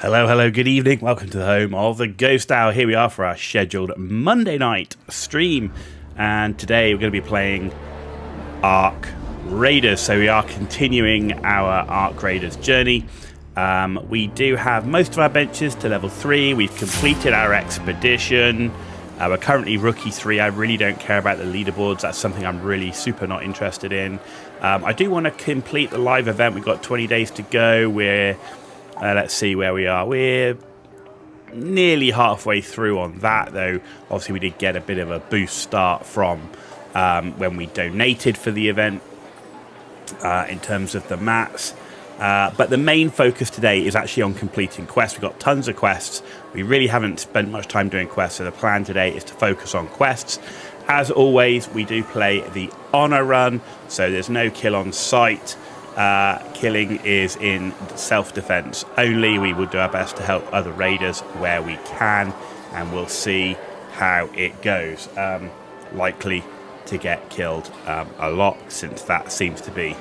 Hello, hello, good evening. Welcome to the home of the Ghost Hour. Here we are for our scheduled Monday night stream. And today we're going to be playing Ark Raiders. So we are continuing our Ark Raiders journey. We do have most of our benches to level 3. We've completed our expedition. We're currently Rookie 3. I really don't care about the leaderboards. That's something I'm really super not interested in. I do want to complete the live event. We've got 20 days to go. Let's see where we are. We're nearly halfway through on that, though. Obviously, we did get a bit of a boost start from when we donated for the event in terms of the mats. But the main focus today is actually on completing quests. We've got tons of quests. We really haven't spent much time doing quests, so the plan today is to focus on quests. As always, we do play the honor run, so there's no kill on sight. Killing is in self-defense only. We will do our best to help other raiders where we can, and we'll see how it goes. Likely to get killed a lot, since that seems to be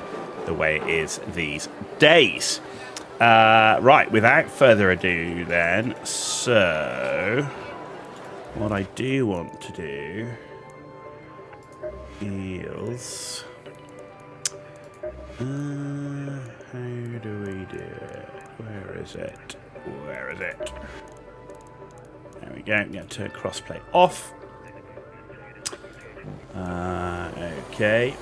the way it is these days. Right, without further ado then, so what I do want to do is... how do we do it? Where is it? Where is it? There we go. Get to crossplay off. Okay.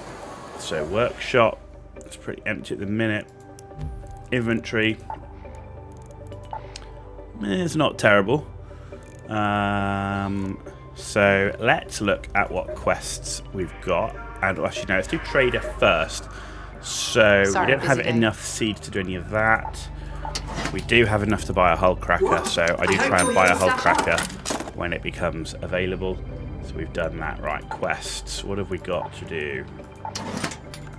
So workshop. It's pretty empty at the minute. Inventory. It's not terrible. So let's look at what quests we've got. And actually, no, let's do trader first. So we don't have enough seeds to do any of that. We do have enough to buy a hull cracker, so I do try and buy a hull cracker when it becomes available. So we've done that. Right, quests. What have we got to do?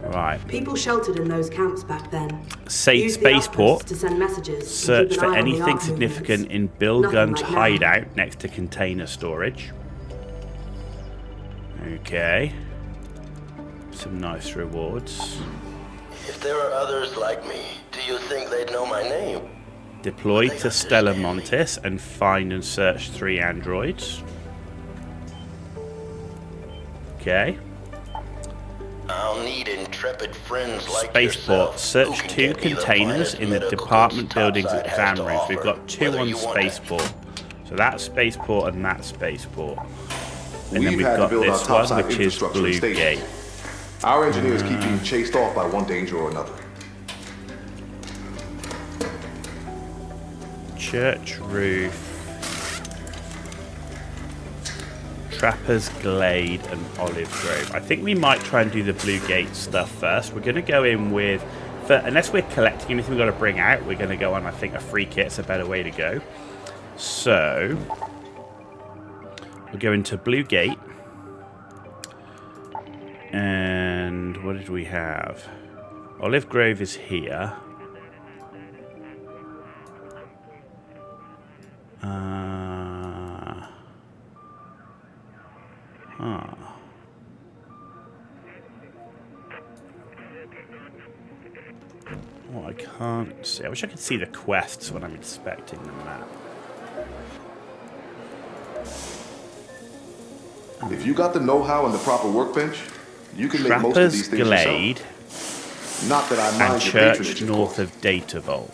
Right. People sheltered in those camps back then. Safe spaceport. To send messages. Search for anything significant in Bill Gunn's hideout next to container storage. Okay. Some nice rewards. If there are others like me, do you think they'd know my name? Deploy to Stella Montis and find and search 3 androids. Okay. I'll need intrepid friends like Spaceport. yourself. Search 2 containers in the department building's exam rooms. We've got 2 on Spaceport. So that's Spaceport and that's Spaceport. And then we've got this one, which is Blue Gate. Our engineers keep being chased off by one danger or another. Church roof. Trapper's Glade and Olive Grove. I think we might try and do the Blue Gate stuff first. We're going to go in with... unless we're collecting anything we've got to bring out, we're going to go on, I think, a free kit's a better way to go. So... we'll go into Blue Gate. And what did we have? Olive Grove is here. Oh, I can't see. I wish I could see the quests when I'm inspecting the map. If you got the know-how and the proper workbench, you can make most of these things Glade yourself. Not that I mind and your Church patronage, north of Data Vault.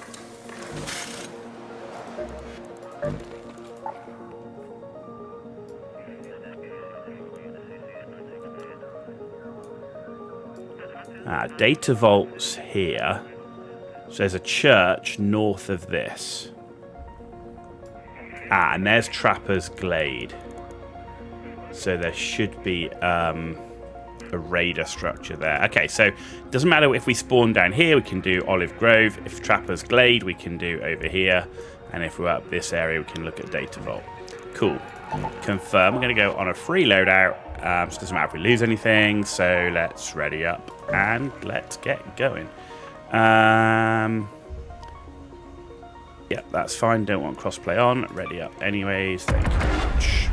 Data Vault's here. So there's a church north of this. And there's Trapper's Glade. So there should be a raider structure there. Okay, so it doesn't matter if we spawn down here, we can do Olive Grove. If Trapper's Glade, we can do over here. And if we're up this area, we can look at Data Vault. Cool. Confirm. We're going to go on a free loadout. So it doesn't matter if we lose anything. So let's ready up and let's get going. Yeah, that's fine. Don't want crossplay on. Ready up anyways. Thank you very much.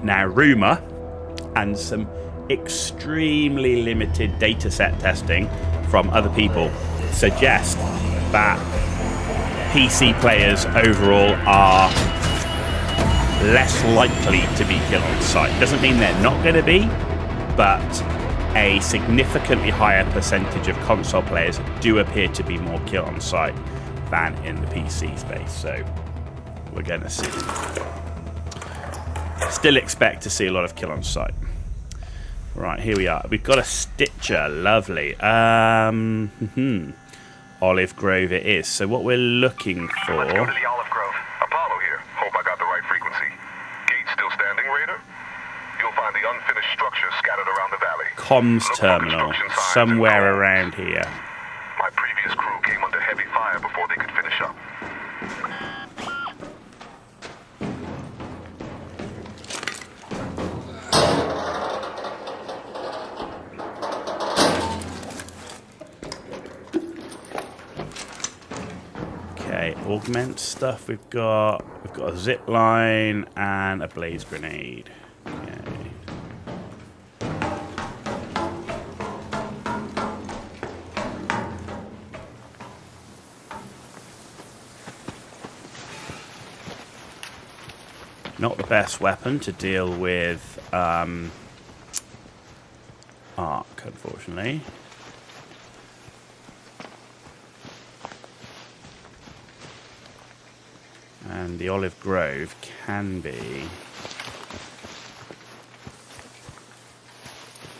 Now, rumour and some extremely limited data set testing from other people suggest that PC players overall are less likely to be killed on sight. Doesn't mean they're not going to be, but a significantly higher percentage of console players do appear to be more kill on sight than in the PC space. So we're going to see. Still expect to see a lot of kill on sight. Right, here we are. We've got a Stitcher. Lovely. Olive Grove it is. So what we're looking for... Let's go to the Olive Grove. Apollo here. Hope I got the right frequency. Gate still standing, Raider? You'll find the unfinished structure scattered around the valley. Comms terminal. Somewhere around here. My previous crew came under heavy fire before they could finish up. Okay, augment stuff. We've got a zip line and a blaze grenade. Okay. Not the best weapon to deal with Ark, unfortunately. And the Olive Grove can be a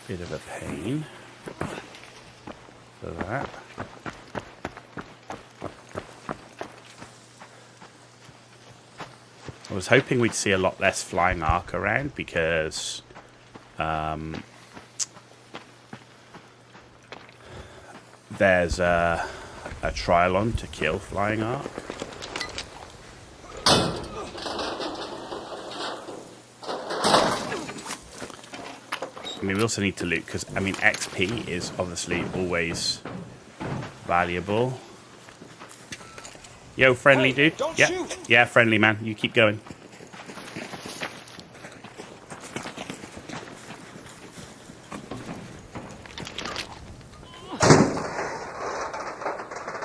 bit of a pain for that. I was hoping we'd see a lot less flying Ark around because there's a Trilon to kill flying Ark. I mean, we also need to loot because, I mean, XP is obviously always valuable. Yo, friendly dude. Yeah, shoot. Yeah, friendly man. You keep going.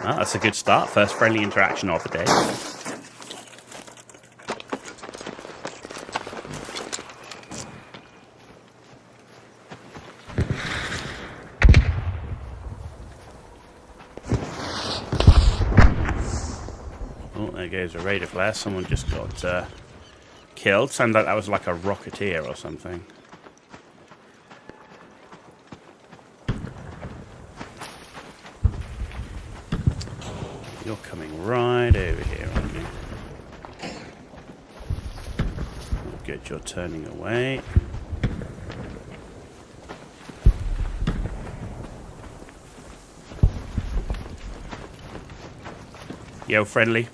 Well, that's a good start. First friendly interaction of the day. There goes a raider flare. Someone just got killed. Sounded like that was like a rocketeer or something. You're coming right over here, aren't you? Oh, good, you're turning away. Yo, friendly.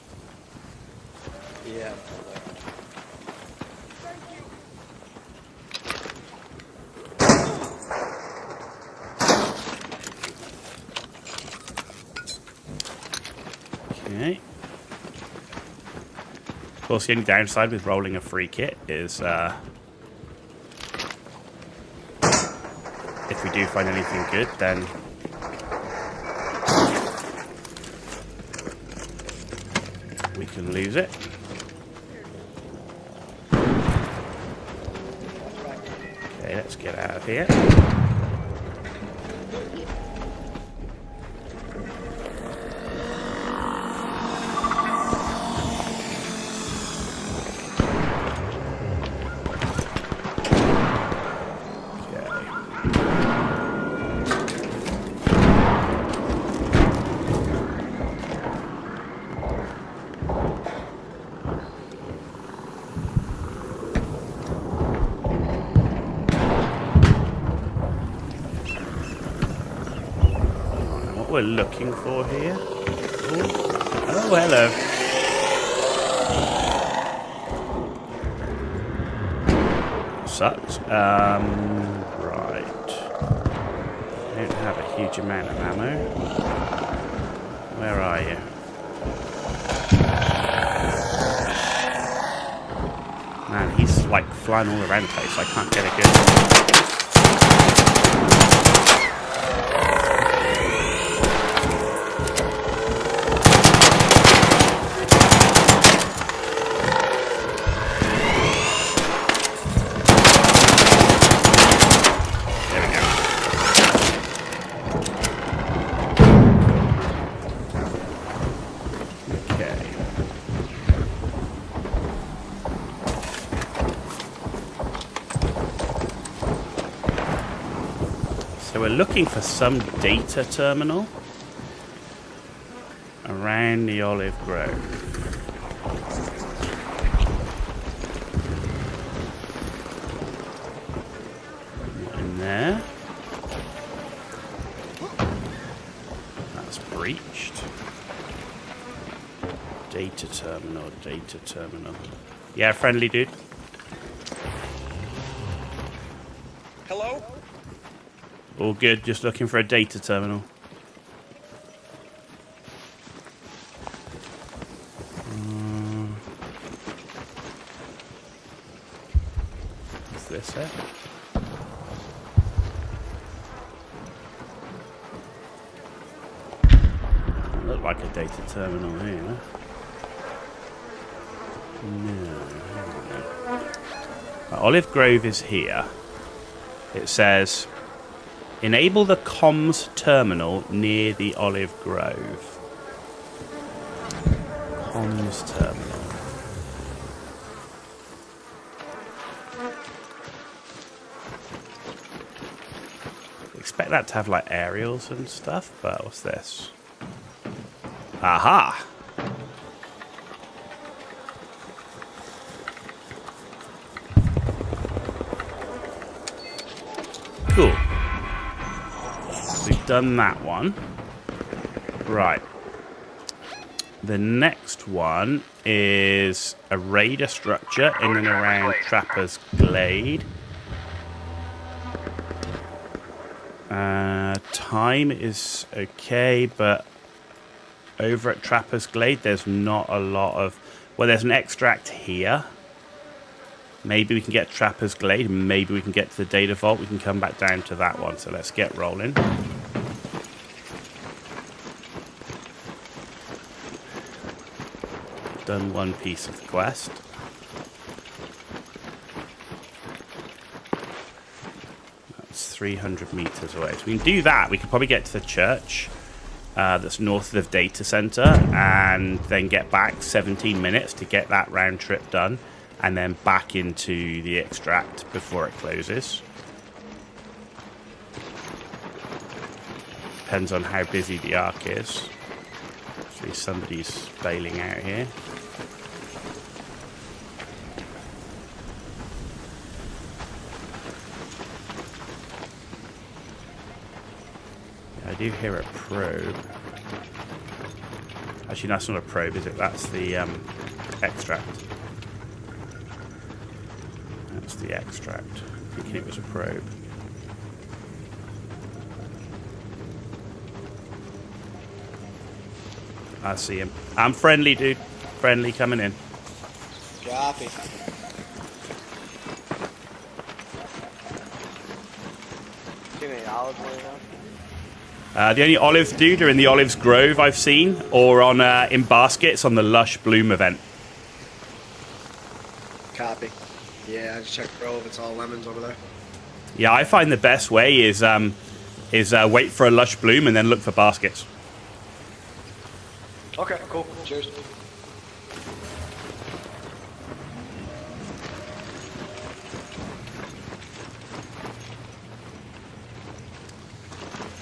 Yeah. Okay. Of course, the only downside with rolling a free kit is if we do find anything good, then we can lose it. Okay, let's get out of here. We're looking for here. Oh, hello. Sucks. Right. I don't have a huge amount of ammo. Where are you? Man, he's like flying all around the place. I can't get a good. So we're looking for some data terminal around the Olive Grove. Not in there. That's breached. Data terminal, data terminal. Yeah, friendly dude. Hello? All good, just looking for a data terminal. What's this here? Look like a data terminal here. No. Olive Grove is here. It says, enable the comms terminal near the Olive Grove. Comms terminal. Expect that to have like aerials and stuff, but what's this? Aha! Cool. We've done that one. Right. The next one is a raider structure in and around Trapper's Glade. Time is okay, but over at Trapper's Glade, there's not a lot of... Well, there's an extract here. Maybe we can get Trapper's Glade. Maybe we can get to the data vault. We can come back down to that one. So let's get rolling. Done one piece of the quest. That's 300 meters away. So we can do that. We could probably get to the church that's north of the data center and then get back 17 minutes to get that round trip done. And then back into the extract before it closes. Depends on how busy the arc is. Actually, somebody's bailing out here. I do hear a probe. Actually, that's not a probe, is it? That's the extract. That's the extract. Thinking it was a probe. I see him. I'm friendly, dude. Friendly coming in. Copy. Too many olives right now? The only olives, dude, are in the Olives Grove I've seen, or on in baskets on the Lush Bloom event. Copy. Yeah, I just checked Grove. It's all lemons over there. Yeah, I find the best way is wait for a Lush Bloom and then look for baskets. Okay, cool. Cheers.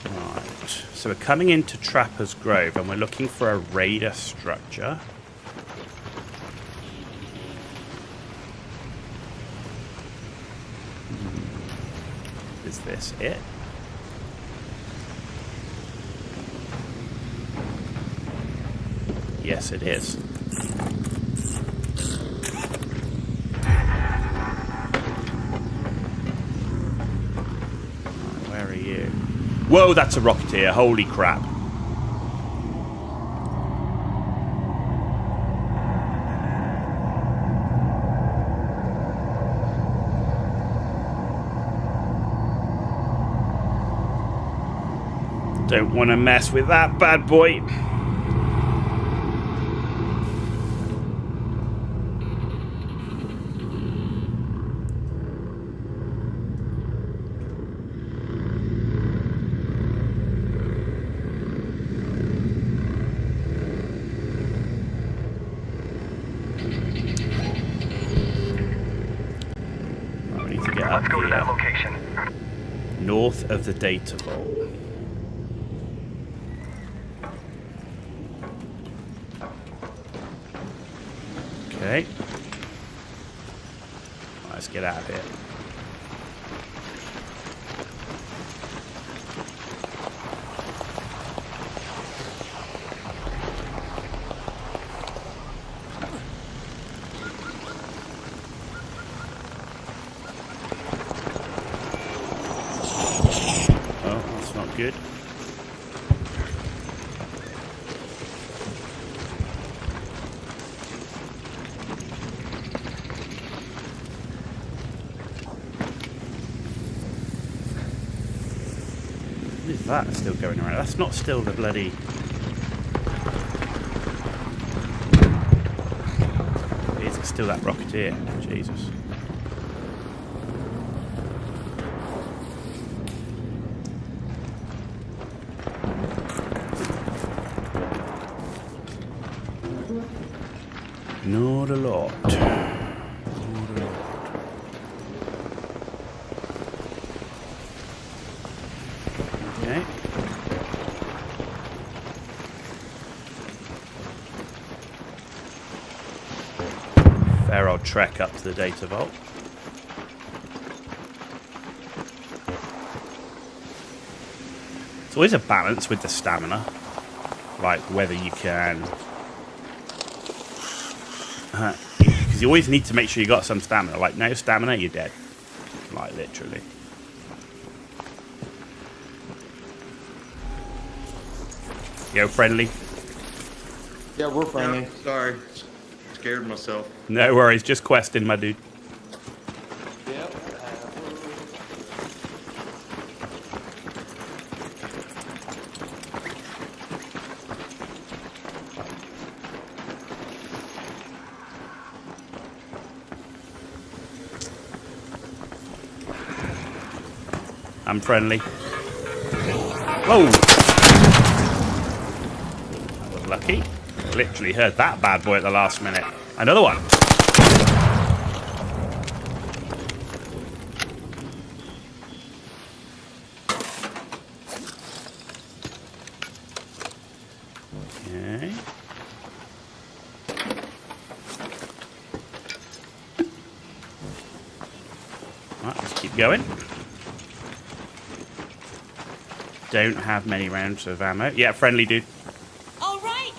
Right. So we're coming into Trapper's Grove and we're looking for a raider structure. Is this it? Yes, it is. Where are you? Whoa, that's a Rocketeer. Holy crap. Don't want to mess with that bad boy. We need to get up Let's go to that here. location. North of the data vault. Okay. Let's get out of here. Oh, that's not good. What is that still going around? That's not still the bloody... Is it still that Rocketeer? Jesus. Not a lot. Not a lot. Okay. Fair old trek up to the data vault. It's always a balance with the stamina. Like whether you can... Because you always need to make sure you got some stamina. Like, no stamina, you're dead. Like, literally. Yo, friendly. Yeah, we're friendly. Sorry. Scared myself. No worries, just questing, my dude. Yep. I'm friendly. Whoa! That was lucky. Literally heard that bad boy at the last minute. Another one. Okay. Right, let's keep going. Don't have many rounds of ammo. Yeah, friendly dude. All right.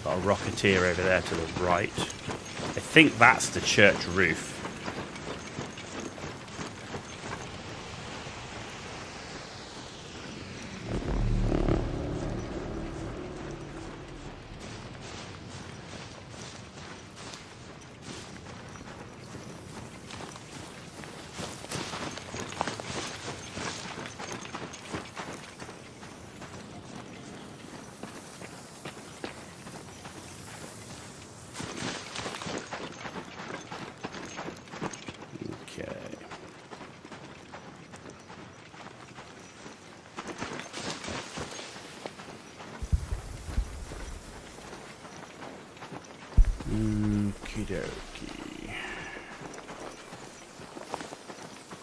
Got a Rocketeer over there to the right. I think that's the church roof. Okie dokie.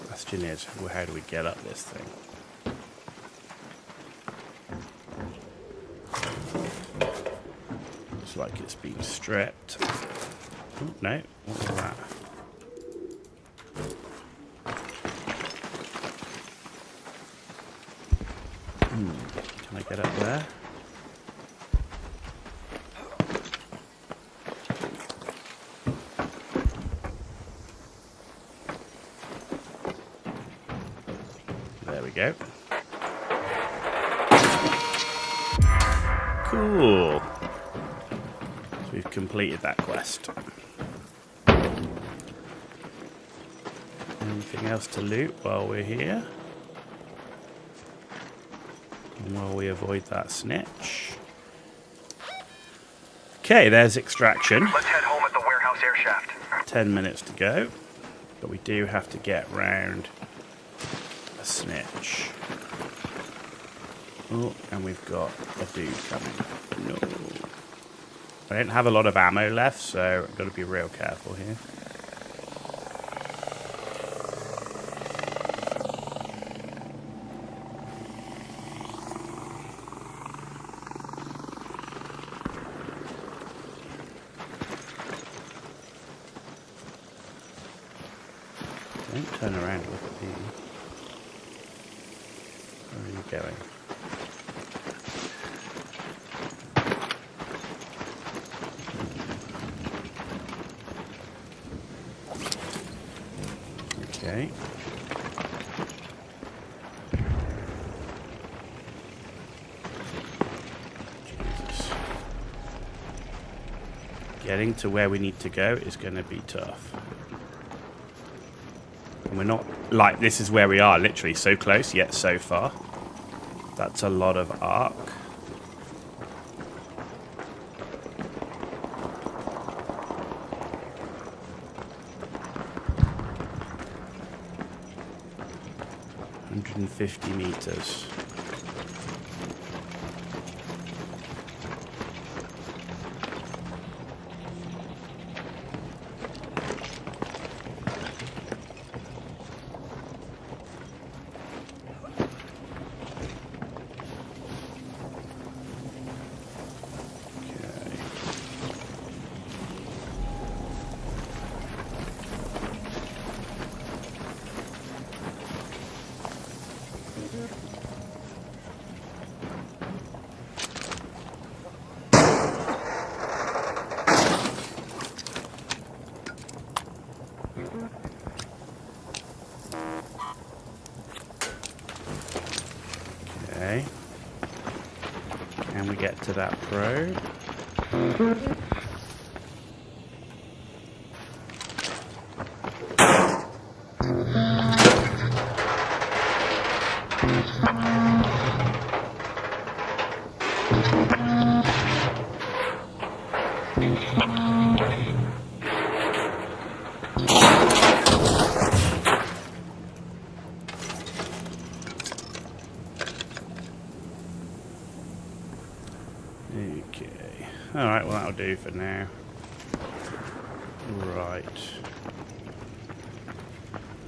Question is, well, how do we get up this thing? Looks like it's been stripped. Oh, no, what was that? Can I get up there? There we go. Cool. So we've completed that quest. Anything else to loot while we're here? And while we avoid that snitch. Okay, there's extraction. Let's head home at the warehouse air shaft. 10 minutes to go. But we do have to get round a snitch. Oh, and we've got a dude coming. No. I don't have a lot of ammo left, so I've got to be real careful here. Don't turn around and look at me. Where are you going? Okay. Jesus. Getting to where we need to go is going to be tough. And we're not, like, this is where we are, literally so close, yet so far. That's a lot of arc. $150 meters. Okay. Can we get to that probe? Okay. Alright, well that'll do for now. Right.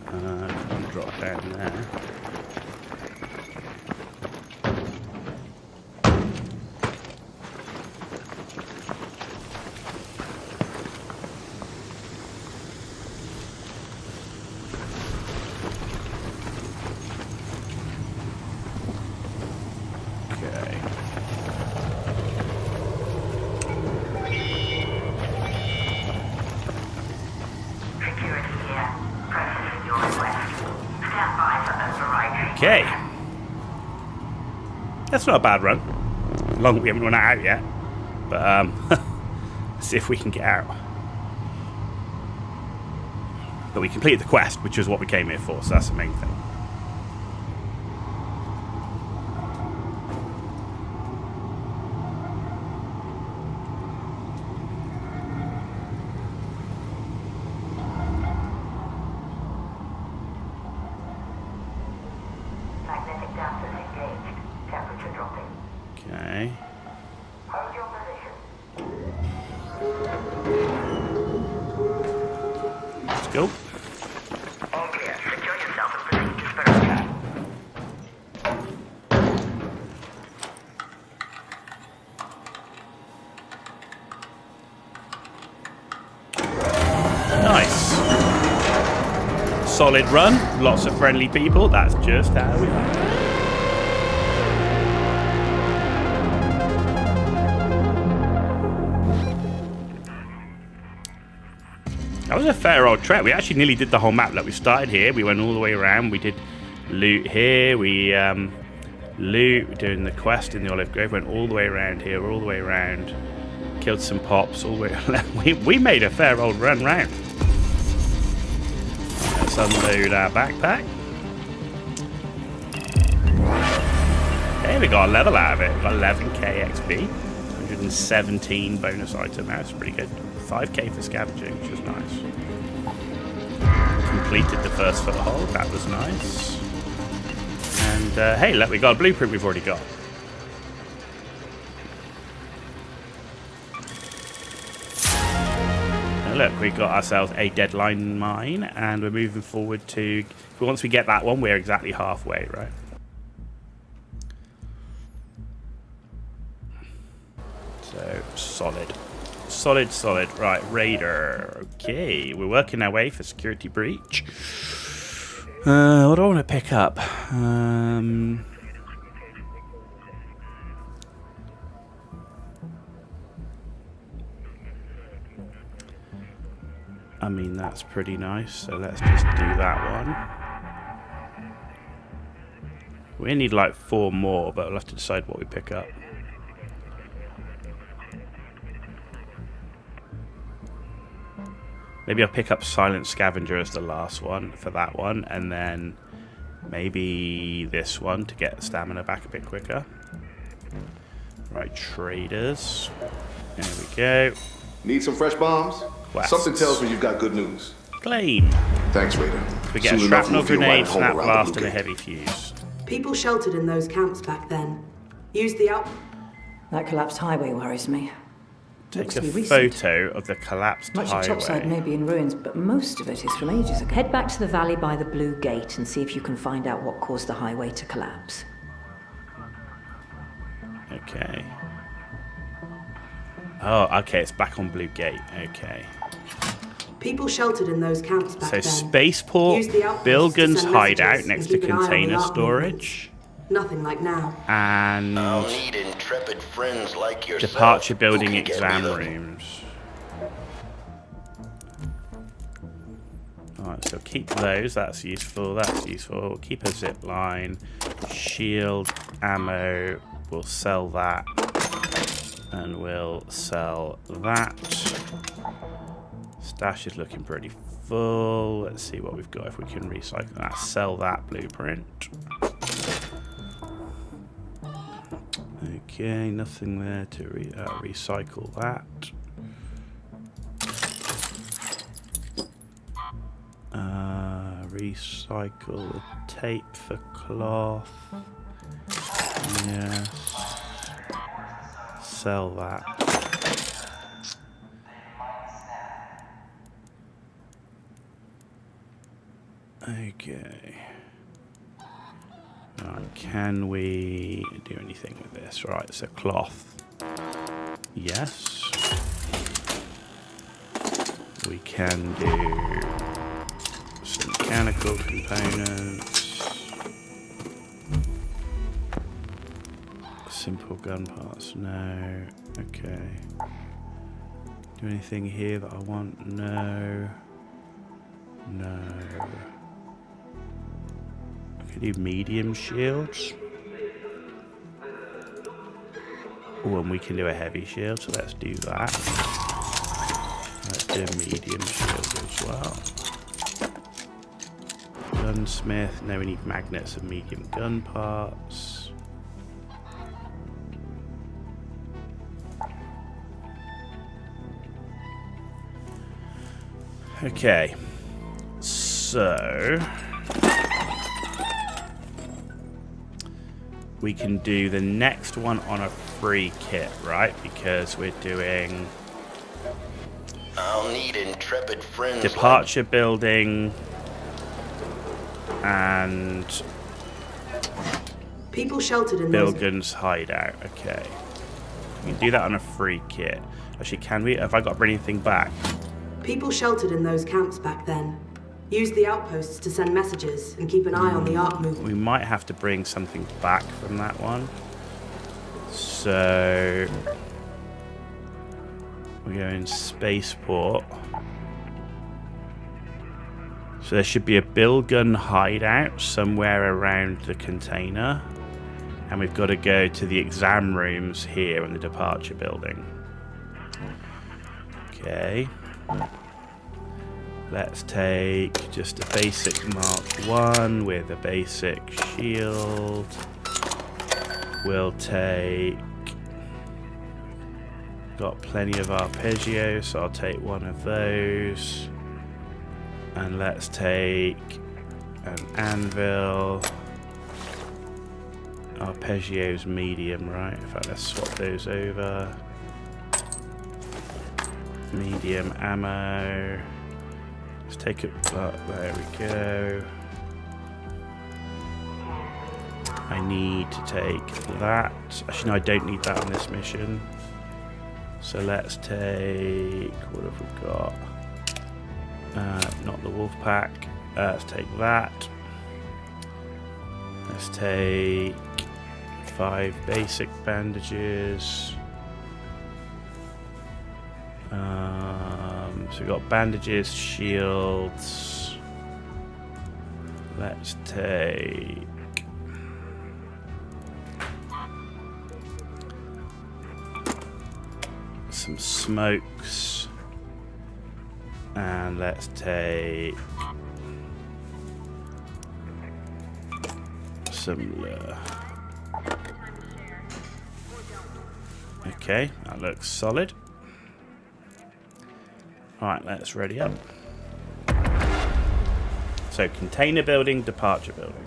I'll drop down there. Okay. That's not a bad run. Long as we haven't run out yet. But, let's see if we can get out. But we completed the quest, which is what we came here for, so that's the main thing. Magnetic dampers engaged. Temperature dropping. Okay. Hold your position. Let's go. All clear. Secure yourself and proceed to Spirit. Nice. Solid run. Lots of friendly people. That's just how we like it. That was a fair old trek. We actually nearly did the whole map. Like, we started here, we went all the way around, we did loot here, we loot, doing the quest in the Olive Grove, went all the way around here, all the way around, killed some pops, all the way we made a fair old run round. That's unload our backpack. Hey, we got a level out of it. We got 11k XP, 117 bonus item. That's pretty good. 5k for scavenging, which is nice. Completed the first foothold. That was nice. And hey, look, we got a blueprint we've already got. And look, we got ourselves a deadline mine, and we're moving forward to. Once we get that one, we're exactly halfway, right? So solid. Solid. Right, Raider. Okay, we're working our way for security breach. What do I want to pick up? I mean, that's pretty nice, so let's just do that one. We need like 4 more, but we'll have to decide what we pick up. Maybe I'll pick up Silent Scavenger as the last one for that one, and then maybe this one to get stamina back a bit quicker. Right, traders. There we go. Need some fresh bombs? Quests. Something tells me you've got good news. Claim. Thanks, Raider. We get a Soon enough, shrapnel we'll feel grenade, right home snap around blast, the and a Blue heavy fuse. People sheltered in those camps back then. Use the out. That collapsed highway worries me. Take Looks a to be recent. photo of the collapsed Much of topside may highway. be in ruins, but most of it is from ages ago. Head back to the valley by the Blue Gate and see if you can find out what caused the highway to collapse. Okay. Oh, okay, it's back on Blue Gate. Okay. People sheltered in those camps back So then. Spaceport, Use the outposts Bilgun's to send hideout messages next and to keep an eye on the container arc storage. Nothing like now. And I'll need intrepid friends like yourself. departure who building can get exam me the- rooms. Alright, so keep those, that's useful, We'll keep a zip line. Shield, ammo, we'll sell that. And we'll sell that. Stash is looking pretty full. Let's see what we've got if we can recycle that. Sell that blueprint. Okay, nothing there to recycle that. Recycle the tape for cloth. Yes. Sell that. Okay. Right, can we do anything with this? Right, so cloth. Yes. We can do some mechanical components. Simple gun parts, no. Okay. Do anything here that I want? No. No. I could do medium shields. Oh, and we can do a heavy shield, so let's do that. Let's do a medium shield as well. Gunsmith. No, we need magnets and medium gun parts. Okay. So we can do the next one on a free kit, right? Because we're doing I'll need intrepid friends. departure building and People sheltered in those. Bilgun's hideout. Okay. We can do that on a free kit. Actually, can we? Have I got to bring anything back? People sheltered in those camps back then. Use the outposts to send messages and keep an eye on the arc movement. We might have to bring something back from that one. So we go in spaceport. So there should be a Bilgun hideout somewhere around the container. And we've got to go to the exam rooms here in the departure building. Okay. Let's take just a basic Mark 1 with a basic shield. We'll take... Got plenty of arpeggios, so I'll take one of those. And let's take an anvil. Arpeggios medium, right? In fact, let's swap those over. Medium ammo. Let's take it. Oh, there we go. I need to take that. Actually, no, I don't need that on this mission. So let's take. What have we got? Not the wolf pack. Let's take that. Let's take 5 basic bandages. So we've got bandages, shields. Let's take some smokes. And let's take some okay, that looks solid. Alright, let's ready up. So, container building, departure building.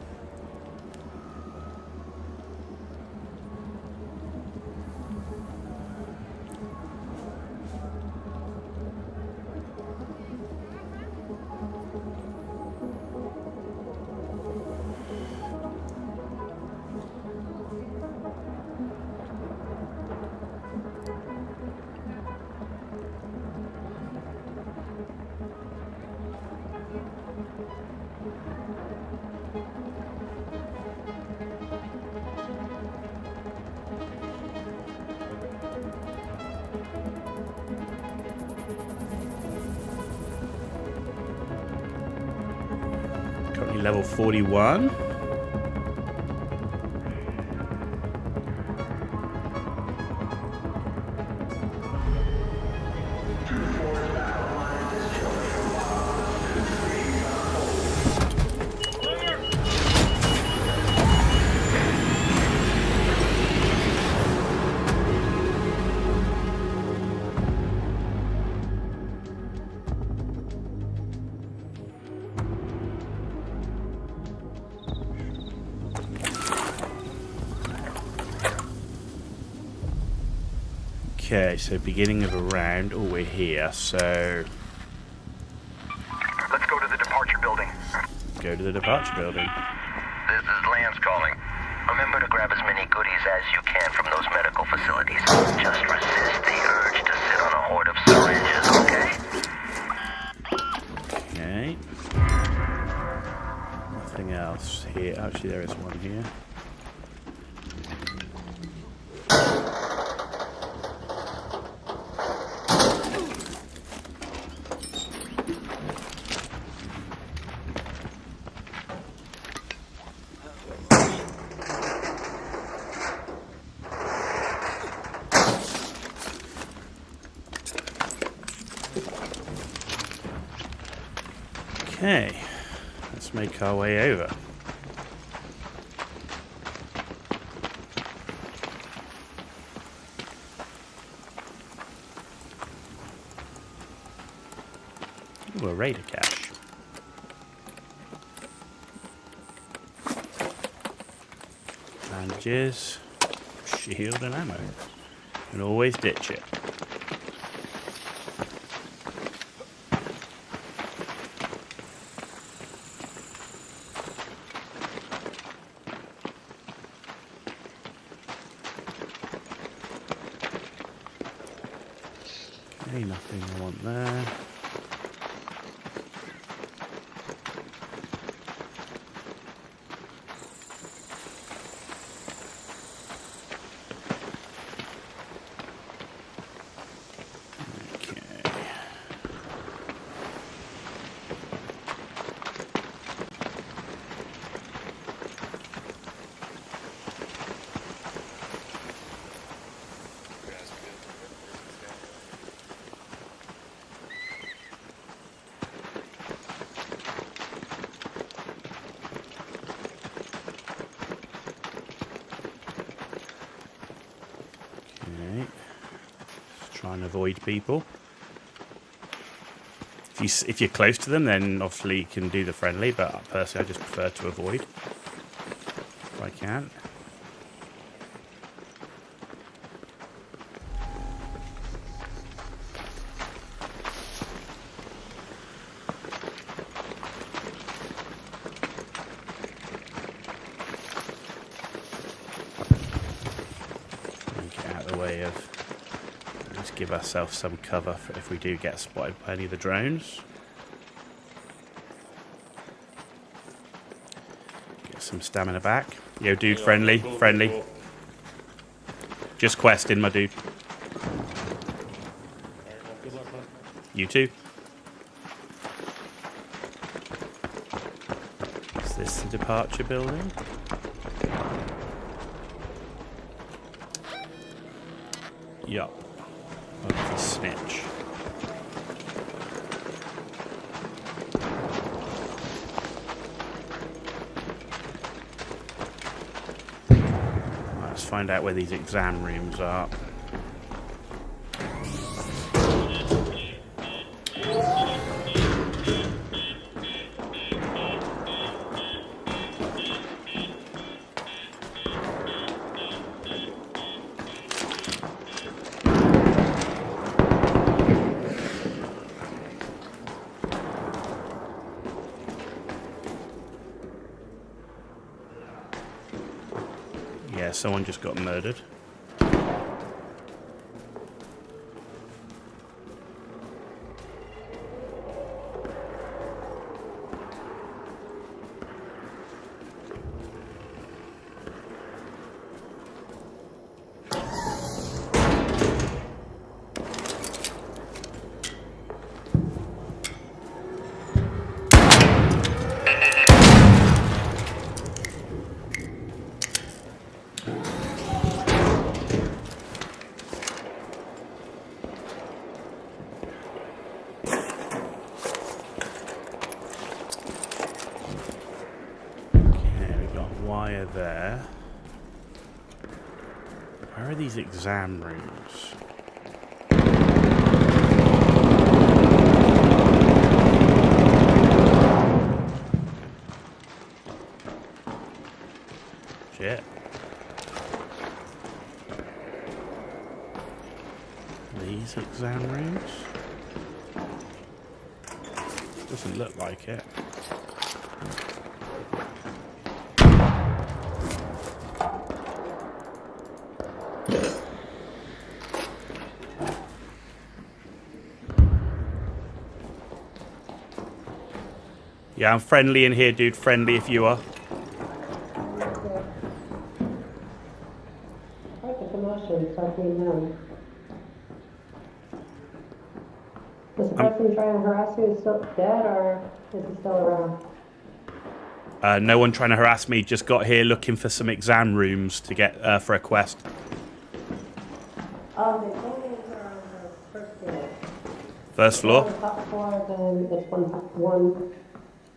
Currently level 41. Okay, so beginning of a round. Oh, we're here, so... Let's go to the departure building. Go to the departure building. This is Lance calling. Remember to grab as many goodies as you can from those medical facilities. Just resist the urge to sit on a horde of syringes, okay? Okay. Nothing else here. Actually, there is one here. Okay, let's make our way over. Ooh, a raider cache. Bandages, shield and ammo. And always ditch it. Okay, nothing I want there. Try and avoid people. If you're close to them, then obviously you can do the friendly, but personally I just prefer to avoid if I can. Get out of the way of... Let's give ourselves some cover for if we do get spotted by any of the drones. Get some stamina back. Yo, dude, friendly, friendly. Just questing, my dude. You too. Is this the departure building? Yup. Oh, it's a snitch. Let's find out where these exam rooms are. Yeah, someone just got murdered. Wire there. Where are these exam rooms? Shit. These exam rooms? Doesn't look like it. Yeah, I'm friendly in here, dude. Friendly if you are. Is the person trying to harass you still dead, or is he still around? No one trying to harass me. Just got here looking for some exam rooms to get for a quest. The buildings are on the first floor. First floor? On the top floor, then it's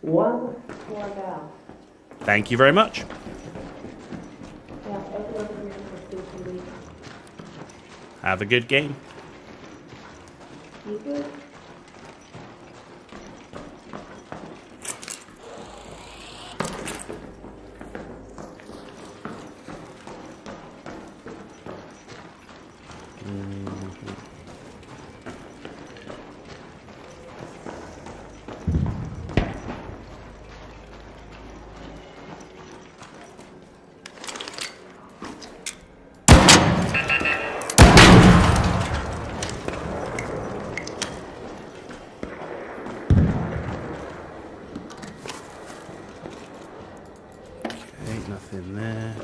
one floor down. Thank you very much. Yeah, everyone here is speaking. Have a good game. You good? Ain't nothing there.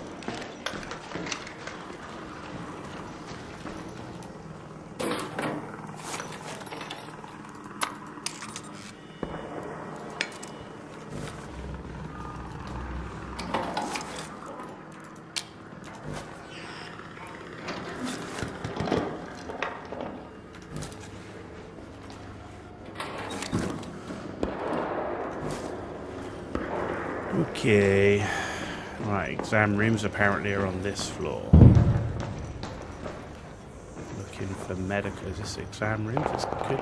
Okay. Right, exam rooms apparently are on this floor. looking for medical. Is this exam room? This could,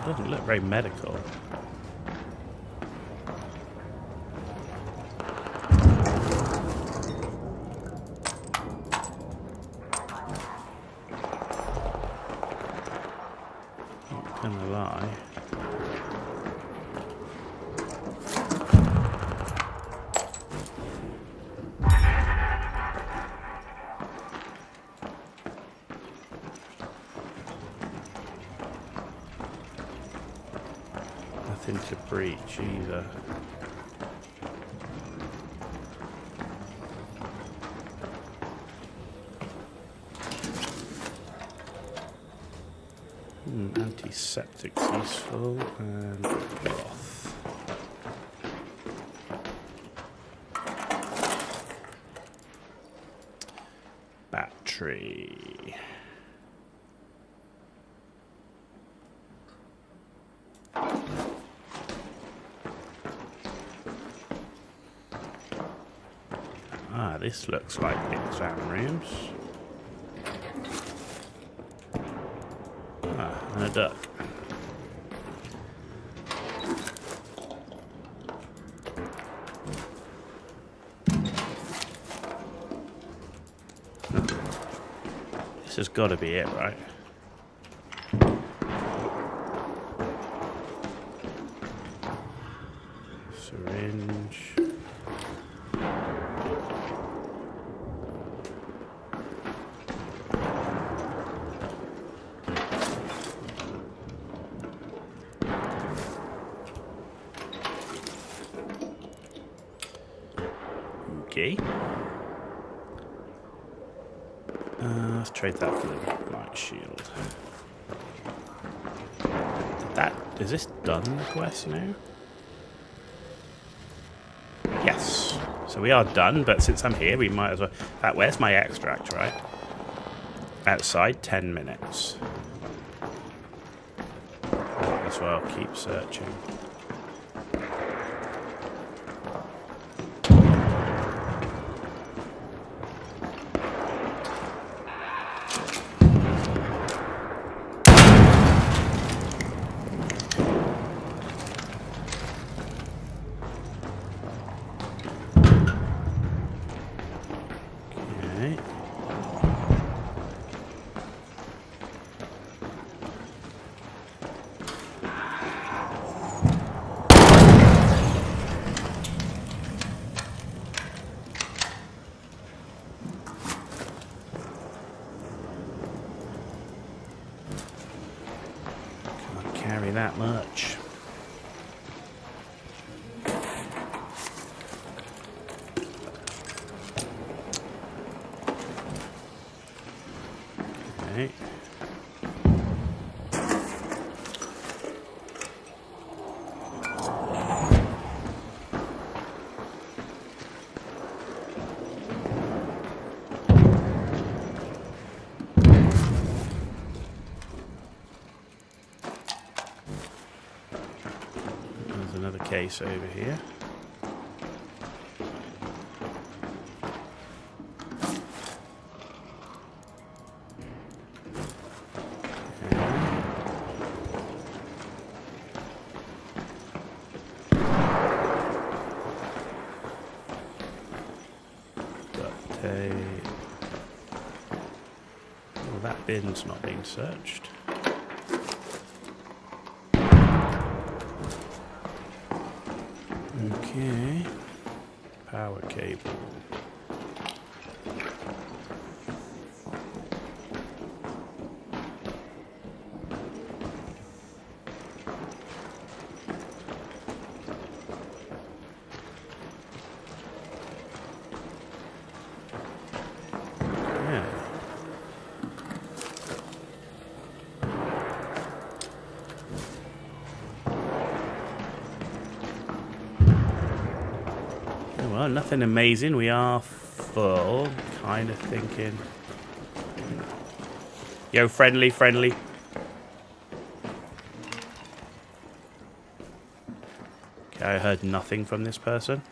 doesn't look very medical. Not gonna lie. Nothing to breach either. Antiseptic's useful and cloth. Battery. Ah, this looks like the exam rooms. Ah, and a duck. This has got to be it, right? Syringe. Okay. Let's trade that for the light shield. Is this done the quest now? Yes. So we are done, but since I'm here, we might as well. In fact, where's my extract, right? Outside, 10 minutes. Might as well keep searching. Carry that much. Okay. Another case over here. Duct tape. Well, that bin's not being searched. Okay, power cable. Yeah. Well, nothing amazing. We are full. Kind of thinking. Yo, friendly. Okay, I heard nothing from this person.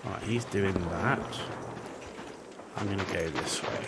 Right, he's doing that. I'm going to go this way.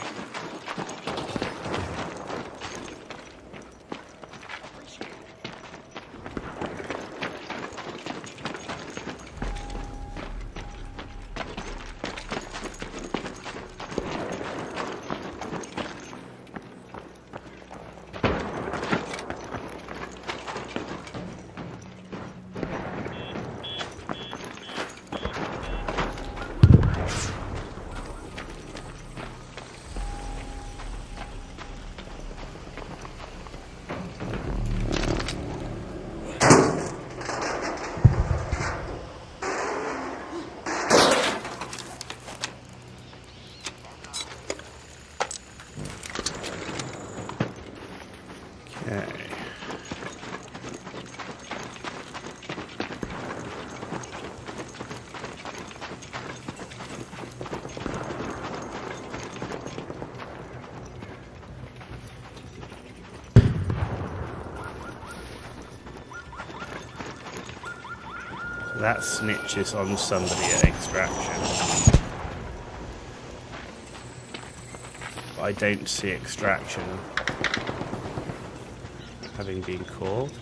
That snitches on somebody at extraction. But I don't see extraction having been called.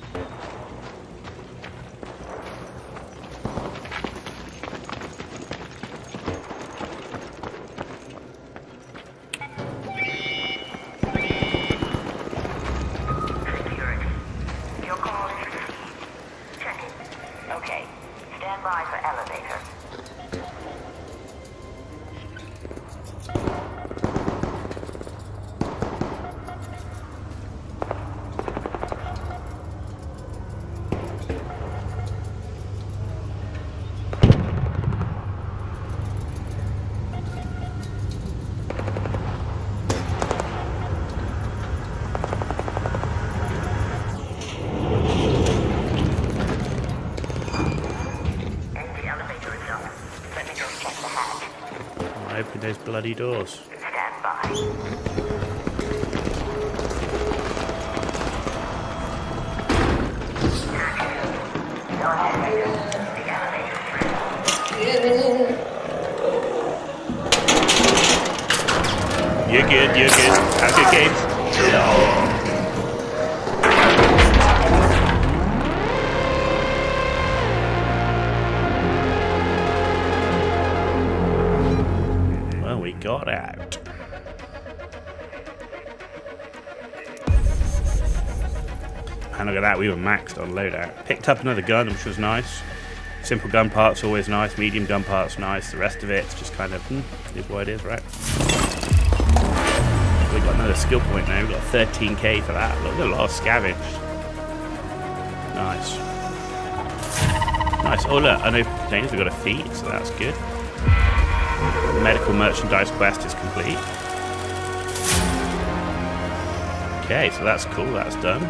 Open those bloody doors. Stand by. You're good, you're good. Have a good game. Well, we got out. And look at that, we were maxed on loadout. Picked up another gun, which was nice. Simple gun parts always nice, medium gun parts nice. The rest of it's just kind of, is what it is, right? We got another skill point now. We got 13k for that. Look, a lot of scavenge. Nice. Nice. Oh look, I know containers. We got a feed, so that's good. The medical merchandise quest is complete. Okay, so that's cool. That's done.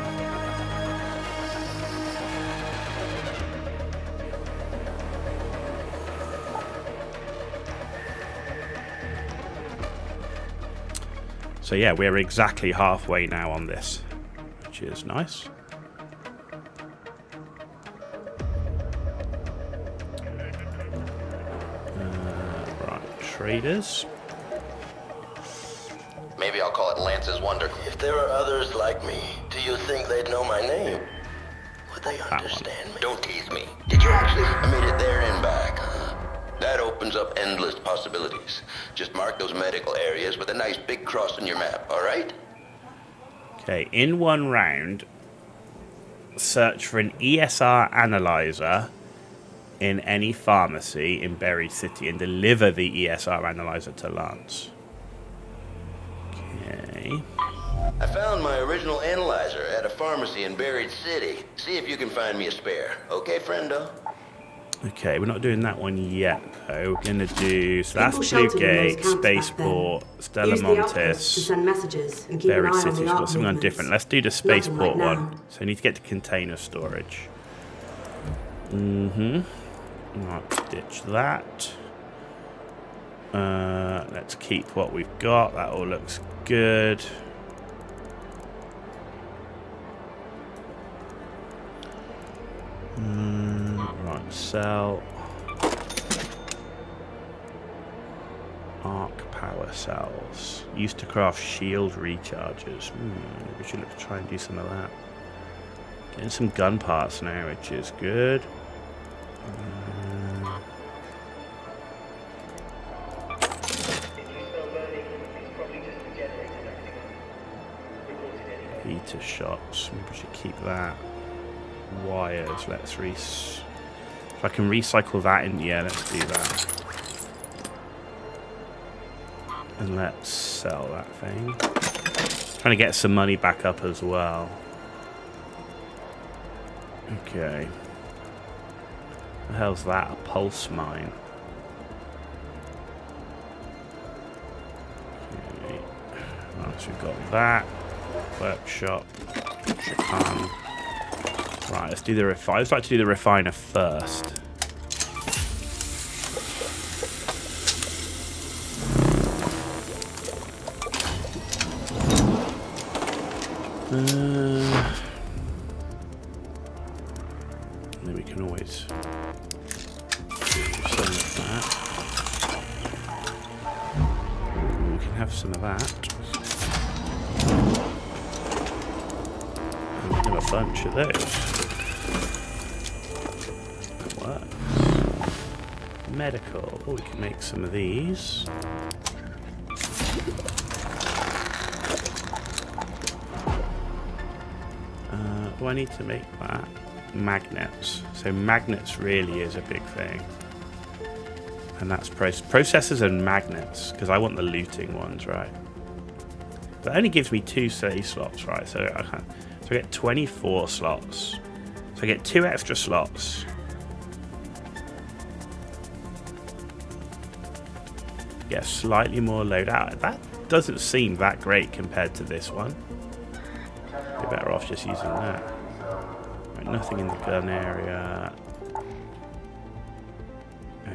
So yeah, we're exactly halfway now on this, which is nice. Right, traders. Maybe I'll call it Lance's Wonder. If there are others like me, do you think they'd know my name? Would they understand me? Don't tease me. Did you actually made it there and back, huh? That opens up endless possibilities. Just mark those medical areas with a nice big cross on your map, all right? Okay, in one round, search for an ESR analyzer in any pharmacy in Buried City and deliver the ESR analyzer to Lance. Okay. I found my original analyzer at a pharmacy in Buried City. See if you can find me a spare. Okay, friendo? Okay, we're not doing that one yet, though. We're going to do... So that's Blue Gate, Spaceport, Stella Montes, Buried City. We've got something on different. Let's do the Spaceport one. So we need to get to container storage. Right, ditch that. Let's keep what we've got. That all looks good. Right, sell. cells. Used to craft shield recharges. We should look to try and do some of that. Getting some gun parts now, which is good. Heater shots. Maybe we should keep that. Wires. Let's if I can recycle that in. Yeah, let's do that. And let's sell that thing. Trying to get some money back up as well. Okay. What the hell's that? A pulse mine. Okay. Right, so we've got that. Workshop. Japan. Right, let's do the refiner. I'd like to do the refiner first. Then we can always do some of that. We can have some of that. And we can have a bunch of those. That works. Medical. Oh, we can make some of these. Do I need to make that? Magnets. So magnets really is a big thing. And that's processors and magnets, because I want the looting ones, right? That only gives me 2 save slots, right? So I get 24 slots. So I get 2 extra slots. Get slightly more loadout. That doesn't seem that great compared to this one. Be better off just using that. Right, nothing in the gun area.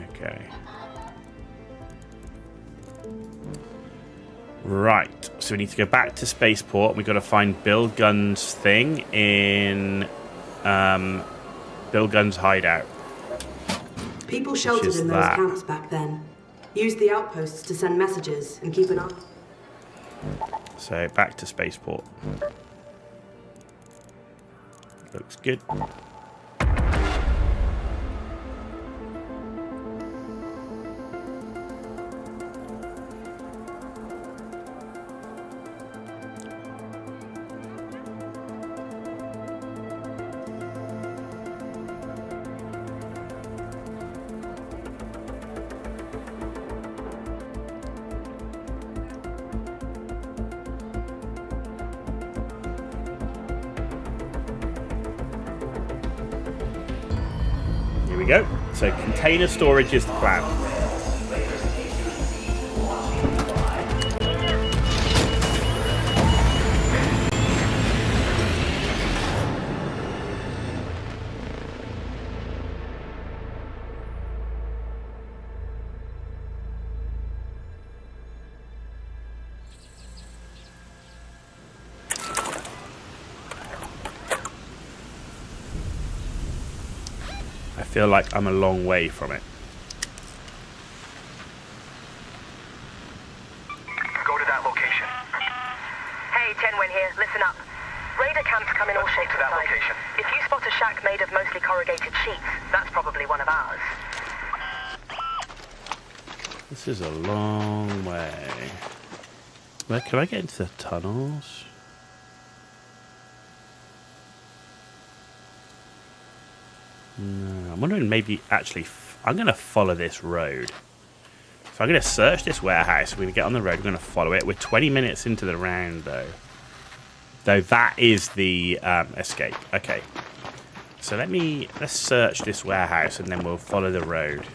Okay. Right, so we need to go back to Spaceport. We've got to find Bill Gunn's thing in Bill Gunn's hideout. People sheltered in those camps back then. Used the outposts to send messages and keep an eye. So back to Spaceport. Looks good. Here we go. So container storage is the plan. I feel like I'm a long way from it. Go to that location. Hey, Tenwen here. Listen up. Raider camps come in all shapes and sizes. If you spot a shack made of mostly corrugated sheets, that's probably one of ours. This is a long way. Where can I get into the tunnels? No, I'm wondering maybe actually I'm going to follow this road. So I'm going to search this warehouse. We're going to get on the road. We're going to follow it. We're 20 minutes into the round though. Though that is the escape. Okay. So let's search this warehouse and then we'll follow the road.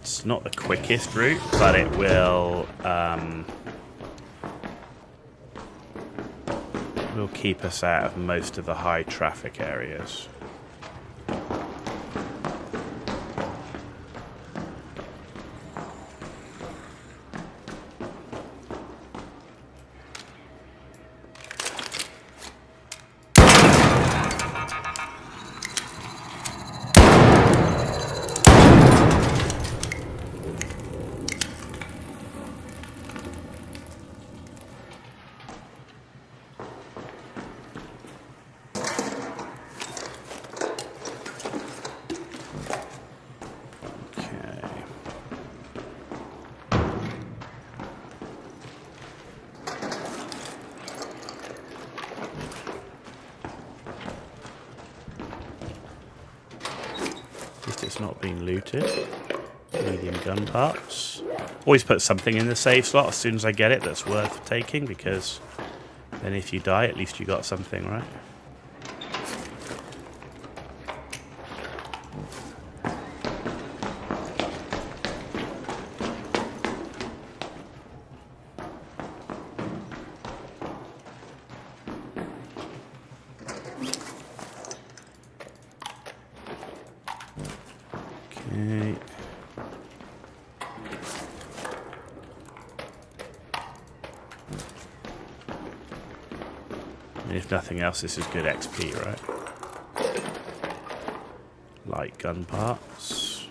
It's not the quickest route, but it will keep us out of most of the high traffic areas. that's not been looted. Medium gun parts. Always put something in the save slot as soon as I get it that's worth taking, because then if you die, at least you got something, right? Okay. And if nothing else, this is good XP, right? Light gun parts.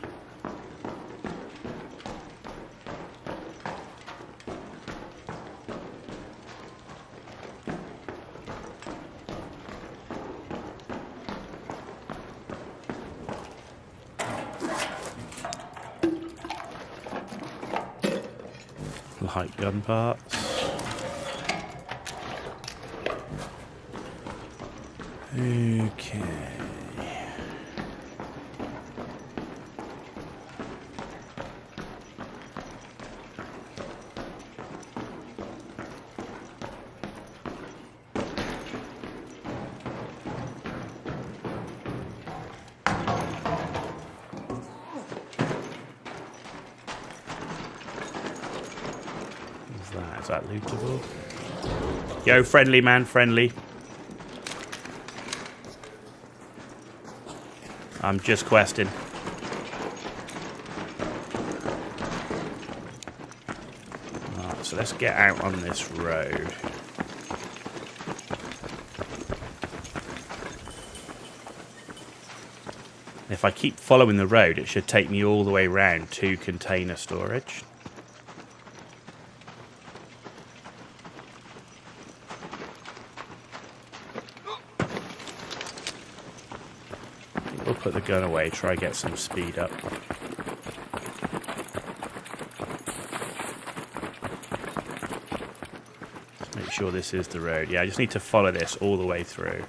Light gun parts. Okay. Is that lootable? Yo, friendly man, friendly. I'm just questing. Right, so let's get out on this road. If I keep following the road, it should take me all the way around to container storage. We'll put the gun away, try get some speed up. Let's make sure this is the road. Yeah, I just need to follow this all the way through.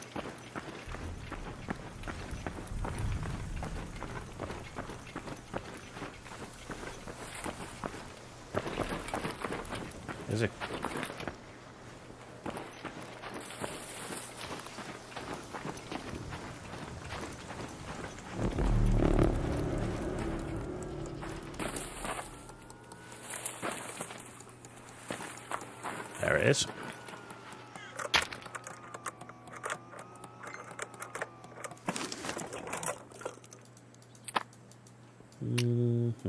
There's a... There it is.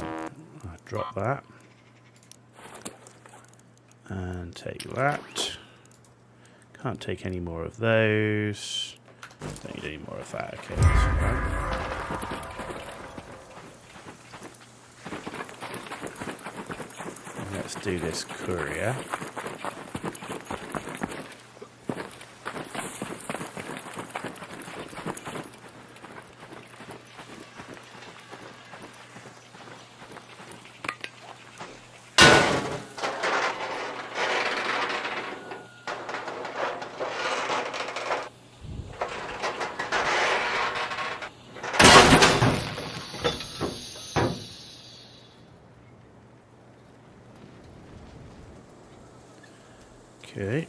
I'll drop that. And take that. Can't take any more of those. Don't need any more of that. Okay, that's all right. Let's do this courier. Okay.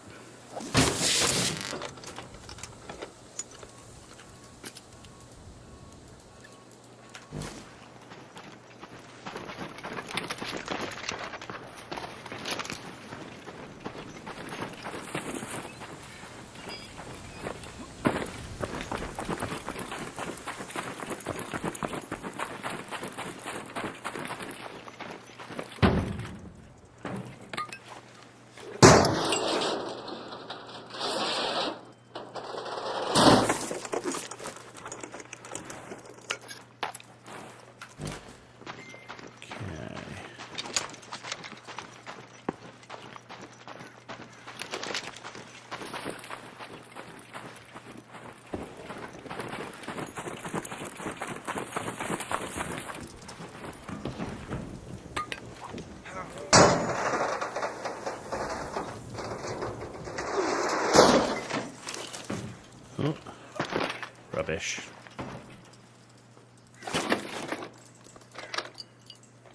Rubbish.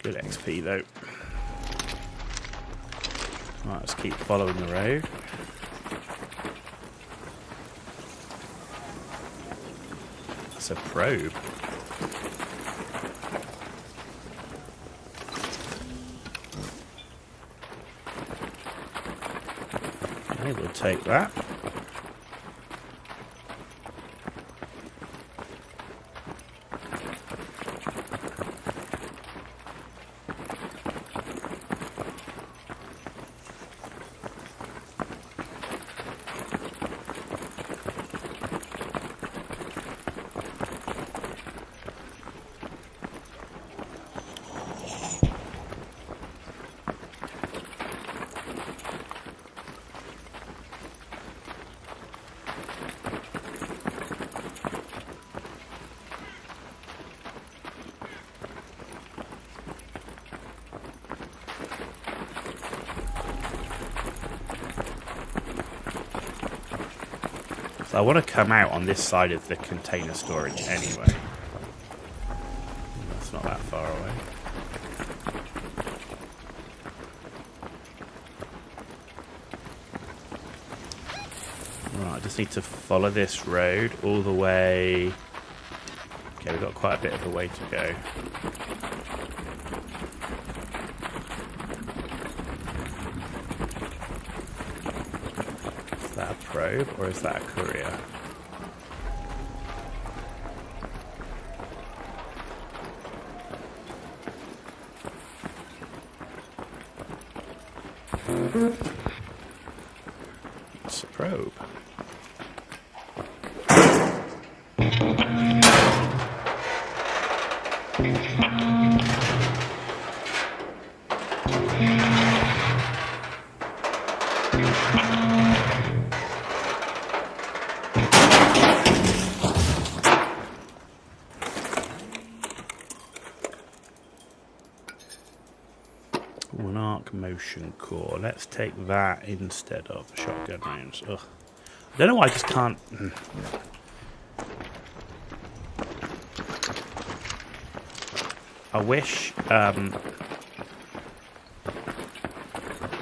Good XP though. Right, let's keep following the road. That's a probe. Okay, we'll take that. So I want to come out on this side of the container storage anyway. That's not that far away. Right, I just need to follow this road all the way. Okay, we've got quite a bit of a way to go. Is that a probe or is that a courier? It's a probe. An arc motion core. Let's take that instead of shotgun rounds. Ugh. I don't know why I just can't. I wish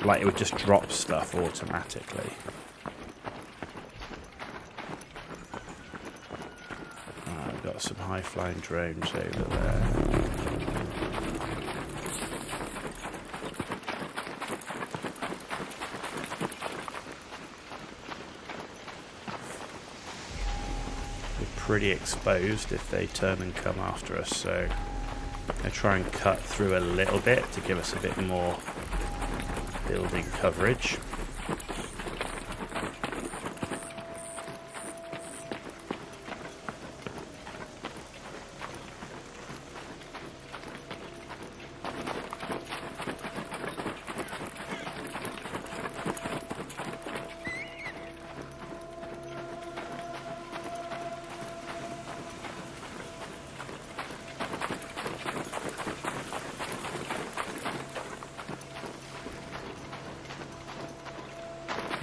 like it would just drop stuff automatically. I've got some high-flying drones over there. Pretty exposed if they turn and come after us, so I'm going to try and cut through a little bit to give us a bit more building coverage.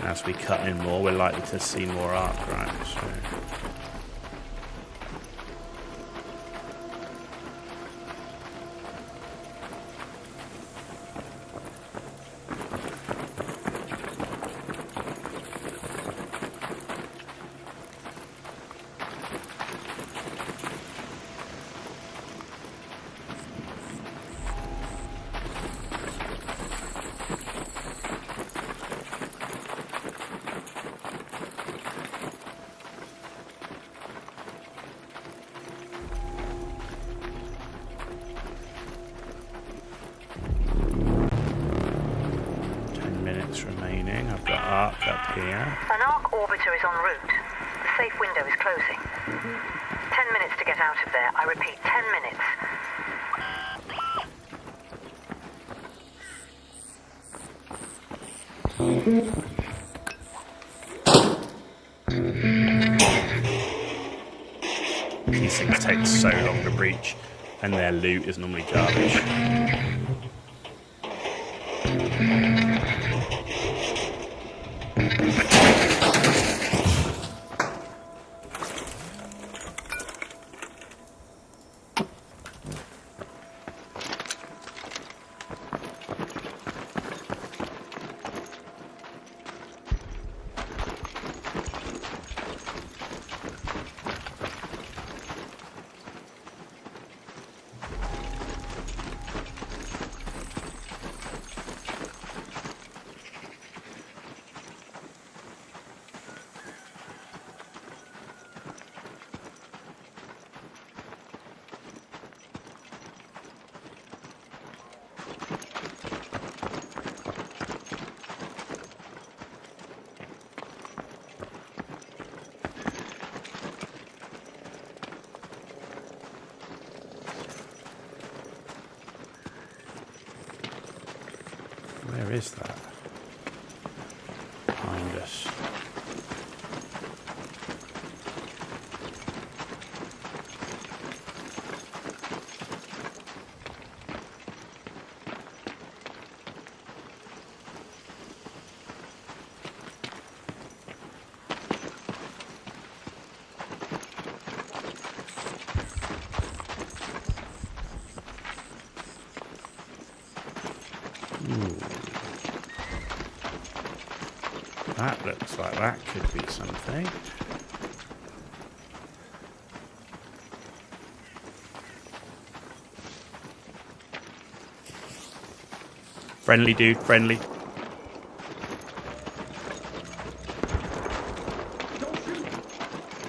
As we cut in more, we're likely to see more arc rounds. So. Remaining. I've got arc up here. An arc orbiter is en route. The safe window is closing. 10 minutes to get out of there. I repeat, 10 minutes. These things take so long to breach, and their loot is normally garbage. Where is that? Behind us. That looks like that could be something. Friendly dude, friendly.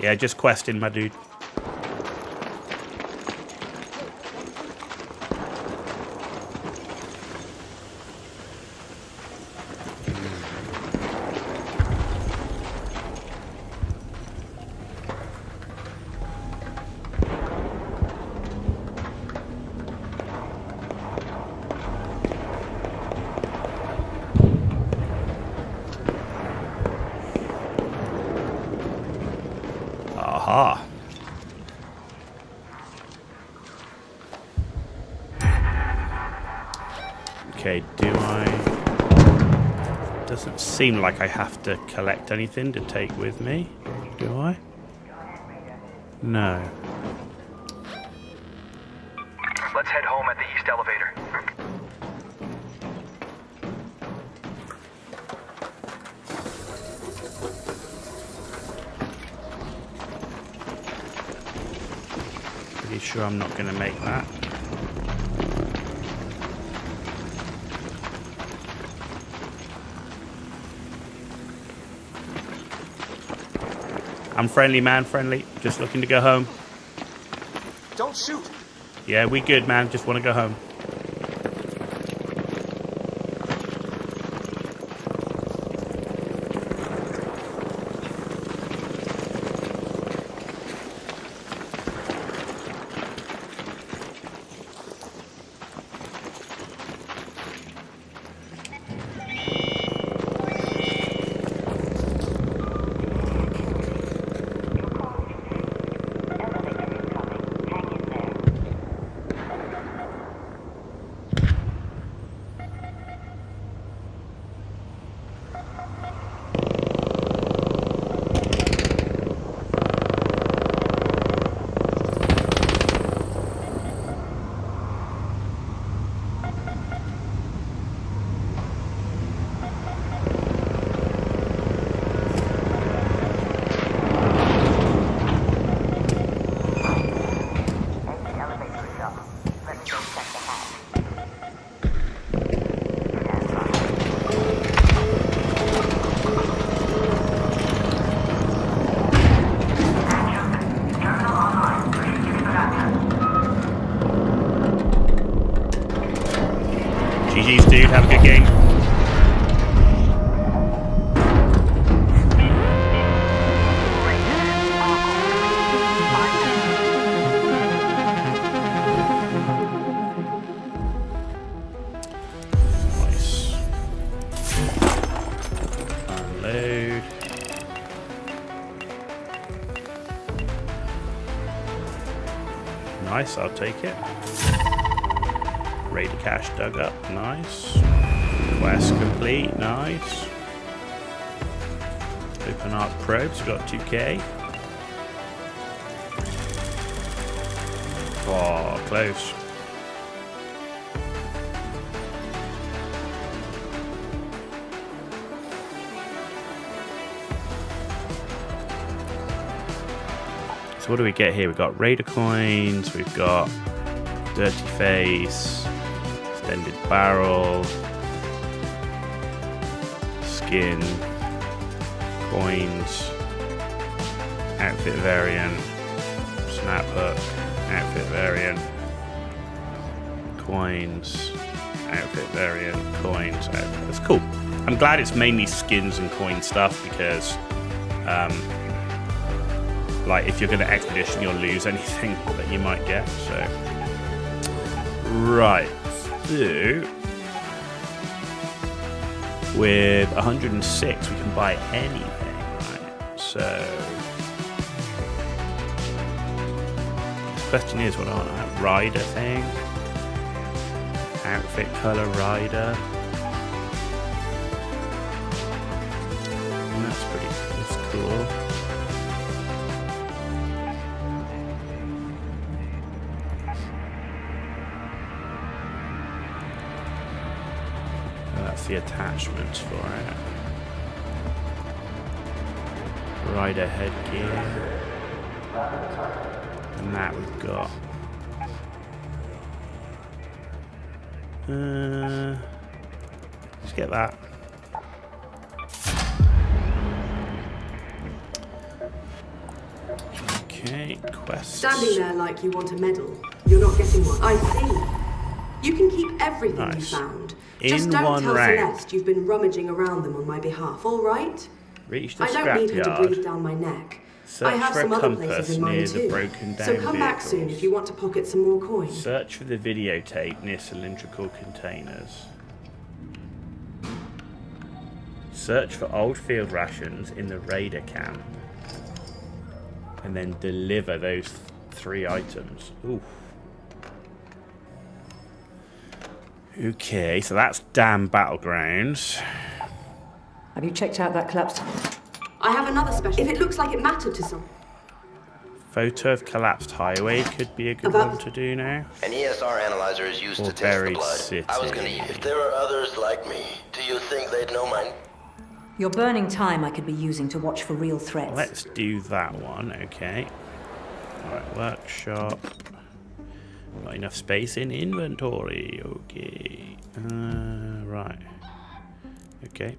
Yeah, just questing, my dude. Aha. Okay, do I... Doesn't seem like I have to collect anything to take with me, do I? No. Let's head home at the east elevator. Pretty sure I'm not going to make that. I'm friendly, man, friendly. Just looking to go home. Don't shoot. Yeah, we good, man. Just want to go home. GG's, dude. Have a good game. Nice. Unload. Nice, I'll take it. Raider cache dug up, nice. Quest complete, nice. Open Arc probes, got 2k. Oh, close. So what do we get here? We've got Raider coins, we've got Dirty Face, Extended Barrel, Skin, Coins, Outfit Variant, Snap Hook, Outfit Variant, Coins, Outfit Variant, Coins, Outfit. That's cool. I'm glad it's mainly skins and coin stuff because like if you're going to expedition you'll lose anything that you might get, so right, so With 106, we can buy anything. Right? So the question is, what on that rider thing? Outfit color rider. And that's pretty. That's cool. The attachments for it. Rider headgear. And that we've got. Let's get that. Okay, quest. Standing there like you want a medal. You're not getting one. I see. You can keep everything you found. Just don't tell Celeste you've been rummaging around them on my behalf, all right? Reach the I don't need her to breathe down my neck. I have some other places in mind too. So come back soon if you want to pocket some more coins. Search for the videotape near cylindrical containers. Search for old field rations in the raider camp. And then deliver those 3 items. Oof. Okay, so that's damn battlegrounds. Have you checked out that collapsed? I have another special. If it looks like it mattered to some. Photo of collapsed highway could be a good one to do now. An ESR analyzer is used to test the blood. City. I was gonna use. If there are others like me, do you think they'd know mine? You're burning time I could be using to watch for real threats. Let's do that one, okay. Alright, workshop. Not enough space in inventory. Okay. Right. Okay.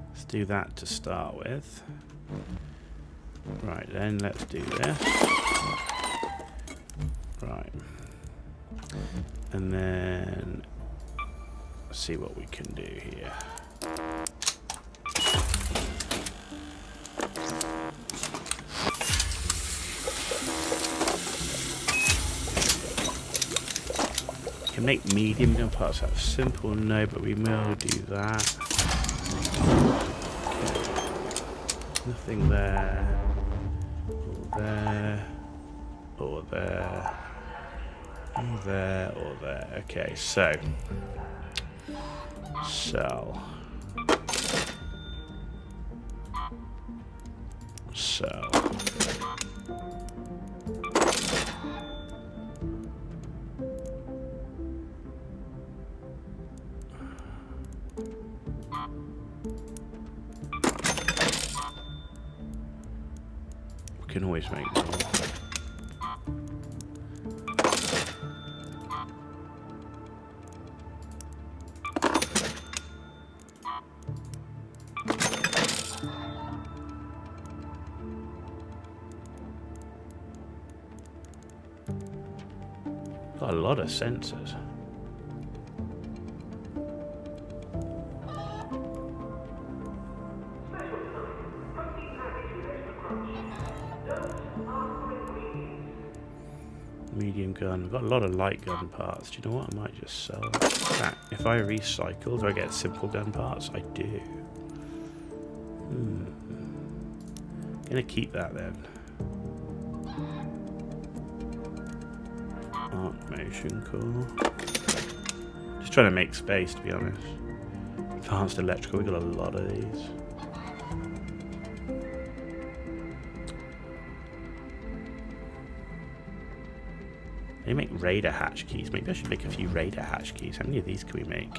Let's do that to start with. Right, then let's do this. Right. And then let's see what we can do here. Can make medium gun parts. That's simple, no, but we will do that. Okay. Nothing there. Or there. Or there. Or there. Or there. Okay, so sell. Sell. Can always make more. Got a lot of sensors. Medium gun. We've got a lot of light gun parts. Do you know what? I might just sell that. If I recycle, do I get simple gun parts? I do. Gonna keep that then. Art motion, cool. Just trying to make space, to be honest. Advanced electrical, we got a lot of these. They make radar hatch keys. Maybe I should make a few radar hatch keys. How many of these can we make?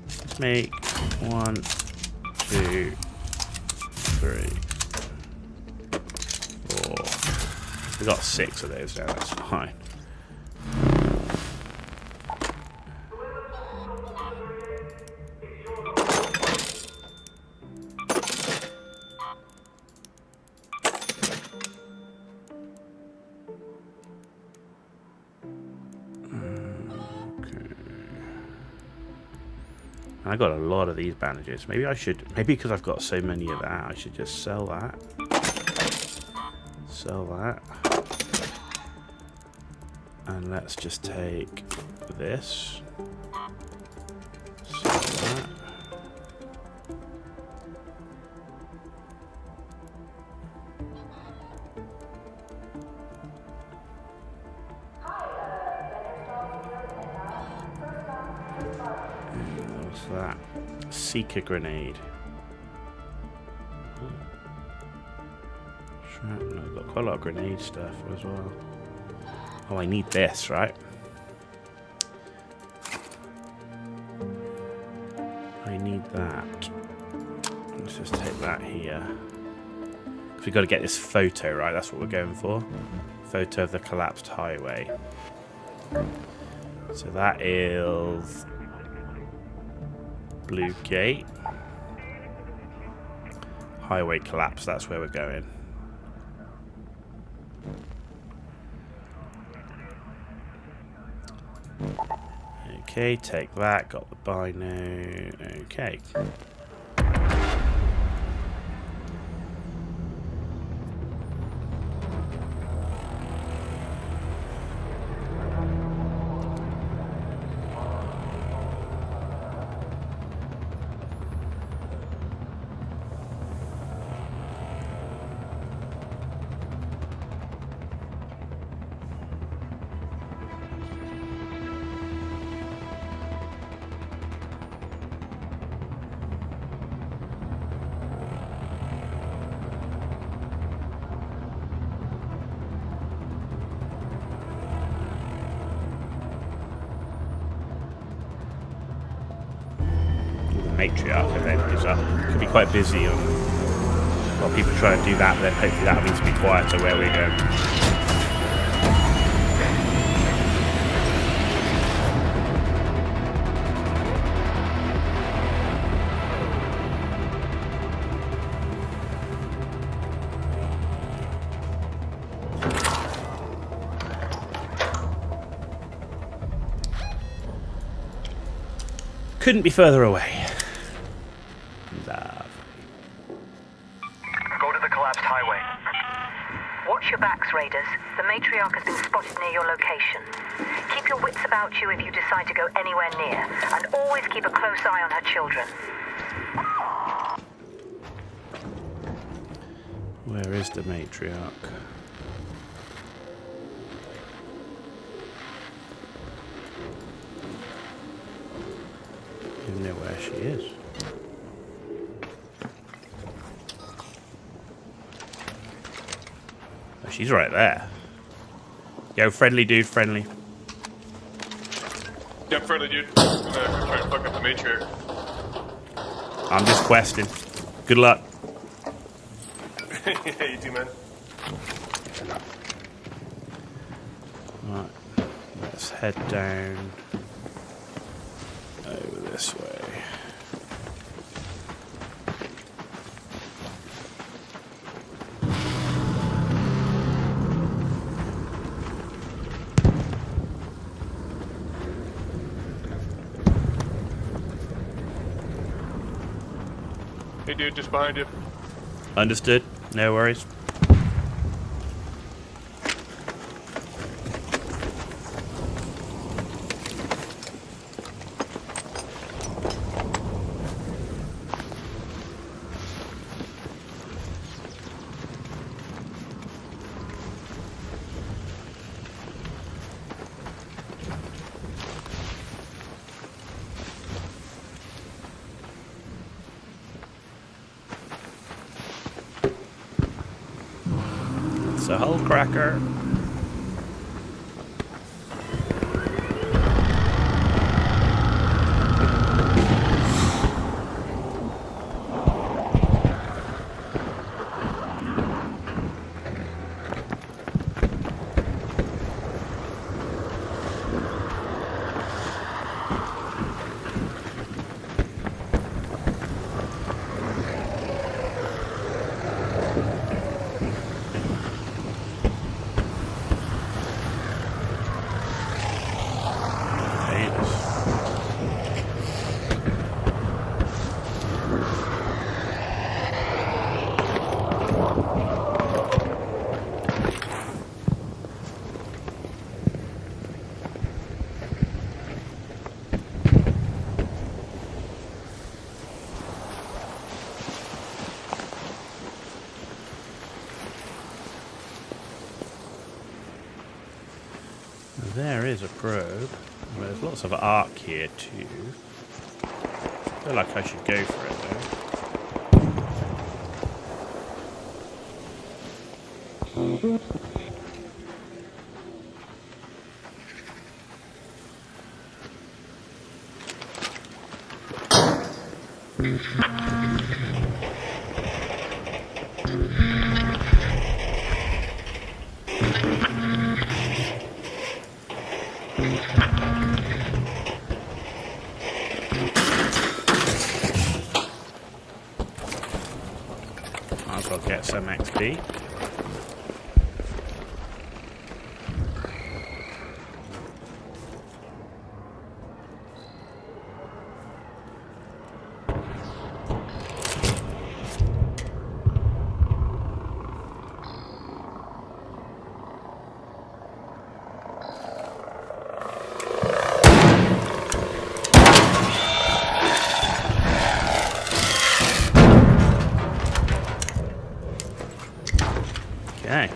Let's make 1, 2, 3, 4. We got 6 of those now. That's fine. I got a lot of these bandages. Maybe I should, maybe because I've got so many of that, I should just sell that. Sell that. And let's just take this. So that. What's that? Seeker grenade. Shrapnel. I've got quite a lot of grenade stuff as well. Oh, I need this, right? I need that. Let's just take that here. Because we've got to get this photo, right? That's what we're going for. Photo of the collapsed highway. So that is Blue Gate. Highway collapse, that's where we're going. Okay, take that, got the bino. Okay. Matriarch event is up. Could be quite busy while people try to do that, then hopefully that means to be quieter where we go. Couldn't be further away. Go to the collapsed highway. Watch your backs, Raiders. The Matriarch has been spotted near your location. Keep your wits about you if you decide to go anywhere near, and always keep a close eye on her children. Where is the Matriarch? I don't know where she is. Oh, she's right there. Yo, friendly dude, friendly. Yeah, friendly dude. I'm gonna try and fuck up the Matriarch. I'm just questing. Good luck. Yeah, you too, man. Right, let's head down over this way. Hey, dude, just behind you. Understood. No worries. It's a hull cracker. There is a probe. Well, there's lots of arc here too. I feel like I should go for it though. Might as well get some XP. Okay.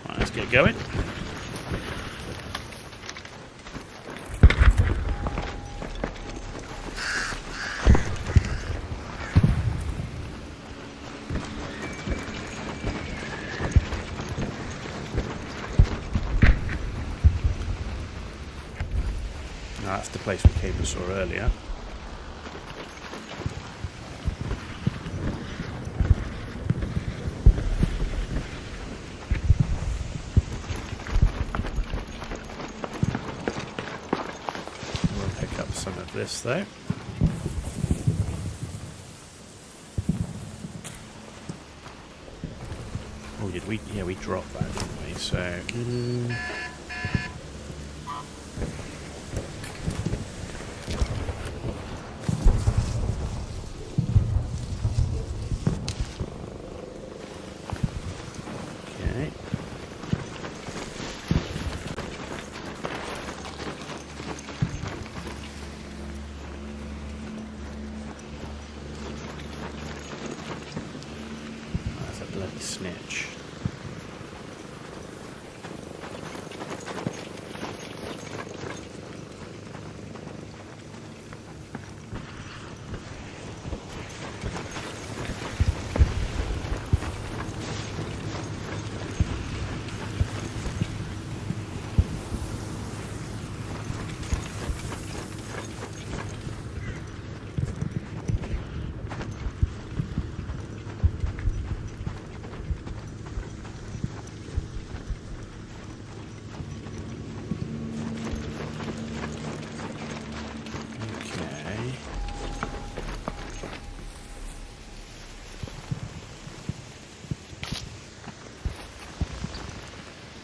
Right, let's get going. That's the place we came and saw earlier. We'll pick up some of this though. Oh, did we? Yeah, we dropped that, didn't we? So. Snitch.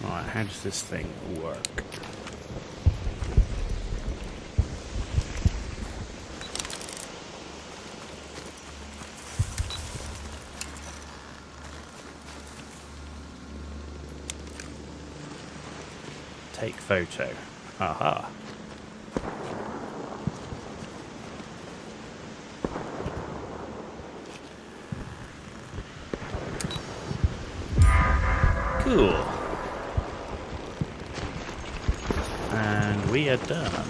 Right, how does this thing work? Take photo. Aha. Cool. And we are done. Don't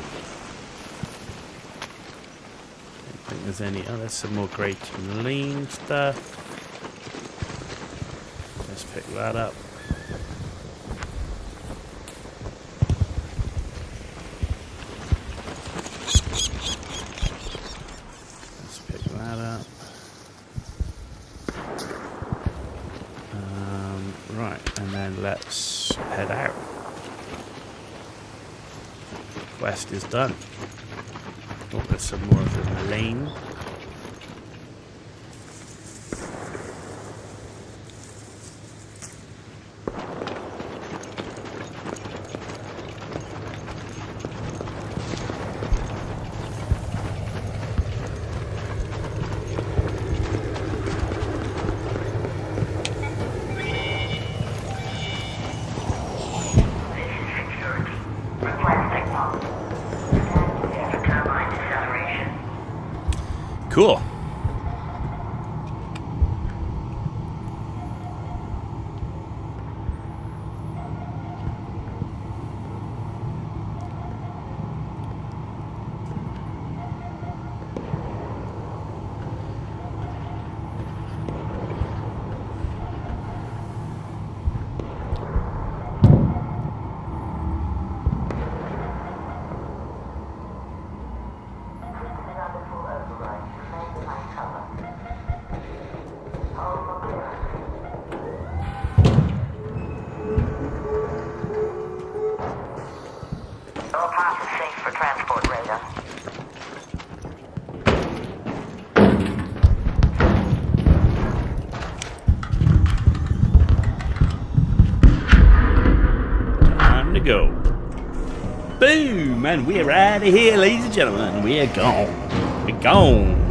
think there's any. Oh, there's some more great and lean stuff. Let's pick that up. Let's pick that up. Right, and then let's head out. Quest is done. Oh, there's some more of the lane. Cool. All passes safe for transport, Raider. Time to go. Boom! And we're out of here, ladies and gentlemen. We're gone. We're gone.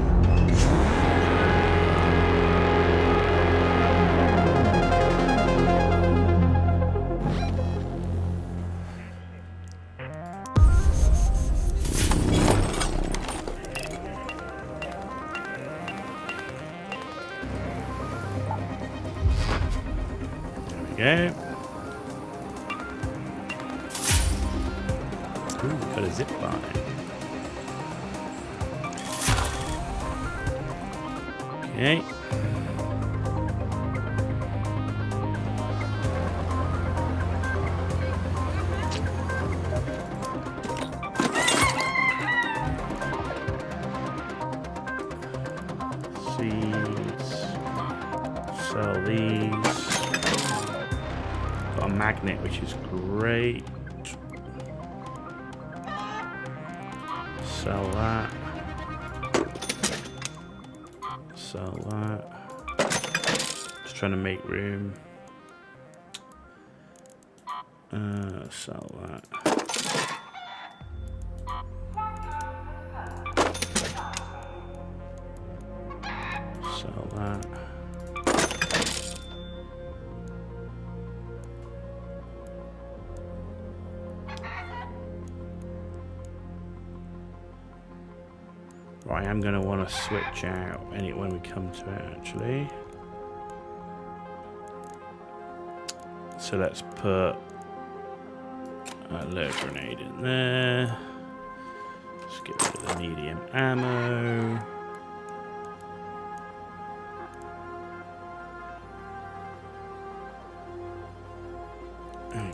There we go. Ooh, got a zip line. Okay. Seeds. Sell these. Got a magnet, which is great. Sell that. Sell that. Just trying to make room. Sell that. Sell that. Right, I'm going to want to switch out when we come to it, actually. So let's put a load grenade in there. Let's get rid of the medium ammo.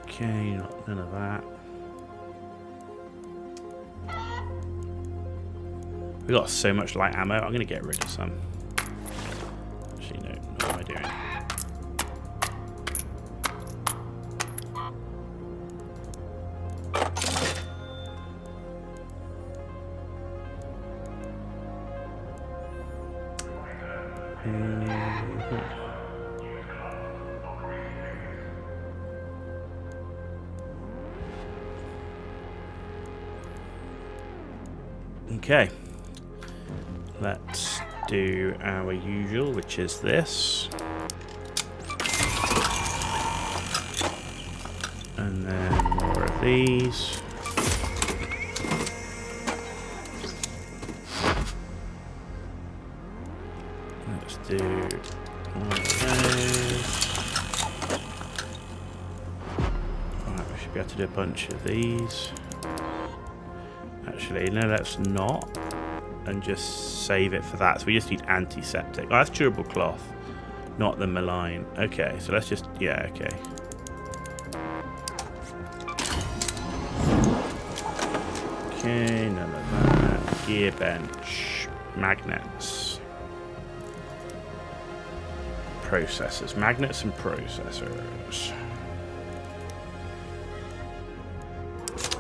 Okay, none of that. We got so much light ammo. I'm going to get rid of some. Actually, no. What am I doing? Okay. Let's do our usual, which is this. And then more of these. Let's do one of those. Alright, we should be able to do a bunch of these. Actually, no, let's not. And just save it for that. So we just need antiseptic. Oh, that's durable cloth, not the malign. Okay, so let's just, yeah, okay. Okay, none of that. Gear bench, magnets, processors, magnets and processors.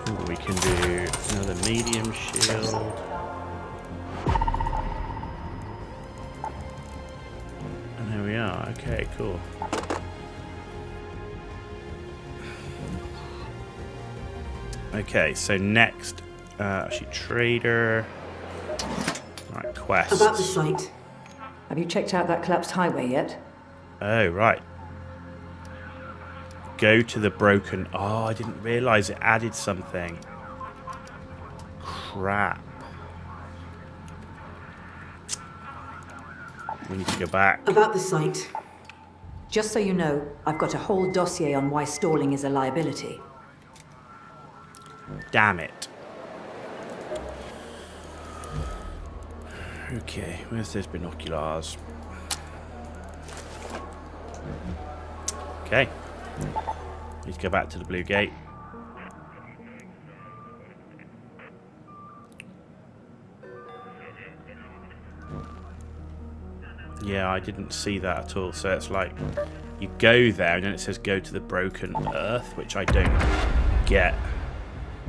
Ooh, we can do another medium shield. Okay, cool. Okay, so next, actually, trader. Right, quest. About the site. Have you checked out that collapsed highway yet? Oh, right. Go to the broken. Oh, I didn't realize it added something. Crap. We need to go back. About the site. Just so you know, I've got a whole dossier on why stalling is a liability. Damn it. Okay, where's those binoculars? Okay. Need to go back to the blue gate. Yeah, I didn't see that at all. So it's like you go there and then it says go to the broken earth, which I don't get.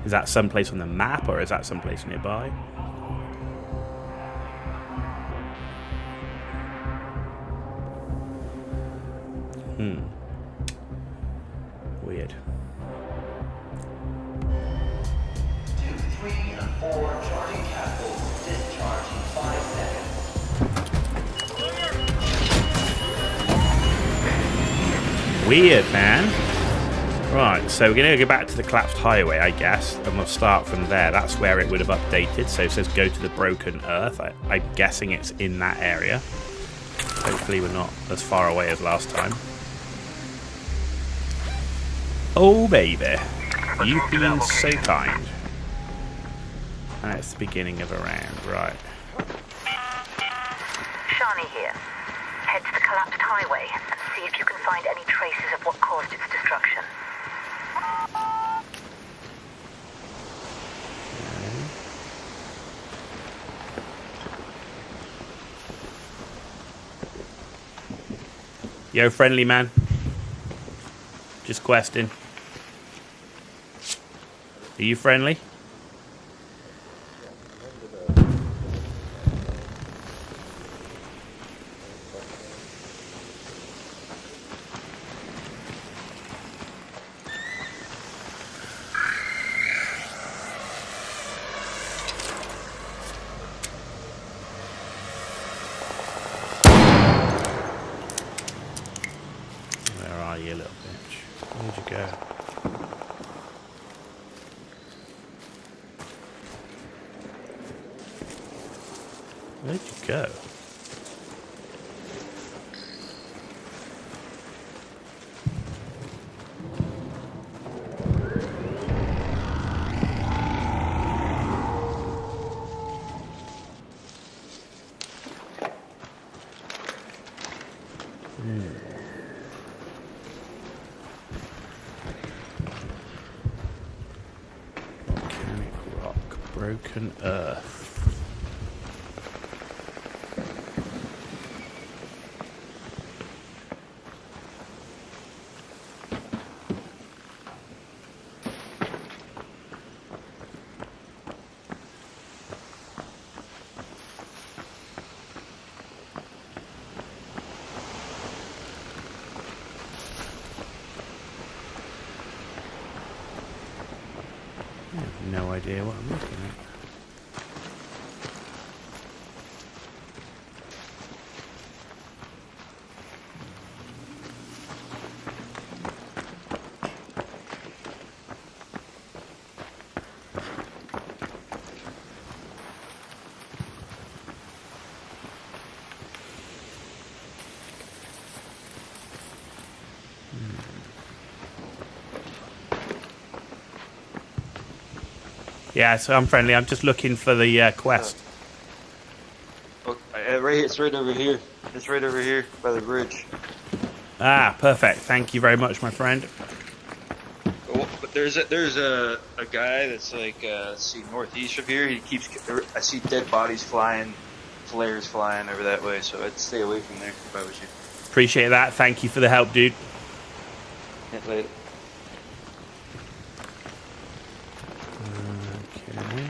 Is that someplace on the map or is that someplace nearby? Weird. 2, 3, 4, charging catapult, discharging 5 seconds. Weird, man. Right, so we're going to go back to the collapsed highway, I guess, and we'll start from there. That's where it would have updated. So it says go to the broken earth. I'm guessing it's in that area. Hopefully we're not as far away as last time. Oh, baby. You've been so kind. And it's the beginning of a round, right. Shani here. Head to the collapsed highway and see if you can find any traces of what caused its destruction. Yo, friendly man. Just questing. Are you friendly? Where are you, little bitch? Where'd you go? Where'd you go? Volcanic rock, broken earth. I have no idea what I'm looking at. Yeah, so I'm friendly. I'm just looking for the quest. Right, it's right over here. It's right over here by the bridge. Ah, perfect. Thank you very much, my friend. Oh, but there's a guy that's like see northeast of here. He keeps I see dead bodies flying, flares flying over that way. So I'd stay away from there if I was you. Appreciate that. Thank you for the help, dude. Yeah, later. Okay.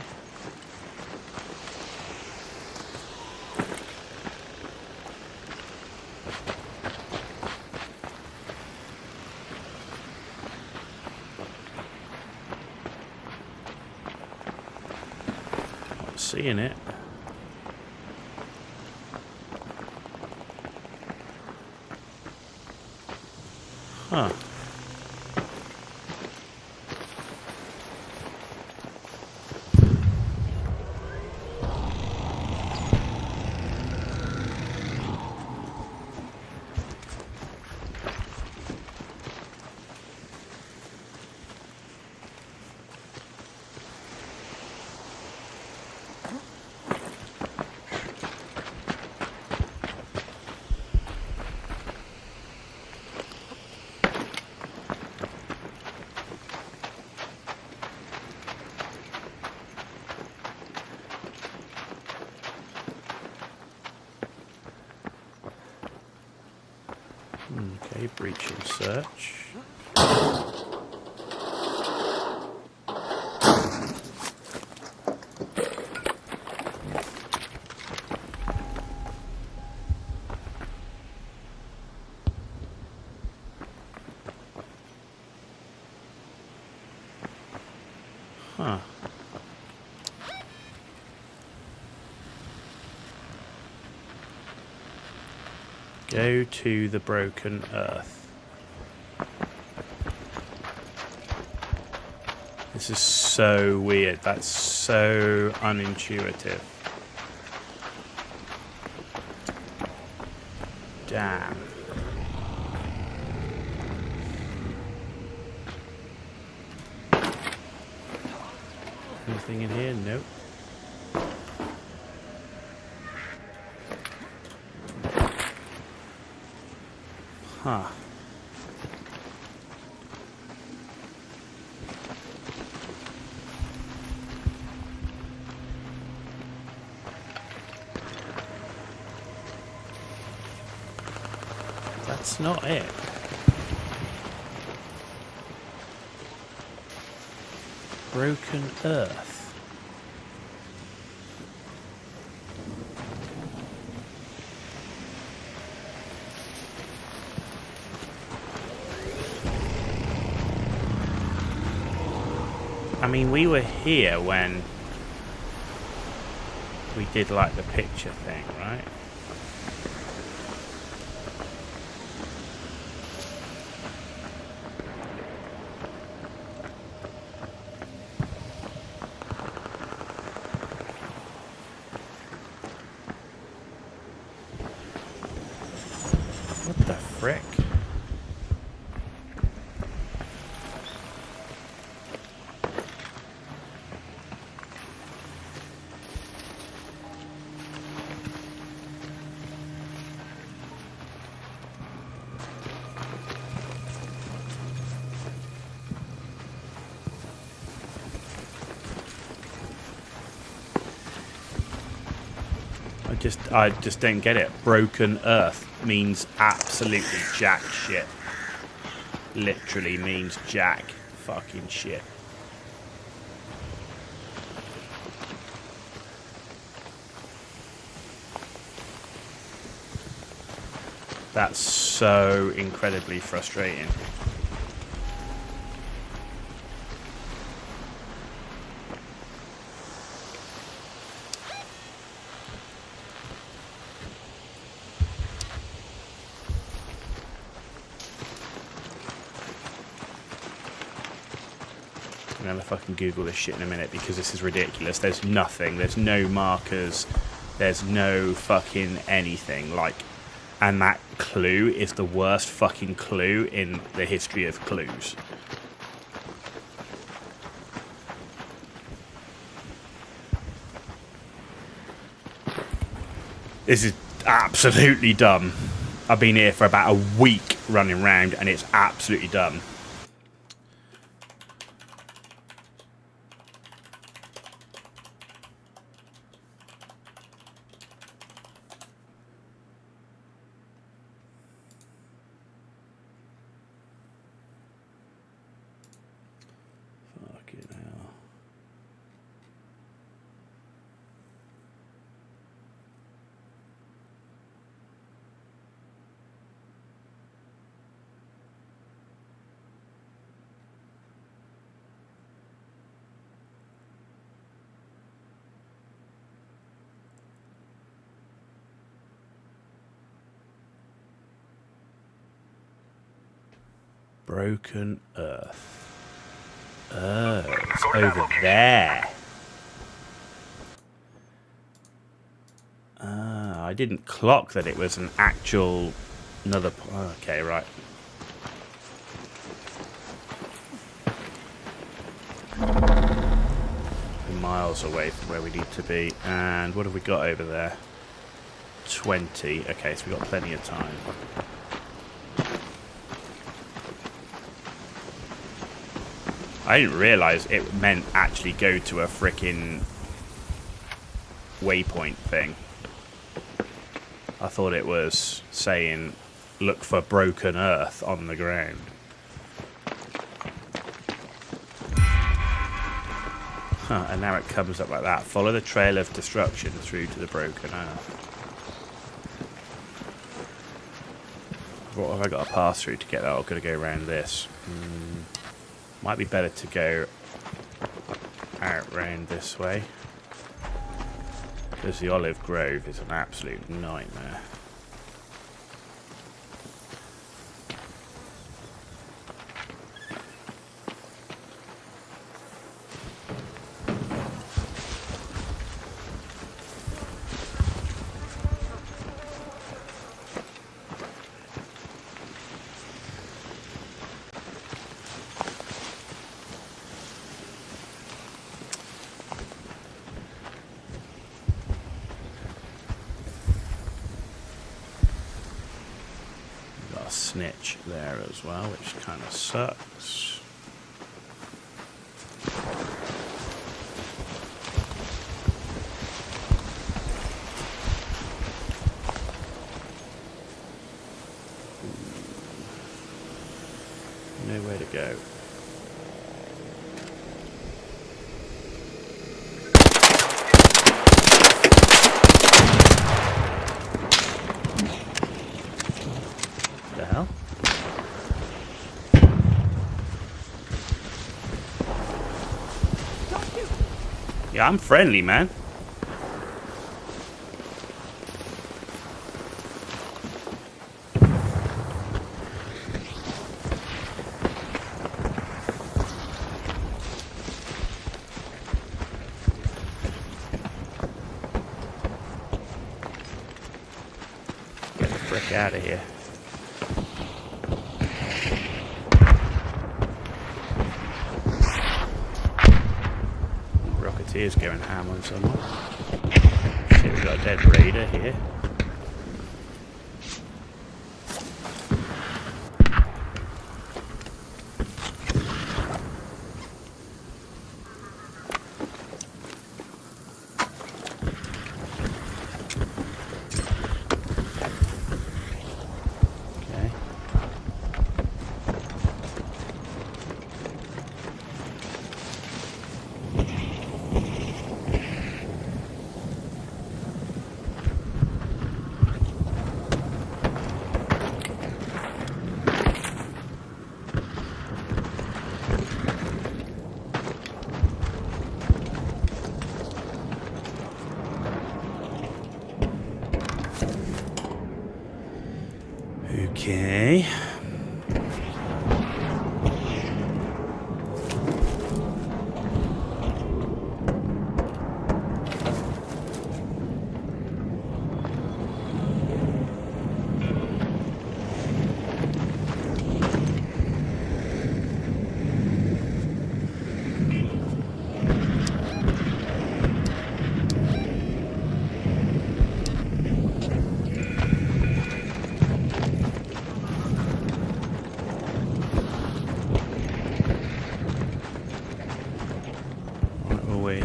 Not seeing it. Huh. Okay, breach and search. Huh. Go to the Broken Earth. This is so weird. That's so unintuitive. Damn. Anything in here? Nope. Huh. That's not it. Broken Earth. I mean, we were here when we did like the picture thing, right? What the frick? I just don't get it. Broken Earth means absolutely jack shit. Literally means jack fucking shit. That's so incredibly frustrating. I'm gonna fucking Google this shit in a minute because this is ridiculous. There's nothing. There's no markers. There's no fucking anything. Like, and that clue is the worst fucking clue in the history of clues. This is absolutely dumb. I've been here for about a week running around and it's absolutely dumb. Fucking hell. Broken Earth. Oh, it's over there. Ah, I didn't clock that it was an actual another. Okay, right. We're miles away from where we need to be. And what have we got over there? 20. Okay, so we've got plenty of time. I didn't realise it meant actually go to a frickin' waypoint thing. I thought it was saying look for broken earth on the ground. Huh, and now it comes up like that. Follow the trail of destruction through to the broken earth. What have I got to pass through to get that? I'm going to go around this. Might be better to go out round this way. Because the olive grove is an absolute nightmare. Snitch there as well, which kind of sucks. Nowhere to go. Yeah, I'm friendly, man. Get the frick out of here. Rocketeer's going ham on someone. Shit, we've got a dead raider here. Okay.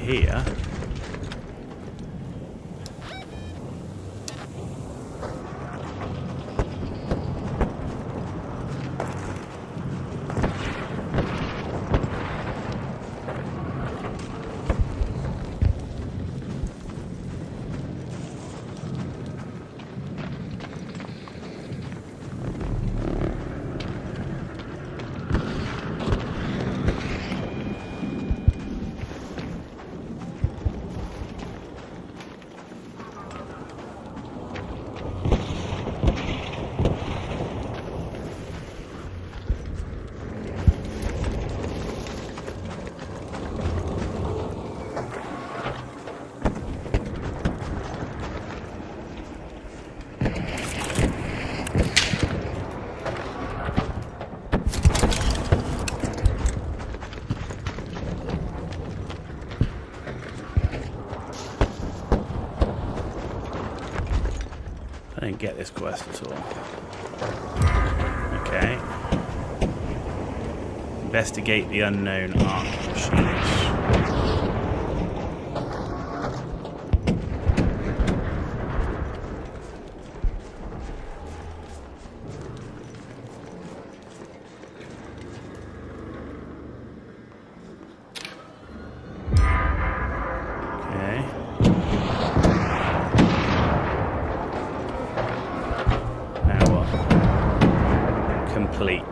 Here. I didn't get this quest at all. Okay. Investigate the unknown arc machines. complete.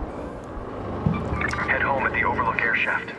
Head home at the Overlook air shaft.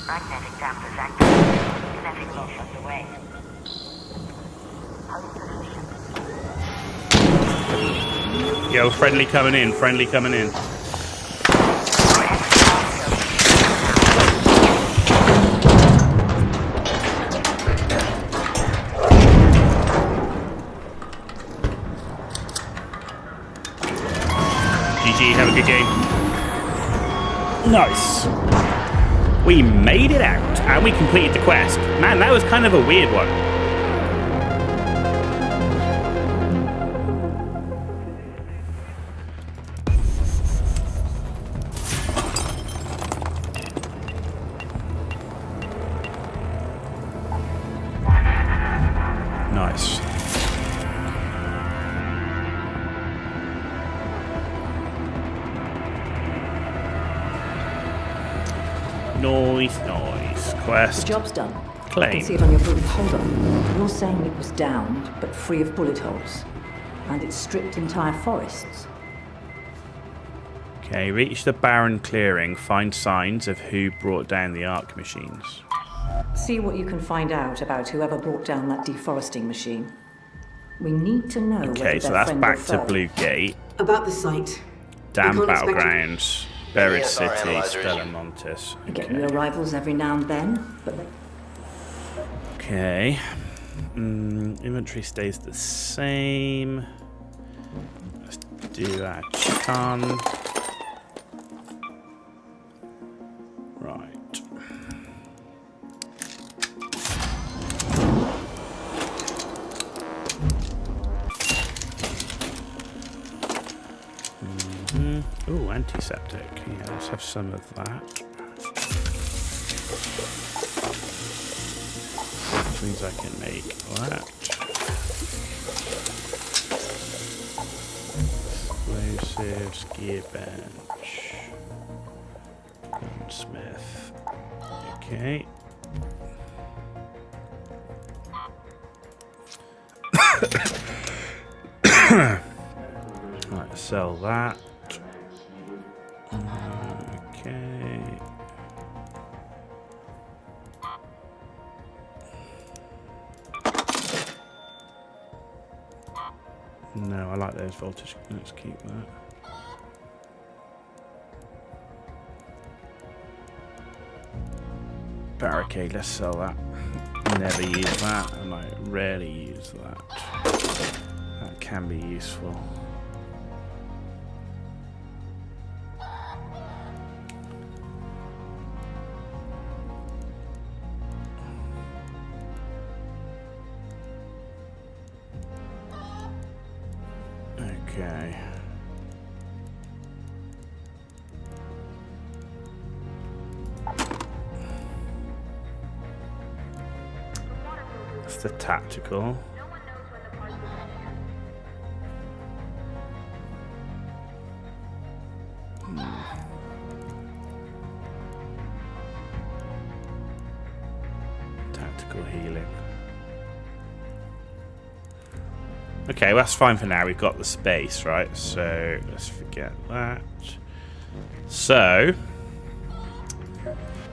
Magnetic dampers active. Kinetic loss underway. Yo, friendly coming in, friendly coming in. GG, have a good game. Nice. We made it out, and we completed the quest. Man, that was kind of a weird one. Nice. Nice. Quest. The job's done. Claim. I can see it on your booth. Hold on. You're saying it was downed, but free of bullet holes. And it stripped entire forests. Okay, reach the barren clearing. Find signs of who brought down the Ark machines. See what you can find out about whoever brought down that deforesting machine. We need to know Okay, so that's back to Blue Gate. About the site. Damn Battlegrounds. Buried City, Stella Montes. You get new arrivals every now and then, but they... Okay. Inventory stays the same. Let's do that. Chun. Right. Ooh, antiseptic. Yeah, let's have some of that. Which means I can make that. Explosives, gearbench. Gunsmith. Okay. Right, sell that. Okay. No, I like those voltage. Let's keep that. Barricade, let's sell that. Never use that, and I rarely use that. That can be useful. Okay. That's the tactical. Tactical healing. Okay, well, that's fine for now. We've got the space, right? So let's forget that. So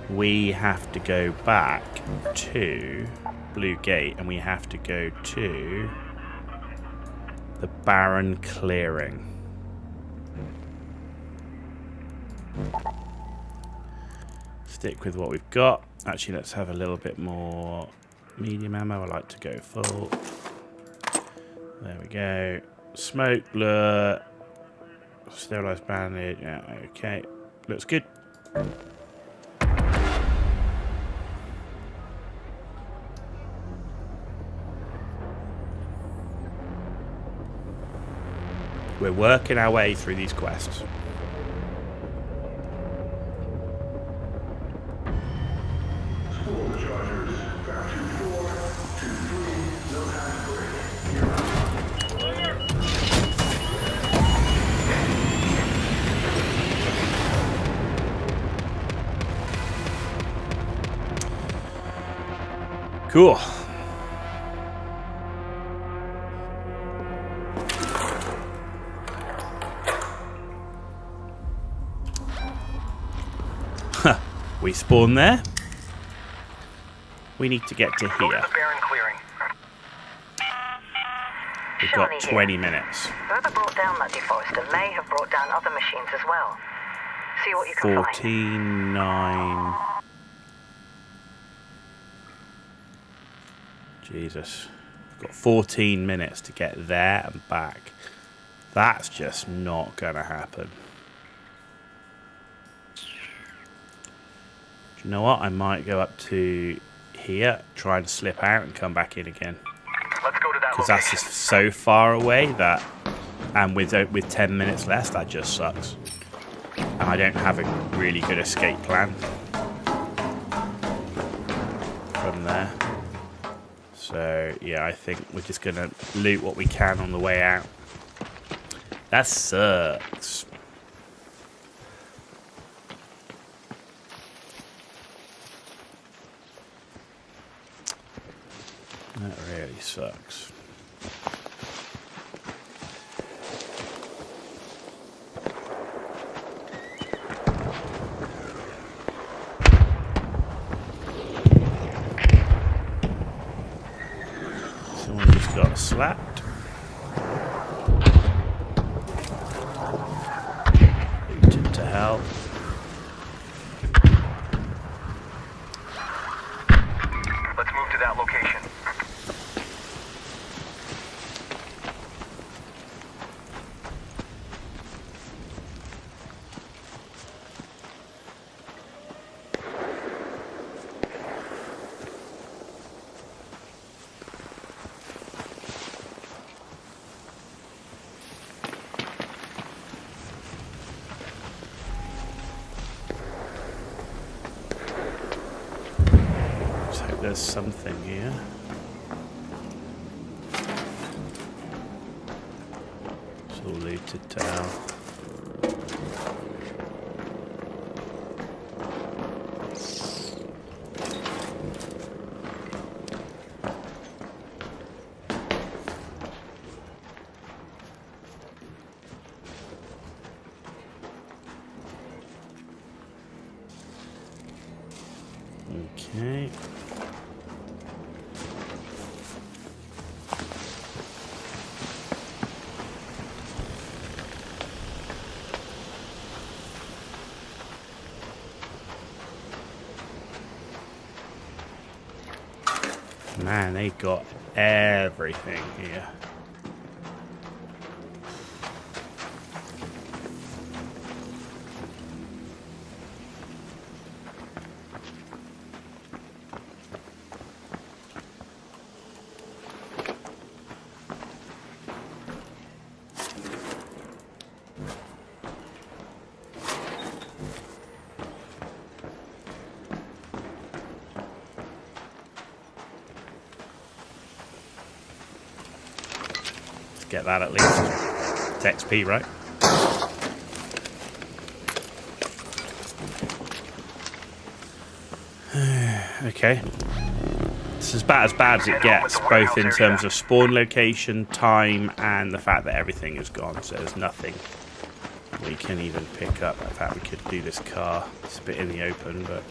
we have to go back to Blue Gate, and we have to go to the barren clearing. Stick with what we've got. Actually, let's have a little bit more medium ammo. I like to go full. There we go. Smoke blur. Sterilized bandage. Yeah, okay. Looks good. We're working our way through these quests. Cool. We spawn there. We need to get to here. We've got 20 minutes. Whoever brought down that deforester may have brought down other machines as well. See what you can 14, 9. Jesus. We've got 14 minutes to get there and back. That's just not going to happen. You know what? I might go up to here, try and slip out and come back in again. Let's go to that because that's just so far away that, and with 10 minutes left, that just sucks. And I don't have a really good escape plan from there. So yeah, I think we're just gonna loot what we can on the way out. That sucks. That really sucks. Someone just got slapped. Looted to hell. Let's move to that location. There's something here. It's all looted to hell. Okay. Man, they got everything here. Get that at least. It's XP, right? Okay. It's as bad as it gets, both in terms of spawn location, time, and the fact that everything is gone. So there's nothing we can even pick up. In fact, we could do this car. It's a bit in the open, but...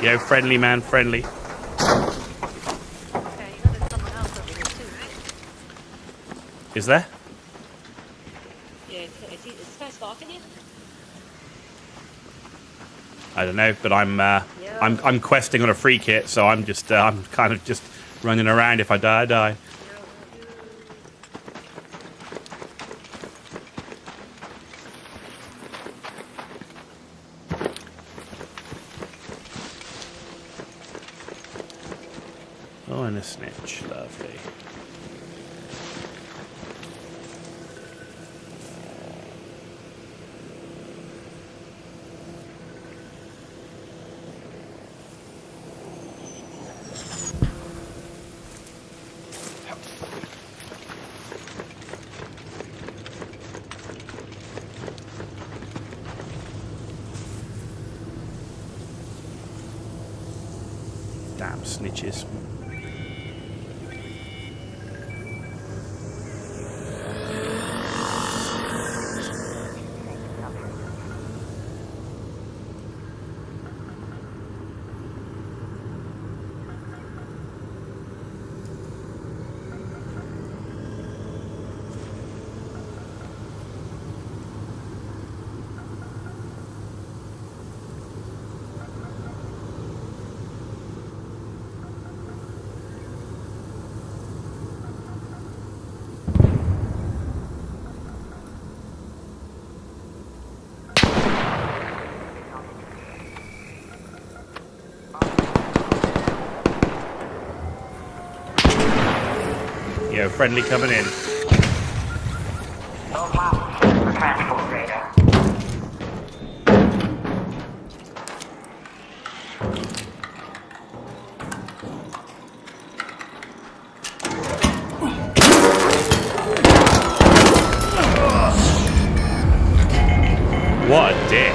Yo, friendly man, friendly. Is there? Yeah, is this guy stalking you? I don't know, but I'm questing on a free kit, so I'm just I'm kind of just running around. If I die, I die. and a snitch. Lovely. Damn snitches. Yo, friendly coming in. What a dick.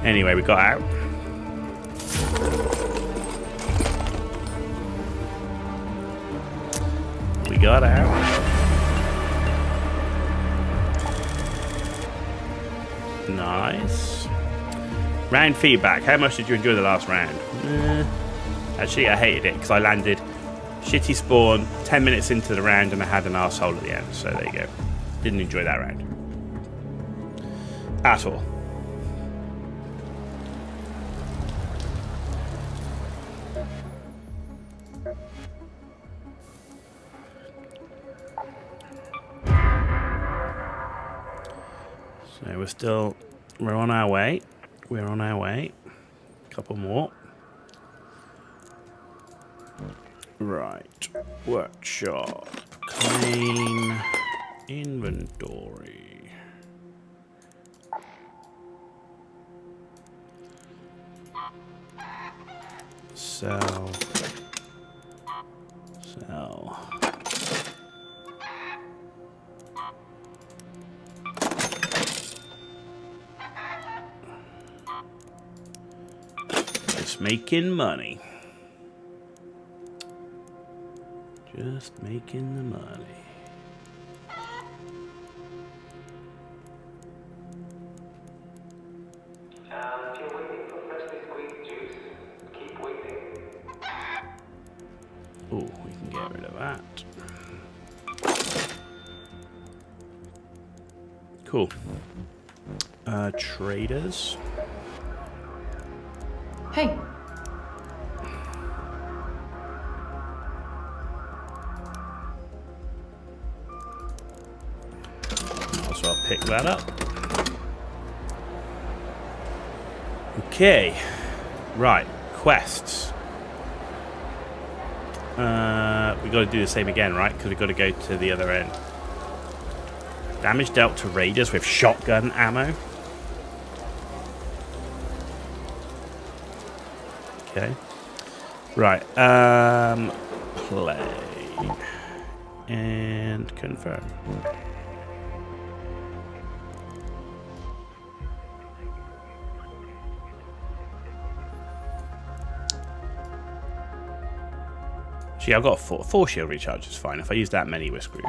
Anyway, we got out. We got out. Nice. Round feedback. How much did you enjoy the last round? Actually, I hated it because I landed shitty spawn 10 minutes into the round and I had an arsehole at the end. So there you go. Didn't enjoy that round. At all. So we're on our way. We're on our way. Couple more. Right. Workshop. Clean. Inventory. Sell. Sell. Just making money. Just making the money. If you're waiting for freshly squeezed juice, keep waiting. Oh, we can get rid of that. Cool. Traders. Hey. So I'll pick that up. Okay. Right. Quests. We got to do the same again, right? Because we've got to go to the other end. Damage dealt to raiders with shotgun ammo. Okay. Right. Play. And confirm. See, I've got four shield recharge is fine. If I use that many, we're screwed.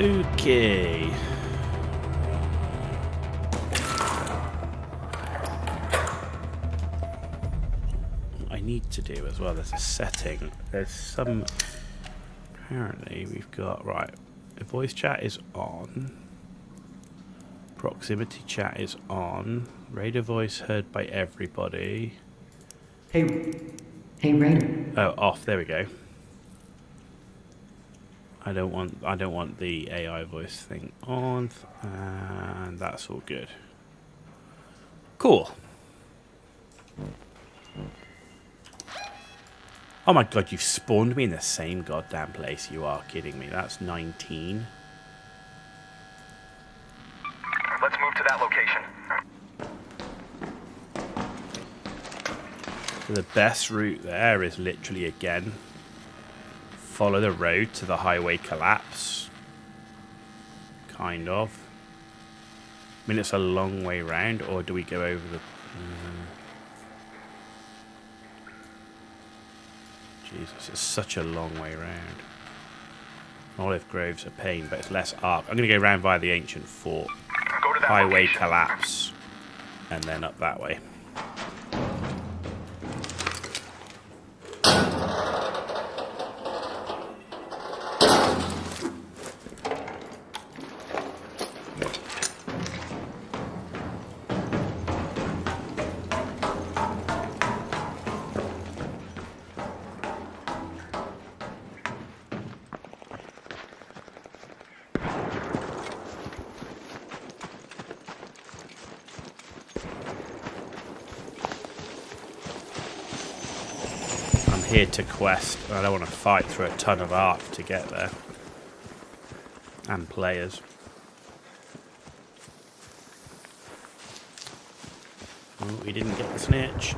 Okay. What I need to do as well, there's a setting. There's some... Apparently we've got... Right. The voice chat is on. Proximity chat is on. Radio voice heard by everybody. Hey Raider. Oh, off. There we go. I don't want the AI voice thing on, and that's all good. Cool. Oh my god, you've spawned me in the same goddamn place. You are kidding me. That's 19. Let's move to that location. So the best route there is literally, again, follow the road to the highway collapse. Kind of. I mean, it's a long way round, or do we go over the... Jesus, it's such a long way round. Olive Grove's a pain, but it's less arc. I'm going to go round via the ancient fort. Go to that highway location. collapse. And then up that way. Here to quest. I don't want to fight through a ton of arc to get there. And players. Oh, we didn't get the snitch.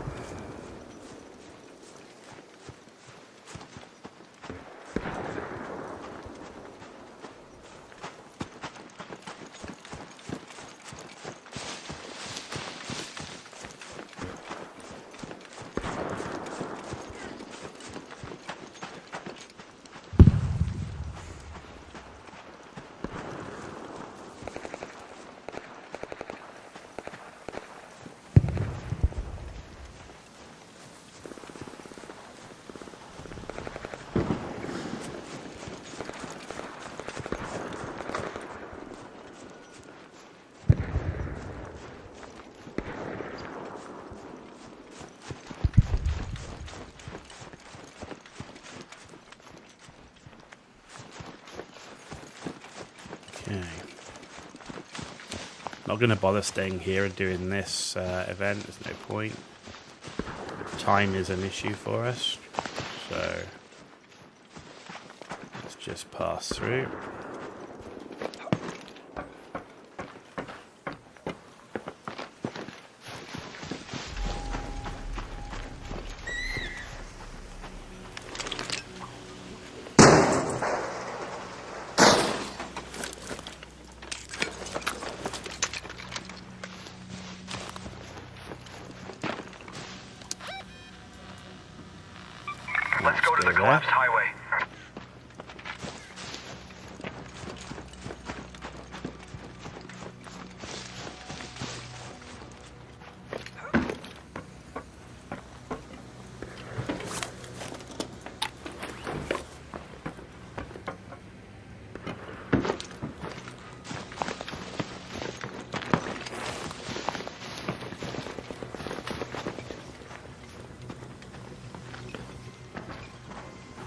Not going to bother staying here and doing this event. There's no point. Time is an issue for us, so let's just pass through. Let's go to the collapsed highway.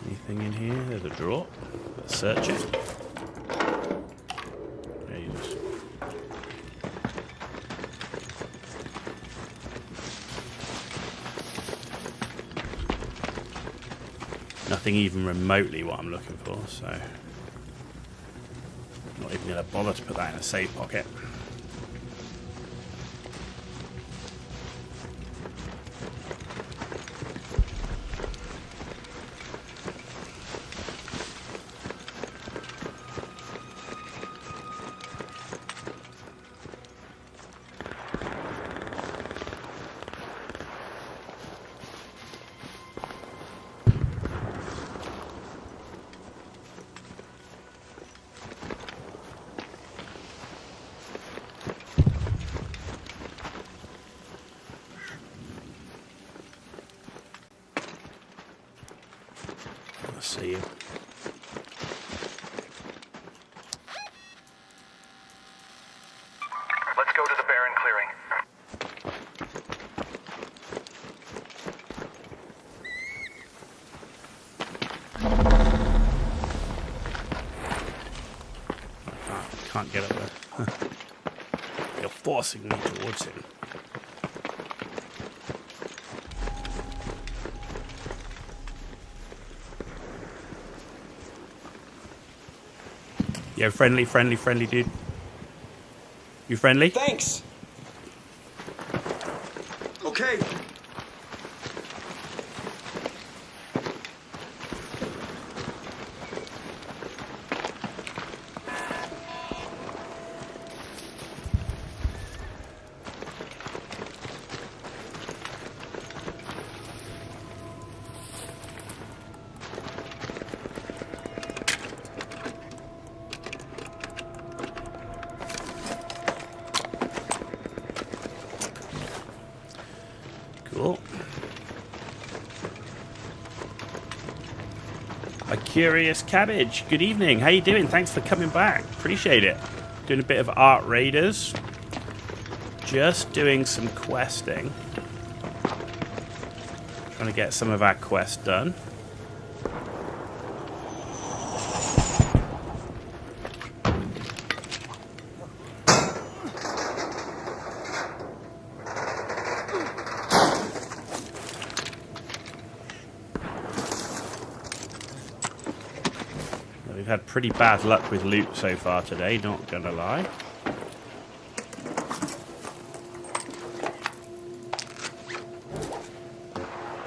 Anything in here? There's a drawer. Let's search it. Jesus. Nothing even remotely what I'm looking for, so not even going to bother to put that in a safe pocket. I see you. Let's go to the barren clearing. Can't get up there. You're forcing me towards him. Yo, friendly, dude. You friendly? Thanks. Okay. Cool. A Curious Cabbage. Good evening. How you doing? Thanks for coming back. Appreciate it. Doing a bit of Ark Raiders. Just doing some questing. Trying to get some of our quests done. We've had pretty bad luck with loot so far today, not gonna lie.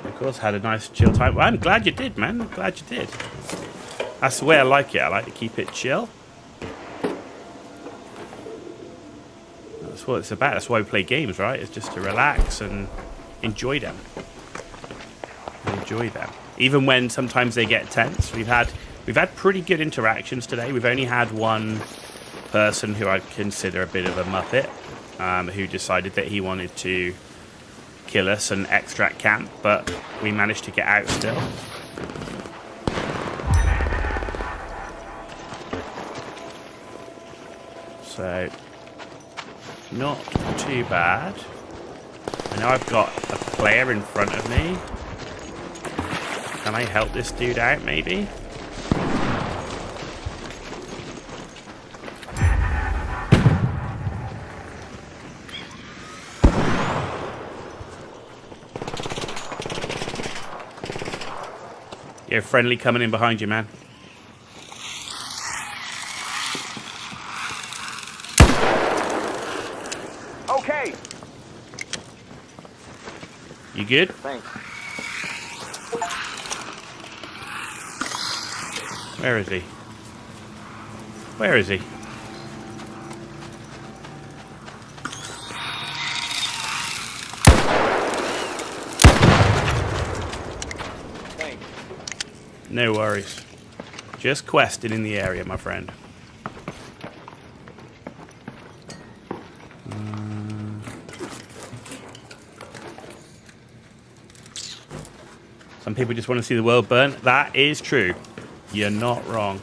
Of course, had a nice chill time. Well, I'm glad you did, man. I'm glad you did. That's the way I like it. I like to keep it chill. That's what it's about. That's why we play games, right? It's just to relax and enjoy them. Enjoy them. Even when sometimes they get tense. We've had pretty good interactions today. We've only had one person who I'd consider a bit of a muppet, who decided that he wanted to kill us and extract camp, but we managed to get out still. So, not too bad. I know I've got a player in front of me. Can I help this dude out, maybe? Yeah, friendly coming in behind you, man. Okay. You good? Thanks. Where is he? Where is he? Thanks. No worries. Just questing in the area, my friend. Some people just want to see the world burn. That is true. You're not wrong.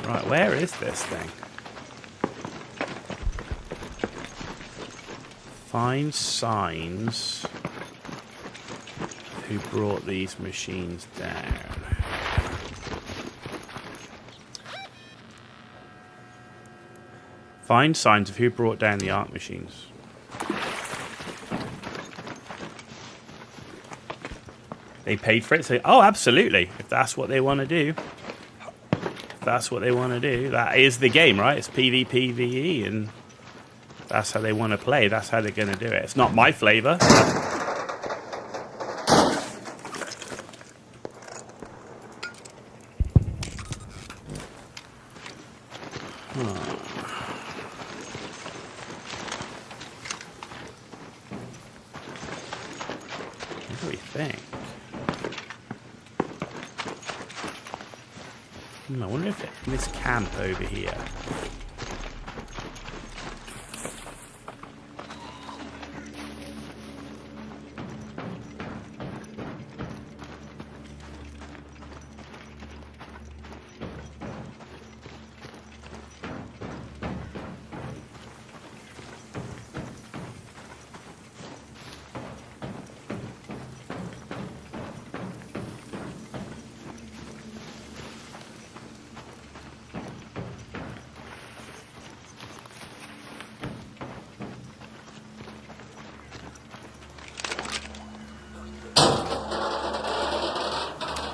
Right, where is this thing? Find signs. Who brought these machines down? Find signs of who brought down the Ark machines. They paid for it, so oh, absolutely. If that's what they want to do, that is the game, right? It's PvPvE, and that's how they want to play. That's how they're going to do it. It's not my flavor. What do we think? I wonder if it's this camp over here.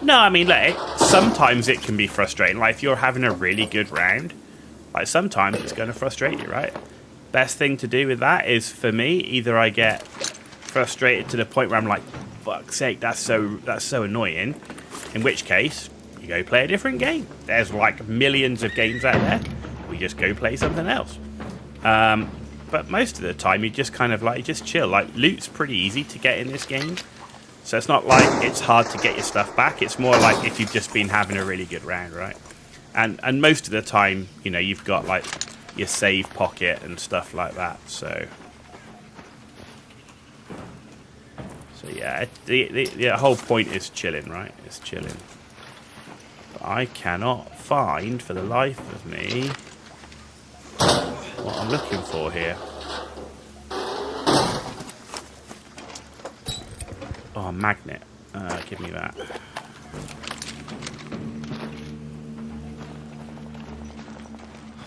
No, I mean, like, sometimes it can be frustrating. Like, if you're having a really good round, like, sometimes it's going to frustrate you, right? Best thing to do with that is, for me, either I get frustrated to the point where I'm like, fuck's sake, that's so annoying. In which case, you go play a different game. There's, like, millions of games out there. We just go play something else. But most of the time, you just kind of, like, just chill. Like, loot's pretty easy to get in this game. So it's not like it's hard to get your stuff back. It's more like if you've just been having a really good round, right? And most of the time, you know, you've got like your save pocket and stuff like that. So yeah, the whole point is chilling, right? It's chilling. But I cannot find for the life of me what I'm looking for here. Oh, magnet. Give me that.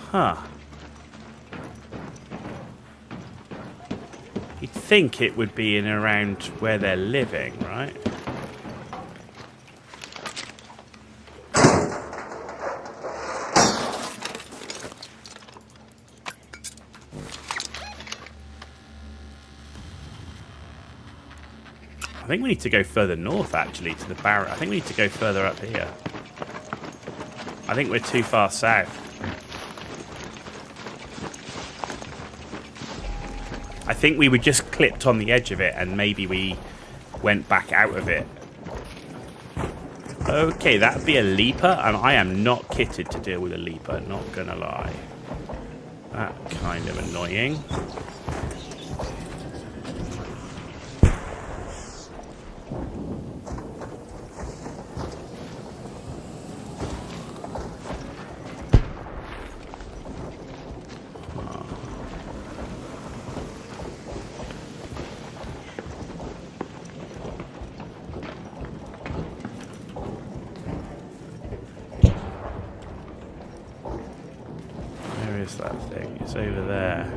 Huh. You'd think it would be in around where they're living, right? I think we need to go further north, actually, to the Barrett. I think we need to go further up here. I think we're too far south. I think we were just clipped on the edge of it, and maybe we went back out of it. Okay, that'd be a leaper, and I am not kitted to deal with a leaper, not gonna lie. That's kind of annoying. That thing, it's over there.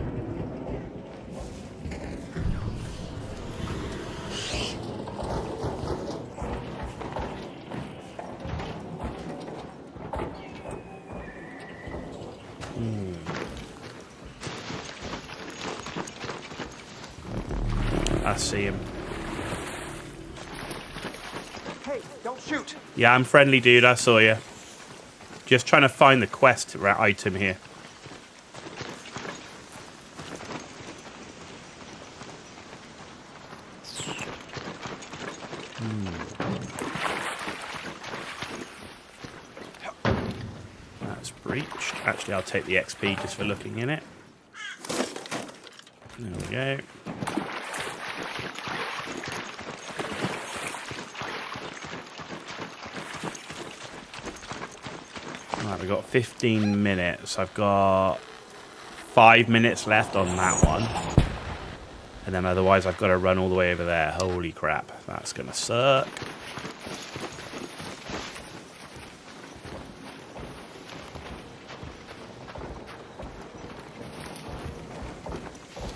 I see him. Hey, don't shoot. Yeah, I'm friendly, dude. I saw you. Just trying to find the quest item here. Actually, I'll take the XP just for looking in it. There we go. Right, we've got 15 minutes. I've got 5 minutes left on that one. And then otherwise I've got to run all the way over there. Holy crap, that's going to suck.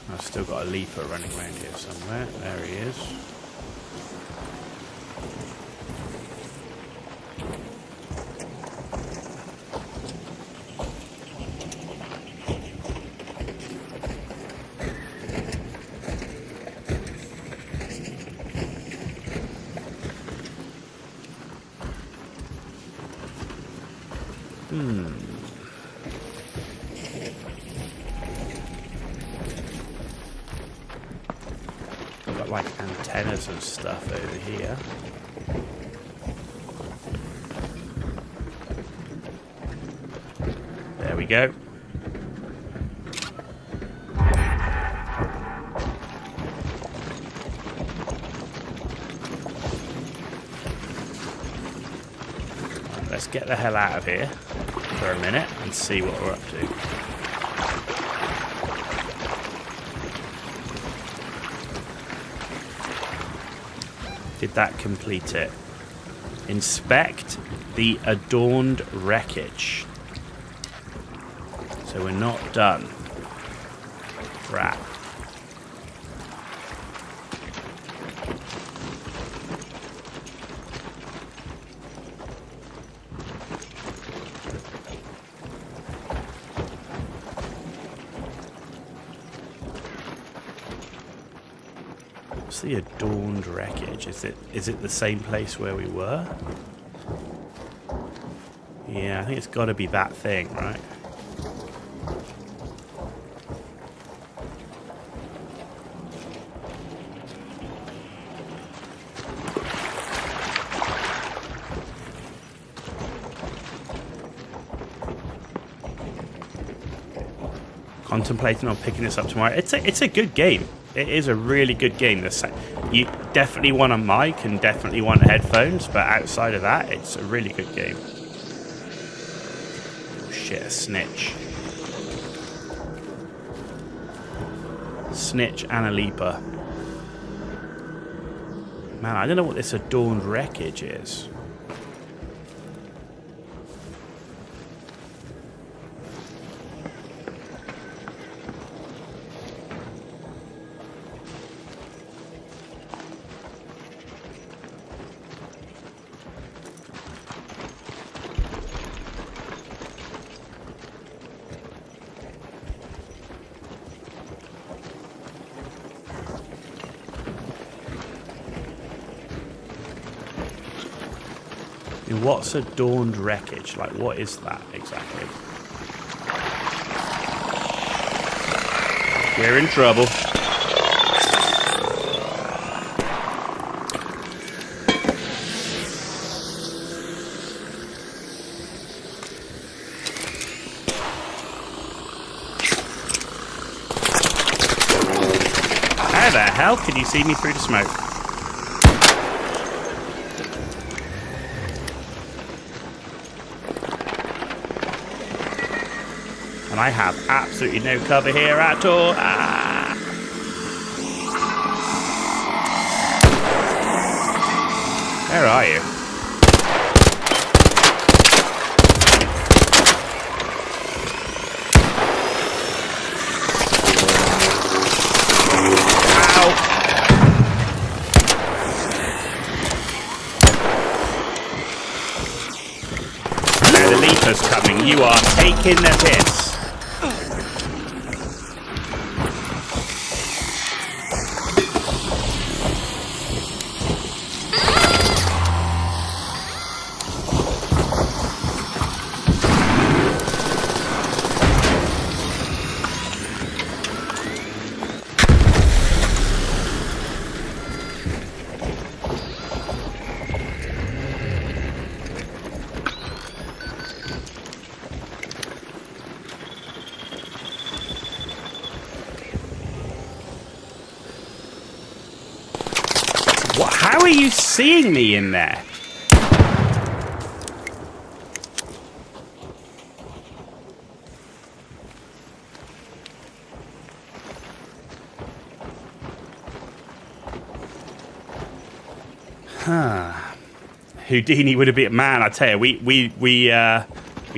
I've still got a leaper running around here somewhere. There he is. Got like antennas and stuff over here. There we go. Right, let's get the hell out of here for a minute and see what we're up to. Did that complete it? Inspect the adorned wreckage. So we're not done. Crap. What's the adorned wreckage? Is it the same place where we were? Yeah, I think it's got to be that thing, right? Contemplating on picking this up tomorrow. It's a good game. It is a really good game. You definitely want a mic and definitely want headphones, but outside of that, it's a really good game. Oh shit, a snitch. Snitch and a leaper. Man, I don't know what this adorned wreckage is. What's adorned wreckage? Like, what is that exactly? We're in trouble. How the hell can you see me through the smoke? And I have absolutely no cover here at all. Ah. Where are you? Ow. Now the leaper's coming. You are taking the piss. What? How are you seeing me in there? Huh. Houdini would have been, man, I tell you, we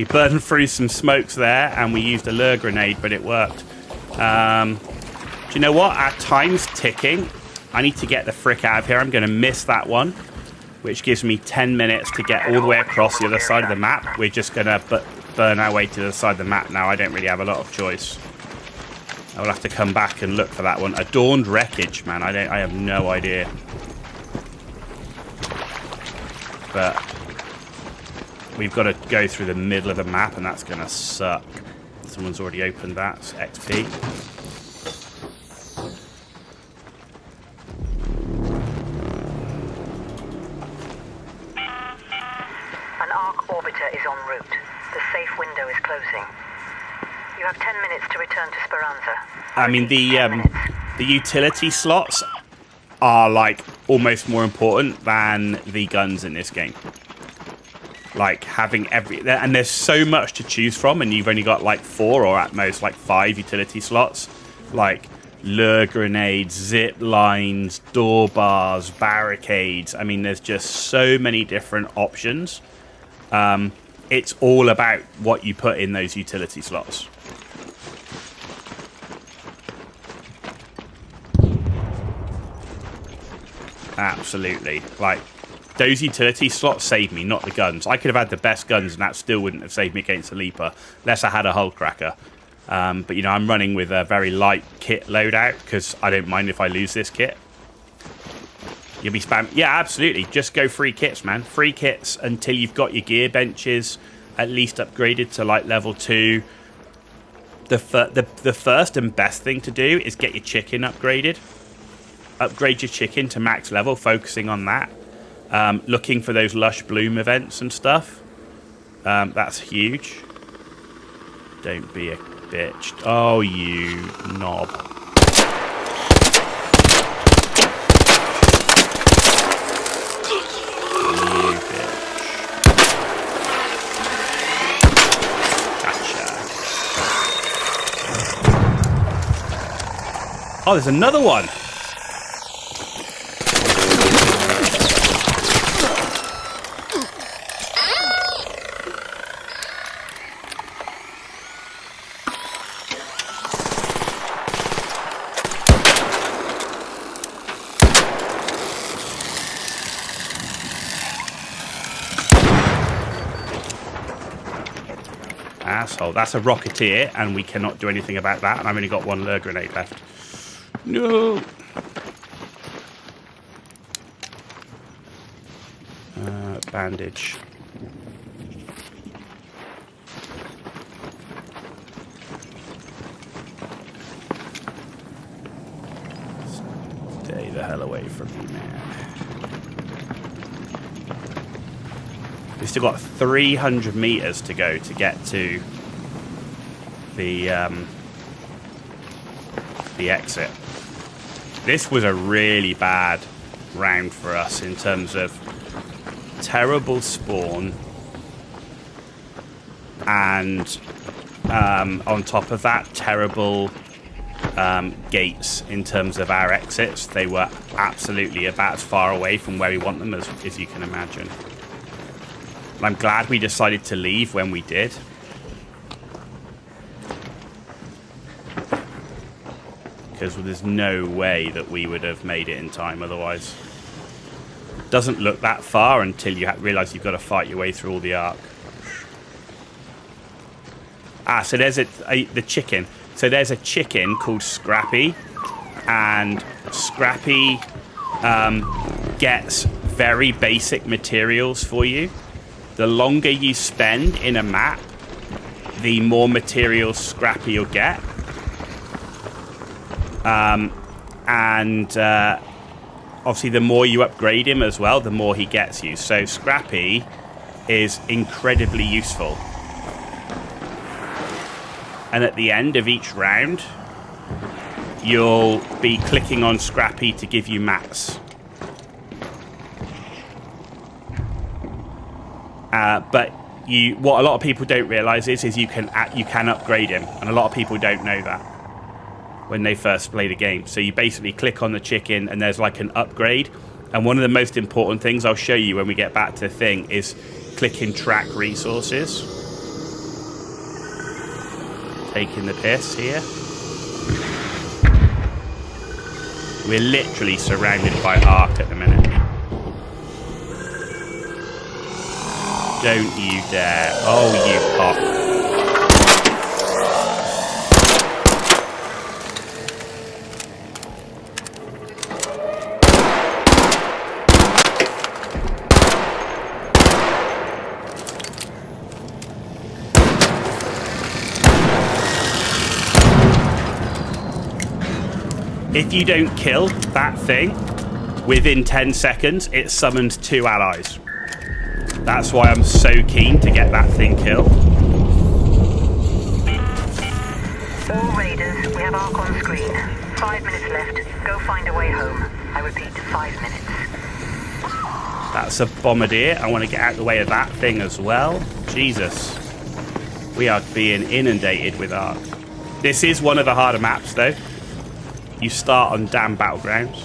burned through some smokes there and we used a lure grenade, but it worked. Do you know what? Our time's ticking. I need to get the frick out of here. I'm going to miss that one, which gives me 10 minutes to get all the way across the other side of the map. We're just going to burn our way to the other side of the map now. I don't really have a lot of choice. I will have to come back and look for that one. Adorned wreckage, man. I have no idea. But we've got to go through the middle of the map, and that's going to suck. Someone's already opened that. It's XP. An Ark orbiter is en route. The safe window is closing. You have 10 minutes to return to Speranza. I mean, the utility slots are like almost more important than the guns in this game. Like having and there's so much to choose from, and you've only got like 4 or at most like 5 utility slots, like lure grenades, zip lines, door bars, barricades. I mean, there's just so many different options. It's all about what you put in those utility slots. Absolutely. Like, those utility slots saved me, not the guns. I could have had the best guns and that still wouldn't have saved me against the Leaper, unless I had a hull cracker. But, you know, I'm running with a very light kit loadout because I don't mind if I lose this kit. You'll be spamming. Yeah, absolutely. Just go free kits, man. Free kits until you've got your gear benches at least upgraded to like level 2. The first and best thing to do is get your chicken upgraded. Upgrade your chicken to max level, focusing on that. Looking for those lush bloom events and stuff. That's huge. Don't be a bitch. Oh, you knob. You bitch. Gotcha. Oh, there's another one. Asshole. That's a Rocketeer, and we cannot do anything about that. And I've only got one lure grenade left. No. Bandage. Stay the hell away from me, man. We've still got 300 meters to go to get to the exit. This was a really bad round for us in terms of terrible spawn and on top of that, terrible gates in terms of our exits. They were absolutely about as far away from where we want them as you can imagine. I'm glad we decided to leave when we did. Because there's no way that we would have made it in time otherwise. Doesn't look that far until you realise you've got to fight your way through all the arc. Ah, so there's the chicken. So there's a chicken called Scrappy. And Scrappy gets very basic materials for you. The longer you spend in a map, the more materials Scrappy you'll get. Obviously the more you upgrade him as well, the more he gets you. So Scrappy is incredibly useful. And at the end of each round, you'll be clicking on Scrappy to give you mats. But what a lot of people don't realise is you can upgrade him, and a lot of people don't know that when they first play the game. So you basically click on the chicken, and there's like an upgrade. And one of the most important things I'll show you when we get back to the thing is clicking track resources. Taking the piss here. We're literally surrounded by arc at the minute. Don't you dare. Oh, you pop. If you don't kill that thing within 10 seconds, it summons 2 allies. That's why I'm so keen to get that thing killed. All raiders, we have Ark on screen. 5 minutes left. Go find a way home. I repeat, 5 minutes. That's a bombardier. I want to get out of the way of that thing as well. Jesus. We are being inundated with Ark. This is one of the harder maps, though. You start on damn battlegrounds.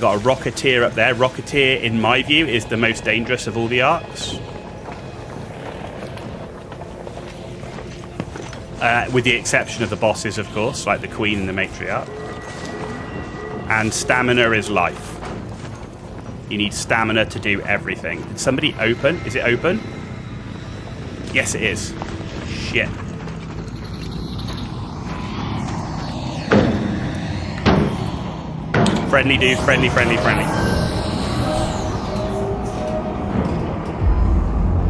Got a Rocketeer up there. Rocketeer, in my view, is the most dangerous of all the arcs. With the exception of the bosses, of course, like the Queen and the Matriarch. And stamina is life. You need stamina to do everything. Did somebody open? Is it open? Yes, it is. Shit. Friendly, dude. Friendly.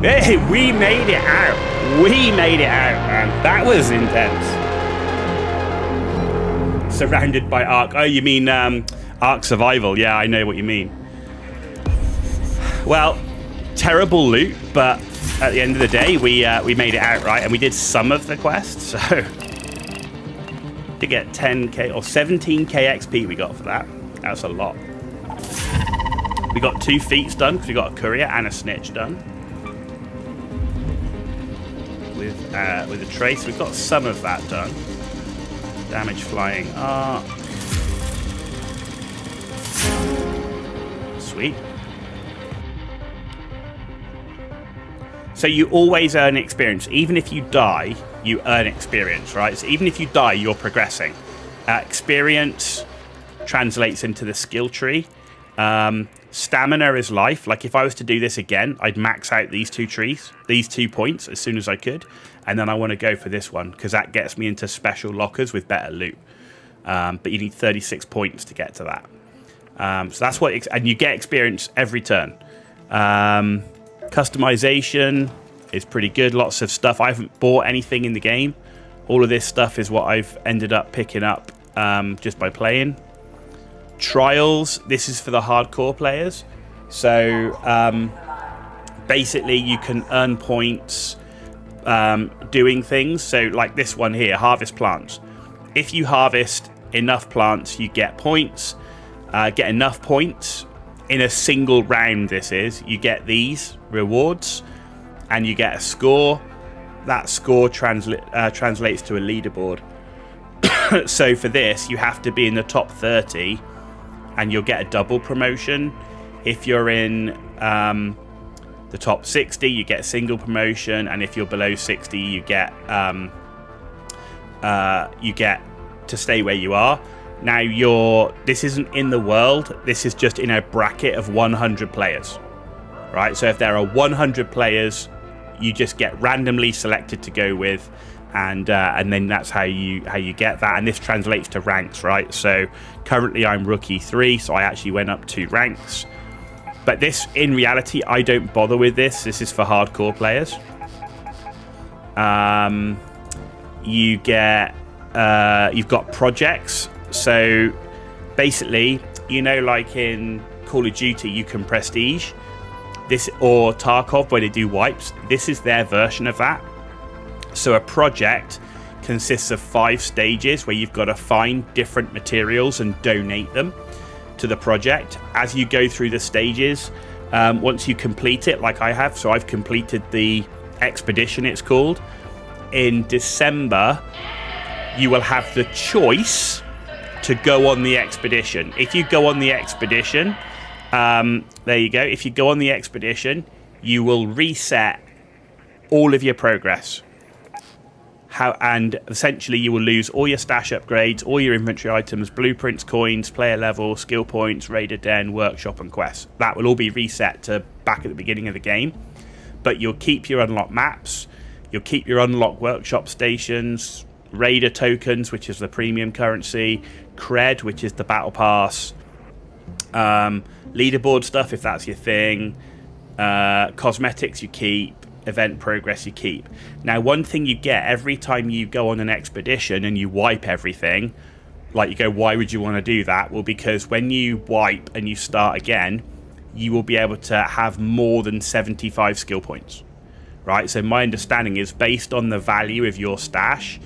Hey, we made it out. Man. That was intense. Surrounded by Ark. Oh, you mean Ark Survival? Yeah, I know what you mean. Well, terrible loot, but at the end of the day, we made it out, right? And we did some of the quests, so to get 10k or 17k XP we got for that. That's a lot. We got 2 feats done because we got a courier and a snitch done. With a trace, we've got some of that done. Damage flying arc. Sweet. So you always earn experience. Even if you die, you earn experience, right? So even if you die, you're progressing. Experience translates into the skill tree. Stamina is life. Like if I was to do this again, I'd max out these 2 trees, these 2 points as soon as I could. And then I want to go for this one because that gets me into special lockers with better loot. But you need 36 points to get to that. So that's what, and you get experience every turn. Customization is pretty good. Lots of stuff. I haven't bought anything in the game. All of this stuff is what I've ended up picking up just by playing. Trials, this is for the hardcore players. So basically you can earn points doing things. So like this one here, harvest plants. If you harvest enough plants, you get points. Get enough points in a single round. This is, you get these rewards and you get a score. That score translates to a leaderboard. So for this, you have to be in the top 30 and you'll get a double promotion. If you're in the top 60, you get a single promotion, and if you're below 60, you get to stay where you are. Now this isn't in the world, this is just in a bracket of 100 players. Right? So if there are 100 players, you just get randomly selected to go with, and then that's how you get that. And this translates to ranks, right? So currently I'm rookie 3, so I actually went up 2 ranks. But this, in reality, I don't bother with this. This is for hardcore players. You've got projects. So basically, you know, like in Call of Duty, you can prestige this, or Tarkov, where they do wipes. This is their version of that. So a project consists of 5 stages where you've got to find different materials and donate them to the project. As you go through the stages, once you complete it, like I have, so I've completed the expedition, it's called. In December, you will have the choice to go on the expedition. If you go on the expedition, there you go. If you go on the expedition, you will reset all of your progress. And essentially you will lose all your stash upgrades, all your inventory items, blueprints, coins, player level, skill points, raider den, workshop and quests. That will all be reset to back at the beginning of the game. But you'll keep your unlocked maps, you'll keep your unlocked workshop stations, raider tokens, which is the premium currency, cred, which is the battle pass, leaderboard stuff if that's your thing, cosmetics you keep, event progress you keep. Now, one thing you get every time you go on an expedition and you wipe everything, like you go, why would you want to do that? Well, because when you wipe and you start again, you will be able to have more than 75 skill points, right? So my understanding is, based on the value of your stash,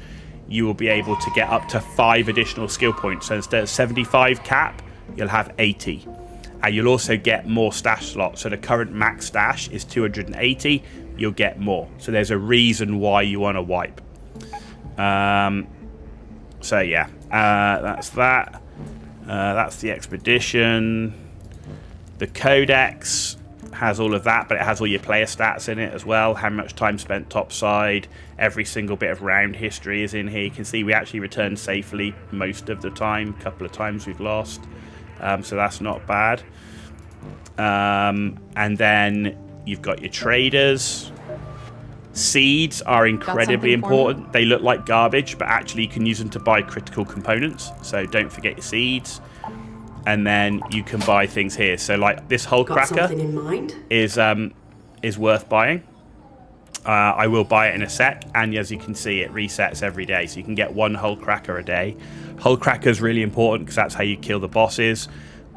you will be able to get up to 5 additional skill points. So instead of 75 cap, you'll have 80. And you'll also get more stash slots. So the current max stash is 280. You'll get more. So there's a reason why you want to wipe. So yeah, that's that. That's the expedition. The codex has all of that, but it has all your player stats in it as well. How much time spent topside. Every single bit of round history is in here. You can see we actually returned safely most of the time. A couple of times we've lost. So that's not bad. And then you've got your traders. Seeds are incredibly important. They look like garbage, but actually you can use them to buy critical components. So don't forget your seeds. and then you can buy things here. So like this hull cracker something in mind? is worth buying. I will buy it in a sec, and as you can see, it resets every day, so you can get 1 hull cracker a day. Hull cracker is really important because that's how you kill the bosses.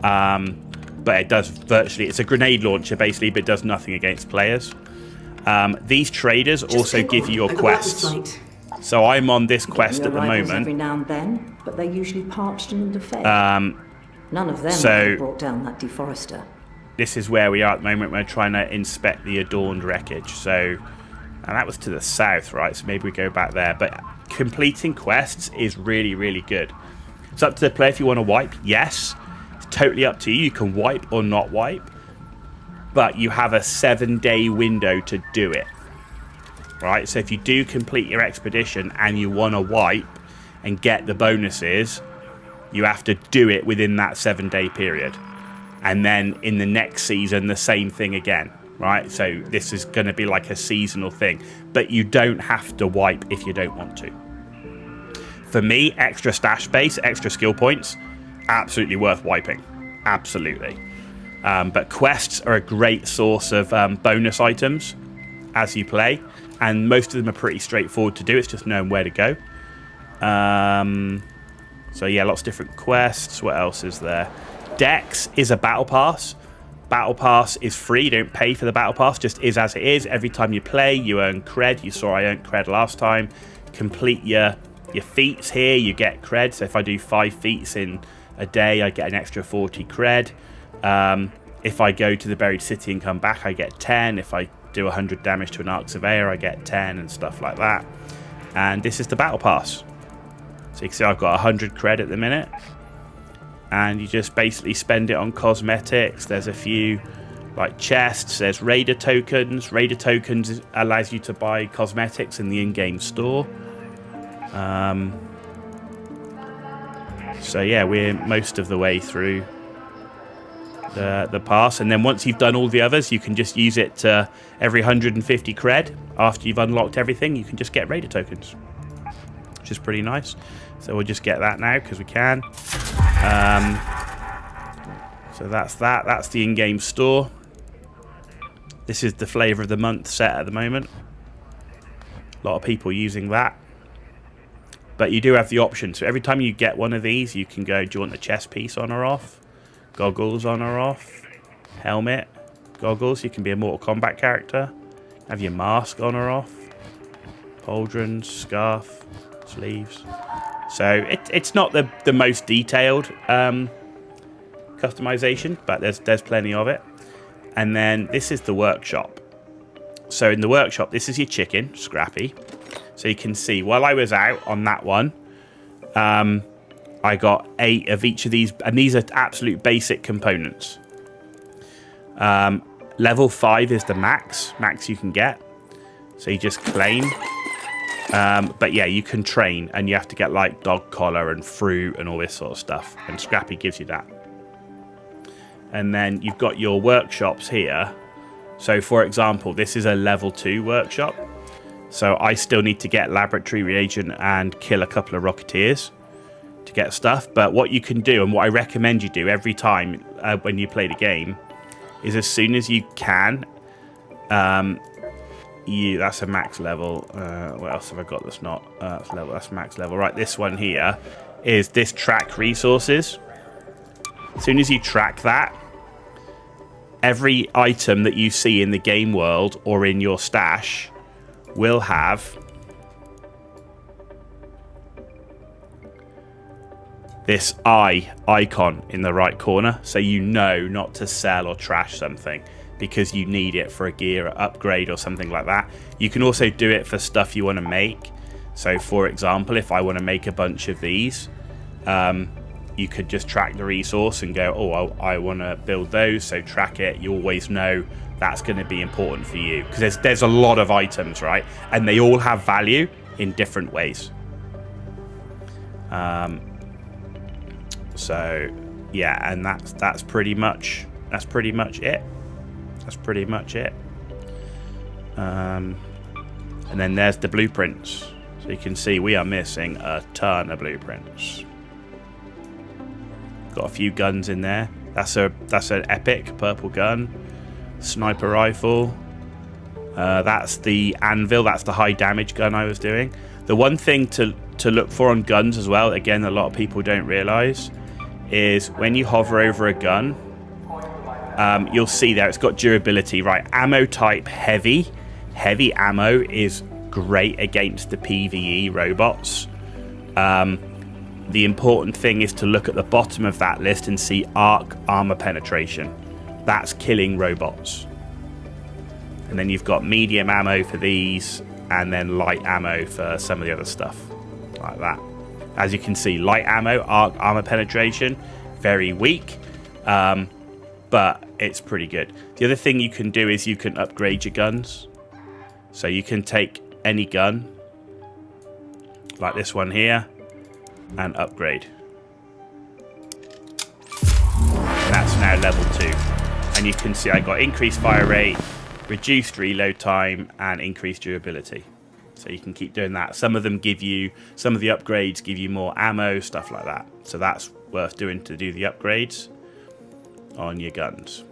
But it does it's a grenade launcher basically, but it does nothing against players. These traders also give you your quests. So I'm on this quest at the moment. Every now and then, but they're usually parched and underfed. None of them have brought down that deforester. This is where we are at the moment. We're trying to inspect the adorned wreckage. So, and that was to the south, right? So maybe we go back there. But completing quests is really, really good. It's up to the player if you want to wipe. Yes, it's totally up to you. You can wipe or not wipe, but you have a 7-day window to do it. Right? So if you do complete your expedition and you want to wipe and get the bonuses, you have to do it within that 7-day period. And then in the next season, the same thing again. Right? So this is going to be like a seasonal thing. But you don't have to wipe if you don't want to. For me, extra stash space, extra skill points, absolutely worth wiping. Absolutely. But quests are a great source of bonus items as you play. And most of them are pretty straightforward to do. It's just knowing where to go. So yeah, lots of different quests. What else is there? Dex is a battle pass. Battle pass is free. You don't pay for the battle pass. Just is as it is. Every time you play, you earn cred. You saw I earned cred last time. Complete your feats here, you get cred. So if I do 5 feats in a day, I get an extra 40 cred. If I go to the buried city and come back, I get 10. If I do 100 damage to an arc surveyor, I get 10 and stuff like that. And this is the battle pass. So you can see I've got 100 cred at the minute. And you just basically spend it on cosmetics. There's a few like chests. There's raider tokens. Raider tokens allows you to buy cosmetics in the in-game store. So yeah, we're most of the way through the pass, and then once you've done all the others, you can just use it to every 150 cred after you've unlocked everything. You can just get raider tokens, which is pretty nice. So we'll just get that now because we can. So that's the in-game store. This is the flavor of the month set at the moment. A lot of people using that. But you do have the option. So every time you get one of these, you can go, do you want the chest piece on or off? Goggles on or off? Helmet? Goggles. You can be a Mortal Kombat character. Have your mask on or off? Pauldrons, scarf, sleeves. So it's not the most detailed customization, but there's plenty of it. And then this is the workshop. So in the workshop, this is your chicken, Scrappy. So you can see, while I was out on that one, I got 8 of each of these, and these are absolute basic components. Level 5 is the max you can get. So you just claim. But yeah, you can train, and you have to get like dog collar and fruit and all this sort of stuff. And Scrappy gives you that. And then you've got your workshops here. So for example, this is a level 2 workshop. So I still need to get laboratory reagent and kill a couple of rocketeers to get stuff. But what you can do, and what I recommend you do every time when you play the game, is as soon as you can, that's a max level. What else have I got that's not that's max level? Right, this one here is this track resources. As soon as you track that, every item that you see in the game world or in your stash will have this icon in the right corner, so you know not to sell or trash something because you need it for a gear upgrade or something like that. You can also do it for stuff you want to make. So for example, if I want to make a bunch of these, you could just track the resource and go, oh, I want to build those, so track it. You always know that's going to be important for you because there's a lot of items, right? And they all have value in different ways. So yeah, and that's pretty much it. That's pretty much it. And then there's the blueprints. So you can see we are missing a ton of blueprints. Got a few guns in there. That's an epic purple gun. Sniper rifle. That's the anvil. That's the high damage gun I was doing. The one thing to look for on guns as well, again, a lot of people don't realize, is when you hover over a gun, you'll see there it's got durability, right? Ammo type heavy. Heavy ammo is great against the PvE robots. The important thing is to look at the bottom of that list and see arc armor penetration. That's killing robots. And then you've got medium ammo for these, and then light ammo for some of the other stuff, like that. As you can see, light ammo, arc armor penetration, very weak, but it's pretty good. The other thing you can do is you can upgrade your guns. So you can take any gun, like this one here, and upgrade. That's now level 2. And you can see I got increased fire rate, reduced reload time, and increased durability. So you can keep doing that. Some of them give you, some of the upgrades give you more ammo, stuff like that. So that's worth doing to do the upgrades on your guns.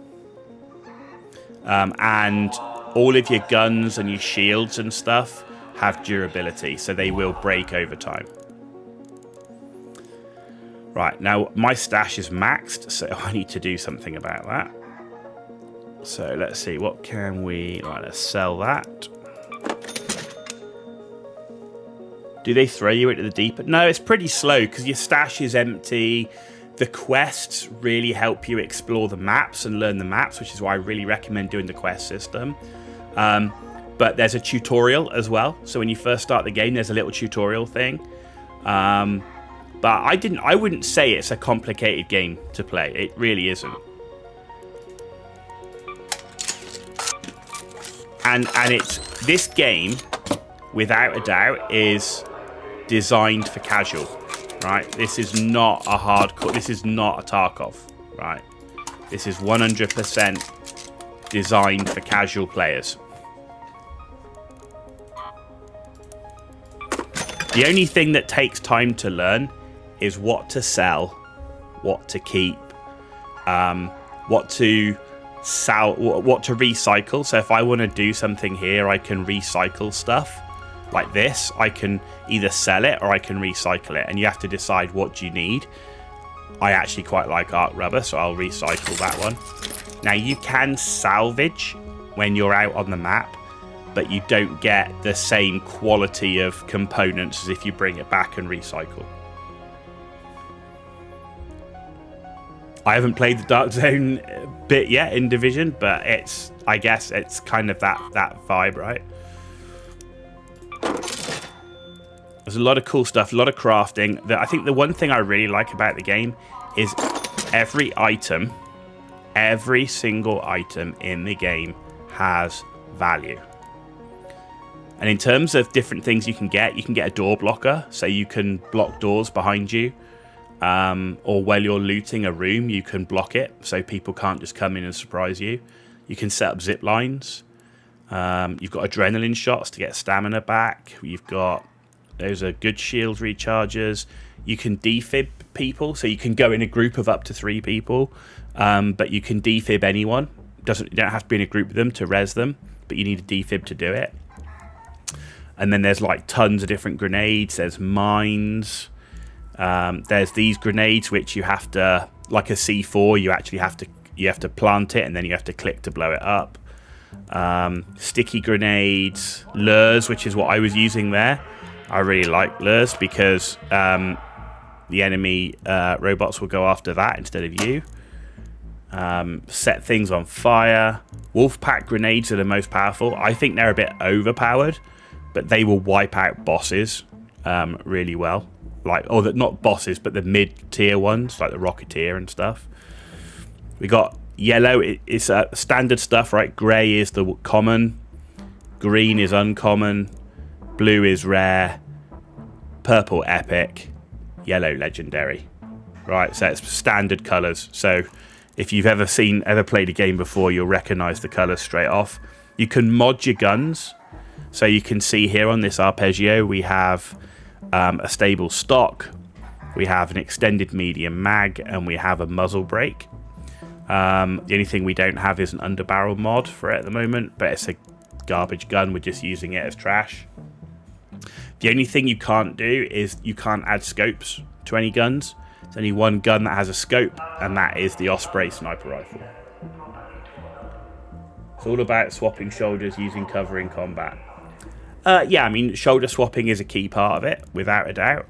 And all of your guns and your shields and stuff have durability, so they will break over time. Right, now my stash is maxed, so I need to do something about that. So let's see, what can we... Right, let's sell that. Do they throw you into the deep end? No, it's pretty slow because your stash is empty. The quests really help you explore the maps and learn the maps, which is why I really recommend doing the quest system. But there's a tutorial as well. So when you first start the game, there's a little tutorial thing. But I wouldn't say it's a complicated game to play. It really isn't. And it's this game, without a doubt, is designed for casual, right? This is not a hardcore. This is not a Tarkov, right? This is 100% designed for casual players. The only thing that takes time to learn is what to sell, what to keep, what to sell, what to recycle. So if I want to do something here, I can recycle stuff like this. I can either sell it or I can recycle it, and you have to decide what you need. I actually quite like arc rubber, so I'll recycle that one. Now you can salvage when you're out on the map, but you don't get the same quality of components as if you bring it back and recycle. I haven't played the Dark Zone bit yet in Division, but I guess it's kind of that vibe, right? There's a lot of cool stuff, a lot of crafting. I think the one thing I really like about the game is every single item in the game has value. And in terms of different things you can get a door blocker, so you can block doors behind you. Or while you're looting a room, you can block it so people can't just come in and surprise you. You can set up zip lines. You've got adrenaline shots to get stamina back. Those are good shield recharges. You can defib people, so you can go in a group of up to 3 people, but you can defib anyone. You don't have to be in a group with them to res them, but you need a defib to do it. And then there's like tons of different grenades. There's mines. There's these grenades which you have to, like a C4, you have to plant it and then you have to click to blow it up. Sticky grenades, lures, which is what I was using there. I really like lures because the enemy robots will go after that instead of you. Set things on fire. Wolfpack grenades are the most powerful. I think they're a bit overpowered, but they will wipe out bosses really well. Not bosses, but the mid-tier ones, like the Rocketeer and stuff. We got yellow. It's standard stuff, right? Grey is the common. Green is uncommon. Blue is rare. Purple epic. Yellow legendary. Right, so it's standard colours. So if you've ever played a game before, you'll recognise the colours straight off. You can mod your guns. So you can see here on this Arpeggio, we have a stable stock. We have an extended medium mag, and we have a muzzle brake. The only thing we don't have is an underbarrel mod for it at the moment, but it's a garbage gun. We're just using it as trash. The only thing you can't do is you can't add scopes to any guns. There's only one gun that has a scope, and that is the Osprey sniper rifle. It's all about swapping shoulders using cover in combat. Yeah, I mean, shoulder swapping is a key part of it, without a doubt.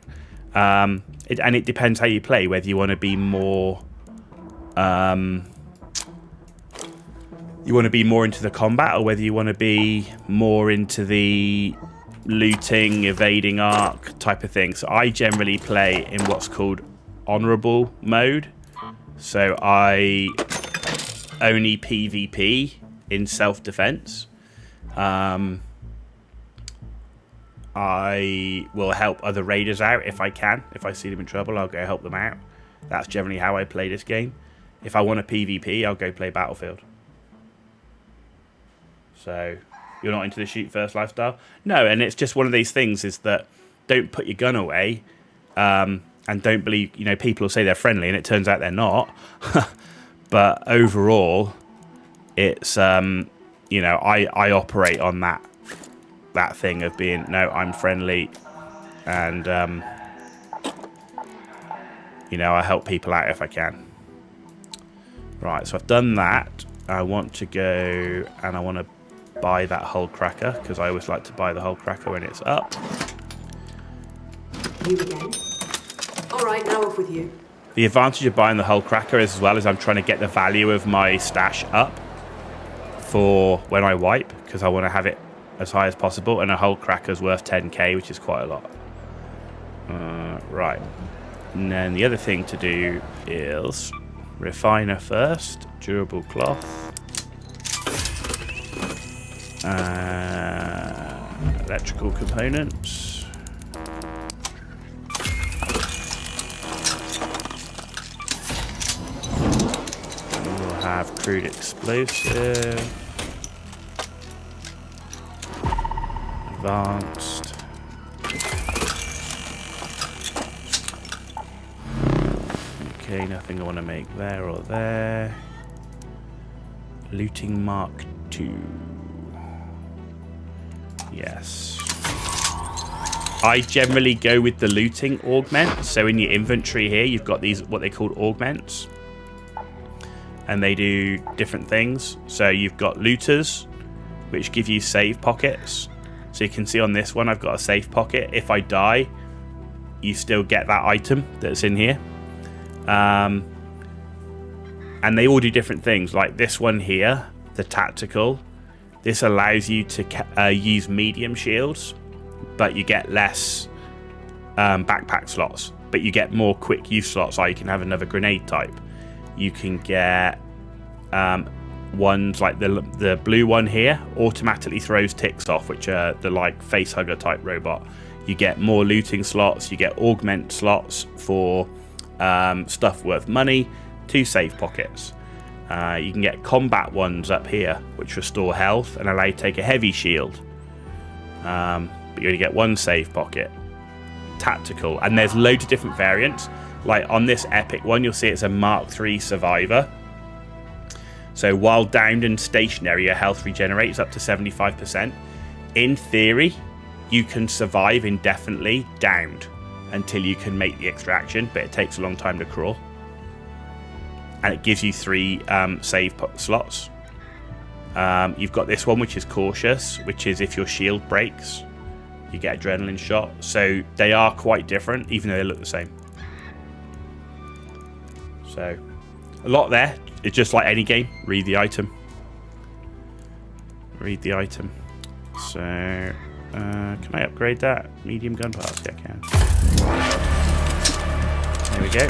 And it depends how you play, whether you want to be more... you want to be more into the combat, or whether you want to be more into the looting, evading arc type of thing. So I generally play in what's called honorable mode. So I only PvP in self-defense. I will help other raiders out if I can. If I see them in trouble, I'll go help them out. That's generally how I play this game. If I want a PvP, I'll go play Battlefield. So, you're not into the shoot first lifestyle? No, and it's just one of these things is that don't put your gun away, and don't believe, you know, people will say they're friendly and it turns out they're not. But overall, it's, you know, I operate on that thing of being, no, I'm friendly, and, you know, I help people out if I can. Right, so I've done that. I want to go and I want to buy that hull cracker, because I always like to buy the hull cracker when it's up. You again? Alright, now off with you. The advantage of buying the hull cracker is, as well as I'm trying to get the value of my stash up for when I wipe, because I want to have it as high as possible, and a hull cracker's worth 10k, which is quite a lot. Right, and then the other thing to do is refiner first, durable cloth, electrical components, we'll have crude explosive, advanced, okay, nothing I want to make there or there. Looting Mark II. Yes. I generally go with the looting augment. So in your inventory here, you've got these, what they call augments. And they do different things. So you've got looters, which give you save pockets. So you can see on this one, I've got a save pocket. If I die, you still get that item that's in here. And they all do different things. Like this one here, the tactical. This allows you to use medium shields, but you get less backpack slots. But you get more quick use slots. Like you can have another grenade type. You can get ones like the blue one here automatically throws ticks off, which are the like face hugger type robot. You get more looting slots. You get augment slots for stuff worth money, 2 save pockets. You can get combat ones up here, which restore health and allow you to take a heavy shield. But you only get 1 save pocket. Tactical, and there's loads of different variants. Like on this epic one, you'll see it's a Mark III Survivor. So while downed and stationary, your health regenerates up to 75%. In theory, you can survive indefinitely downed until you can make the extraction, but it takes a long time to crawl. And it gives you 3 save slots. You've got this one, which is cautious, which is if your shield breaks, you get adrenaline shot. So they are quite different, even though they look the same. So a lot there. It's just like any game. Read the item. Read the item. So can I upgrade that? Medium gun parts? Yeah, I can. There we go.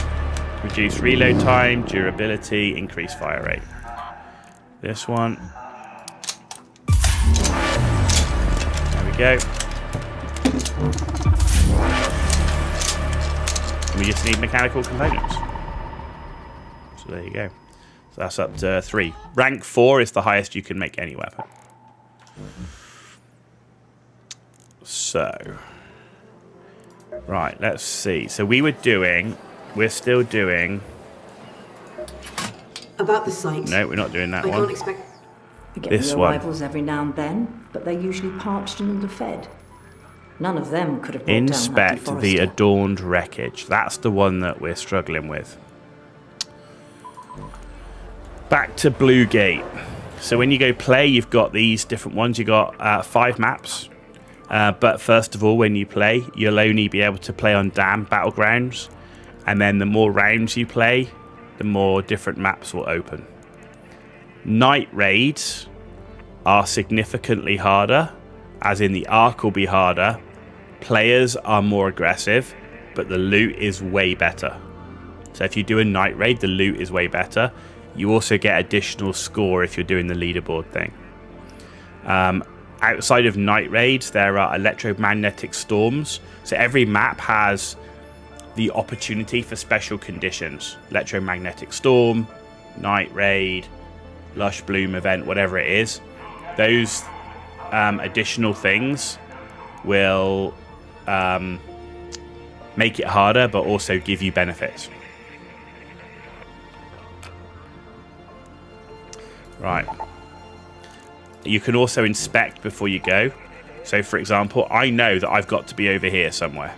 Reduce reload time, durability, increase fire rate. This one. There we go. And we just need mechanical components. So there you go. So that's up to 3. Rank 4 is the highest you can make any weapon. Right, let's see. So we're still doing... About the site. No, we're not doing that I one. can't expect... We get This new one. arrivals every now and then, but they're usually parched and underfed. None of them could have brought down that Inspect the deforester. adorned wreckage. That's the one that we're struggling with. Back to Blue Gate. So when you go play, you've got these different ones. You've got 5 maps. But first of all, when you play, you'll only be able to play on Dam Battlegrounds. And then the more rounds you play, the more different maps will open. Night raids are significantly harder, as in the Ark will be harder. Players are more aggressive, but the loot is way better. So if you do a night raid, the loot is way better. You also get additional score if you're doing the leaderboard thing. Outside of night raids, there are electromagnetic storms. So every map has the opportunity for special conditions. Electromagnetic storm, night raid, lush bloom event, whatever it is. Those additional things will make it harder, but also give you benefits. Right. You can also inspect before you go. So, for example, I know that I've got to be over here somewhere.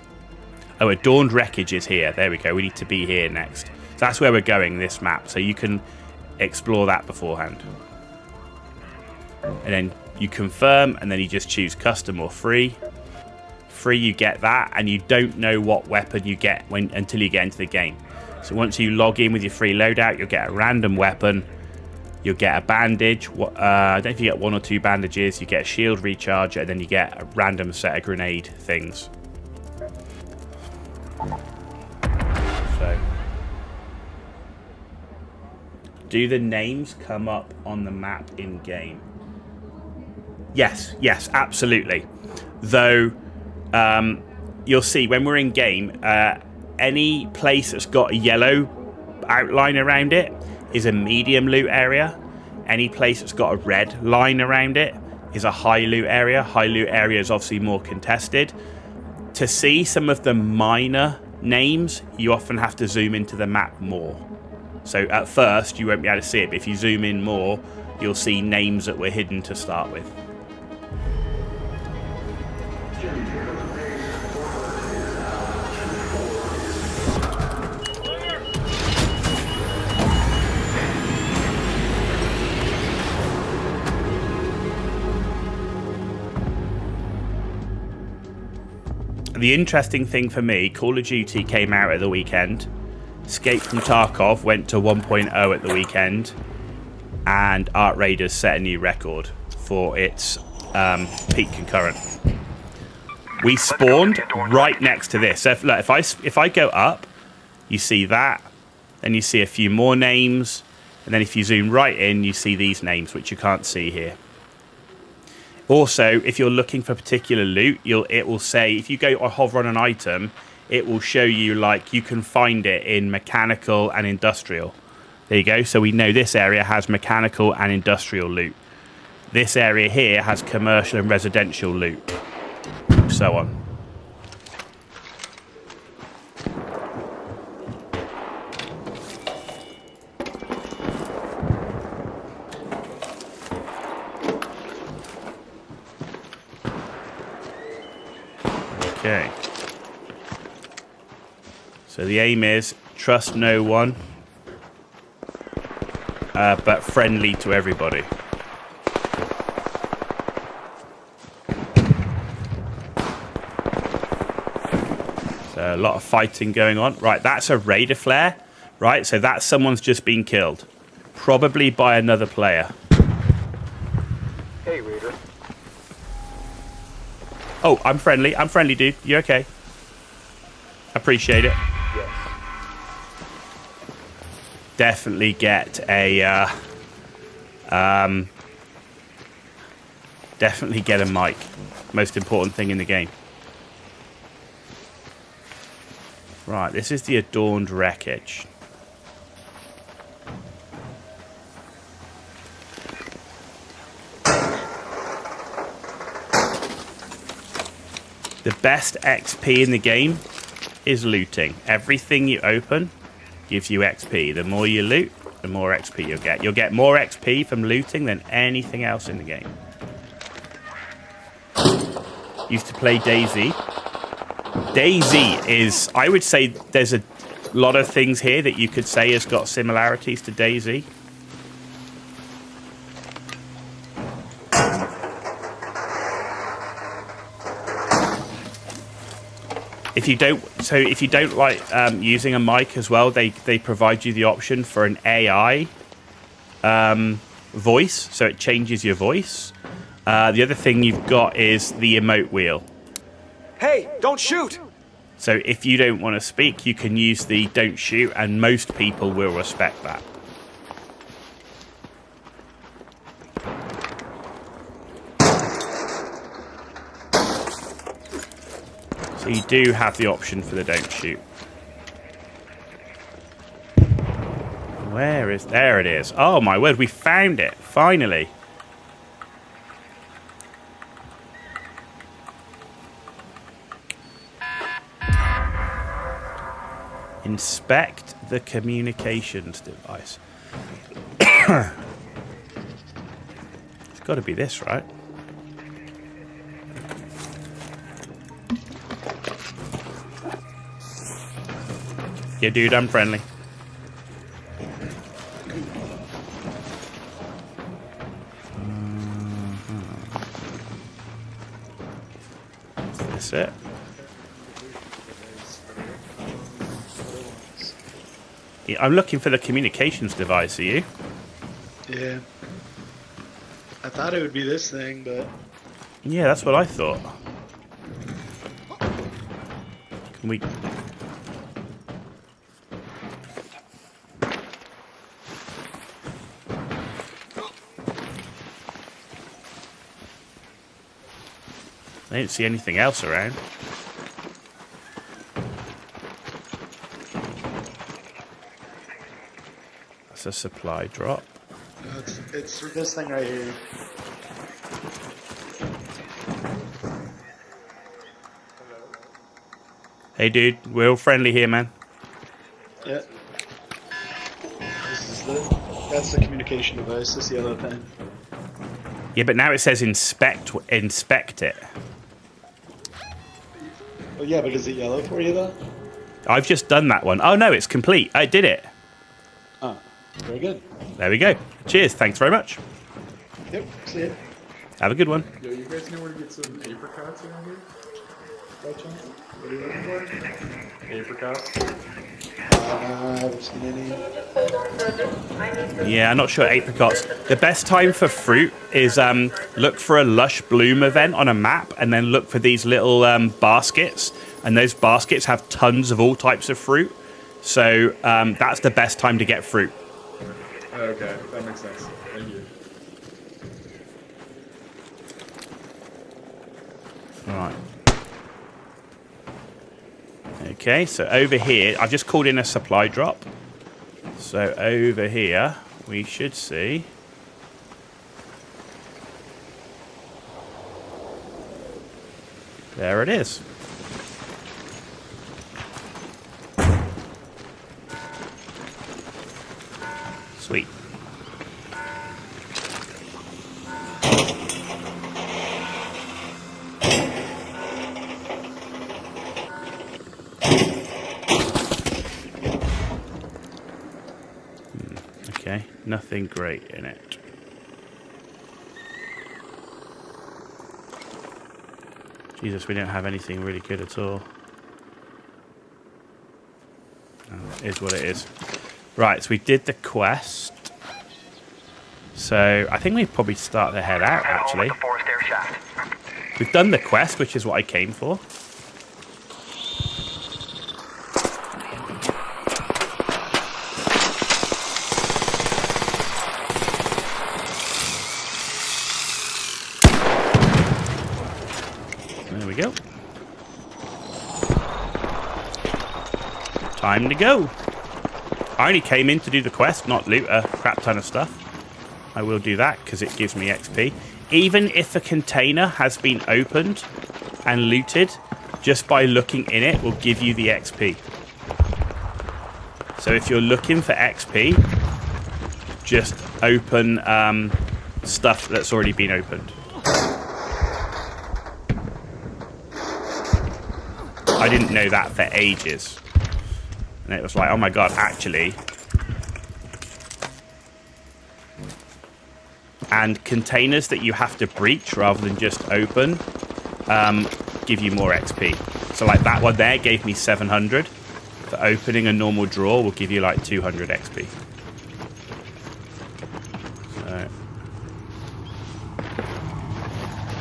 Oh, adorned wreckage is here. There we go. We need to be here next. So that's where we're going, this map. So you can explore that beforehand. And then you confirm, and then you just choose custom or free. Free, you get that, and you don't know what weapon you get until you get into the game. So once you log in with your free loadout, you'll get a random weapon. You'll get a bandage. I don't know if you get 1 or 2 bandages. You get a shield recharger, and then you get a random set of grenade things. So, do the names come up on the map in game? Yes, absolutely. Though, you'll see when we're in game, any place that's got a yellow outline around it is a medium loot area. Any place that's got a red line around it is a high loot area. High loot area is obviously more contested. To see some of the minor names, you often have to zoom into the map more. So at first, you won't be able to see it, but if you zoom in more, you'll see names that were hidden to start with. The interesting thing for me, Call of Duty came out at the weekend. Escape from Tarkov went to 1.0 at the weekend. And Ark Raiders set a new record for its peak concurrent. We spawned right next to this. So if I go up, you see that. Then you see a few more names. And then if you zoom right in, you see these names, which you can't see here. Also, if you're looking for particular loot, it will say, if you go or hover on an item, it will show you, like, you can find it in mechanical and industrial. There you go. So we know this area has mechanical and industrial loot. This area here has commercial and residential loot. So on. Okay. So the aim is trust no one, but friendly to everybody. So a lot of fighting going on. Right, that's a raider flare. Right, so that's someone's just been killed. Probably by another player. Hey, Raider. Oh, I'm friendly. I'm friendly, dude. You okay? Appreciate it. Yes. Definitely get a definitely get a mic. Most important thing in the game. Right, this is the adorned wreckage. The best XP in the game is looting. Everything you open gives you XP. The more you loot, the more XP you'll get. You'll get more XP from looting than anything else in the game. Used to play DayZ. DayZ is, I would say there's a lot of things here that you could say has got similarities to DayZ. If you don't like using a mic as well, they provide you the option for an AI voice, so it changes your voice. The other thing you've got is the emote wheel. Hey, don't shoot! So if you don't want to speak, you can use the don't shoot, and most people will respect that. So you do have the option for the don't shoot. Where is... There it is. Oh my word, we found it. Finally. Inspect the communications device. It's got to be this, right? Yeah, dude, I'm friendly. Is this it? Yeah, I'm looking for the communications device, are you? Yeah. I thought it would be this thing, but... Yeah, that's what I thought. Can we... I don't see anything else around. That's a supply drop. No, it's this thing right here. Hey dude, we're all friendly here, man. Yeah. That's the communication device, this yellow pen. Yeah, but now it says inspect it. Oh yeah, but is it yellow for you though? I've just done that one. Oh no, it's complete. I did it. Oh, very good. There we go. Cheers. Thanks very much. Yep, see ya. Have a good one. Yo, you guys know where to get some apricots around here? By chance? What are you looking for? Apricots? I haven't seen any. Yeah, I'm not sure apricots. The best time for fruit is look for a Lush Bloom event on a map, and then look for these little baskets, and those baskets have tons of all types of fruit. So that's the best time to get fruit. Okay, that makes sense. Thank you. Right. Okay, so over here, I've just called in a supply drop. So over here, we should see... There it is. Sweet. Okay, nothing great in it. Jesus, we don't have anything really good at all. Oh, it is what it is. Right, so we did the quest. So I think we probably start to head out, actually. We've done the quest, which is what I came for. There we go. Time to go. I only came in to do the quest, not loot a crap ton of stuff. I will do that because it gives me XP. Even if a container has been opened and looted, just by looking in it will give you the XP. So if you're looking for XP, just open stuff that's already been opened. I didn't know that for ages. And it was like, oh my god, actually. And containers that you have to breach rather than just open give you more XP. So like that one there gave me 700. For opening a normal drawer will give you like 200 XP. So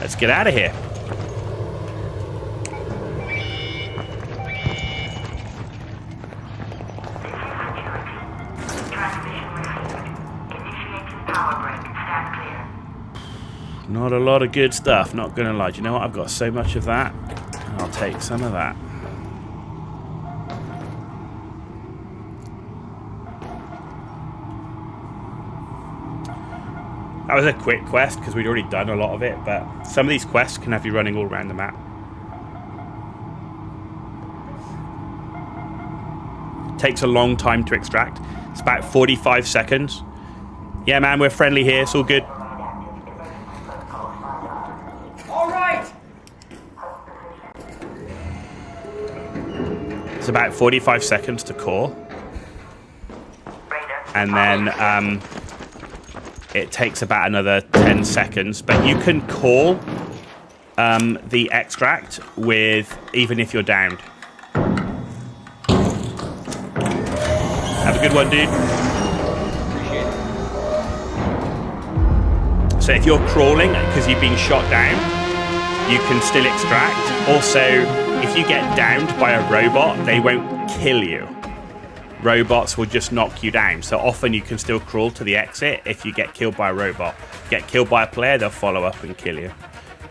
let's get out of here. Not a lot of good stuff, not gonna lie. Do you know what? I've got so much of that. I'll take some of that. That was a quick quest because we'd already done a lot of it, but some of these quests can have you running all around the map. Takes a long time to extract. It's about 45 seconds. Yeah, man, we're friendly here. It's all good. It's about 45 seconds to core. And then it takes about another 10 seconds. But you can call the extract with even if you're downed. Have a good one, dude. So if you're crawling because you've been shot down, you can still extract. Also, if you get downed by a robot, they won't kill you. Robots will just knock you down. So often you can still crawl to the exit if you get killed by a robot. Get killed by a player, they'll follow up and kill you.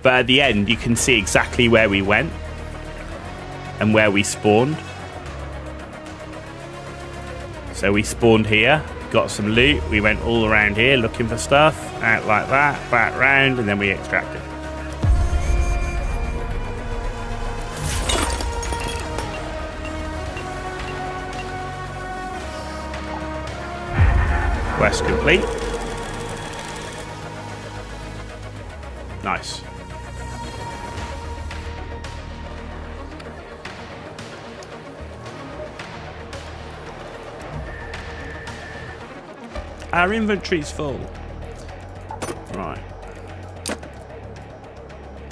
But at the end, you can see exactly where we went and where we spawned. So we spawned here, got some loot, we went all around here looking for stuff, out like that, back round, and then we extracted. Quest complete. Nice. Our inventory's full. Right.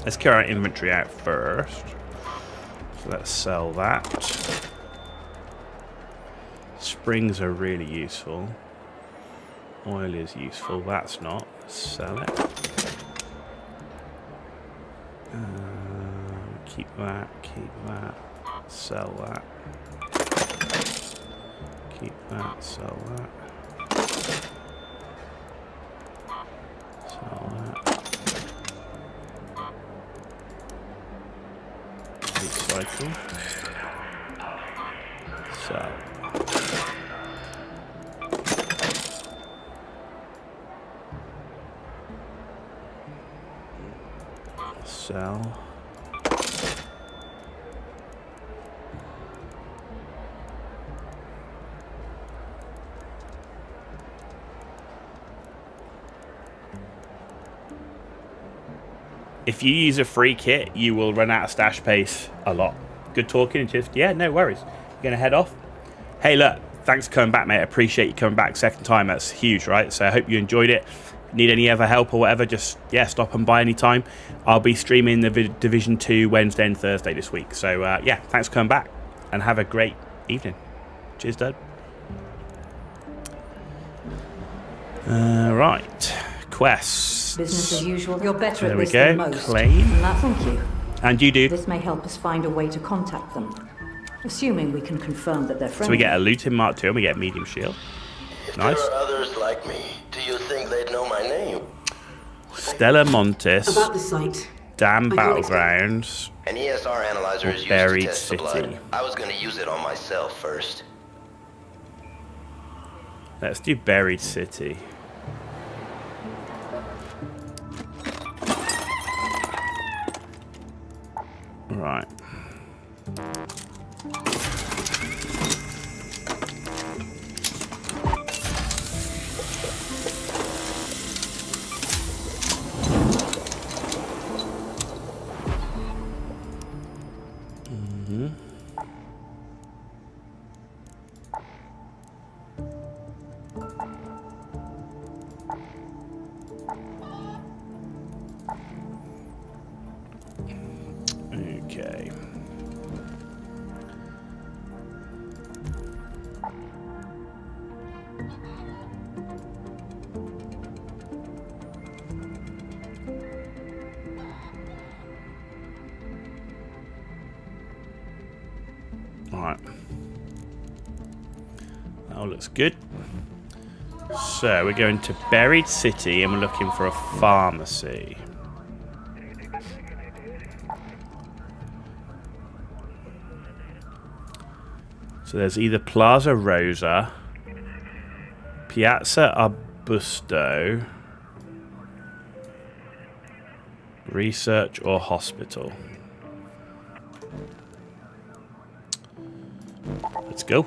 Let's clear our inventory out first. So let's sell that. Springs are really useful. Oil is useful. That's not. Let's sell it. Keep that. Keep that. Sell that. Keep that. Sell that. Sell that. Recycle. Sell. Sell. If you use a free kit, you will run out of stash space a lot. Good talking, just yeah, no worries. You're gonna head off. Hey, look, thanks for coming back, mate. I appreciate you coming back second time. That's huge, right? So I hope you enjoyed it. Need any other help or whatever, just yeah, stop and by anytime. I'll be streaming the Division 2 Wednesday and Thursday this week. So yeah, thanks for coming back and have a great evening. Cheers, Dad. Right, quests. Business as usual. You're better there at this we go. than most. Claim. Thank you. And you do. This may help us find a way to contact them, assuming we can confirm that they're friendly. So we get a looting Mark II and we get a medium shield. Nice. There are others like me. Do you think they'd know my name? Stella Montis. About the site. Damn Battlegrounds. An ESR analyzer is used Buried to test the City. blood. I was going to use it on myself first. Let's do Buried City. Right. Okay. All right. That all looks good. So we're going to Buried City and we're looking for a pharmacy. So there's either Plaza Rosa, Piazza Arbusto, Research or Hospital. Let's go.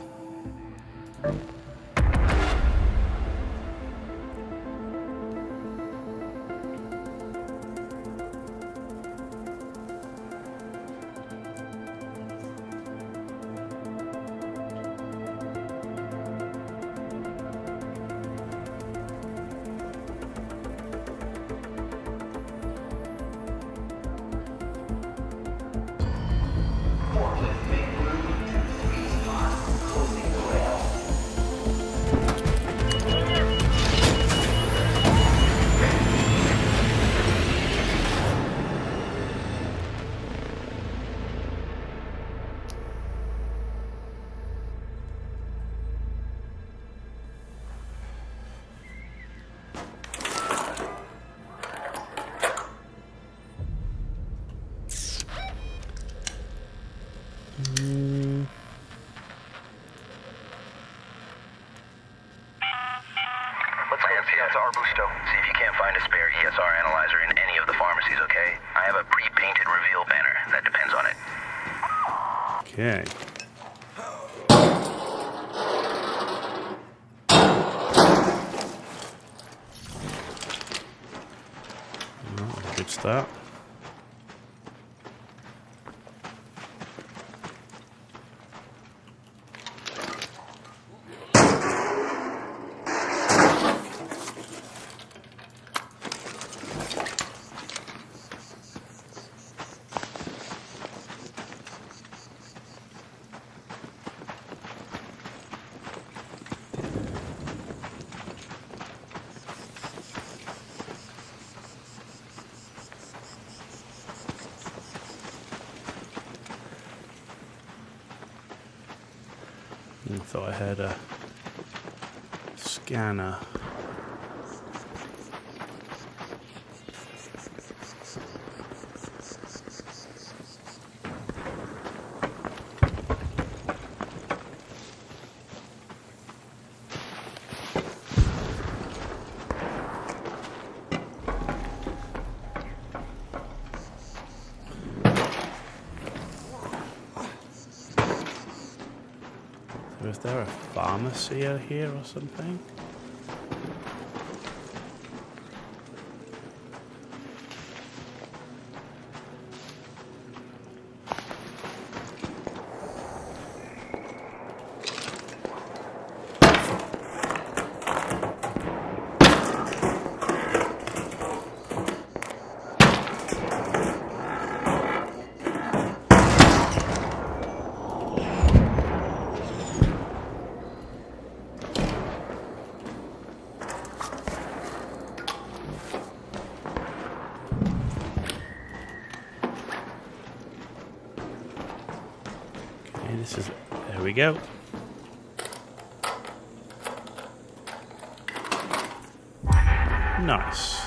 Piazza Arbusto. See if you can't find a spare ESR analyzer in any of the pharmacies, okay? I have a pre-painted reveal banner that depends on it. Okay. Oh, good start. I thought I had a scanner. Is there a pharmacy out here or something? This is, there we go. Nice.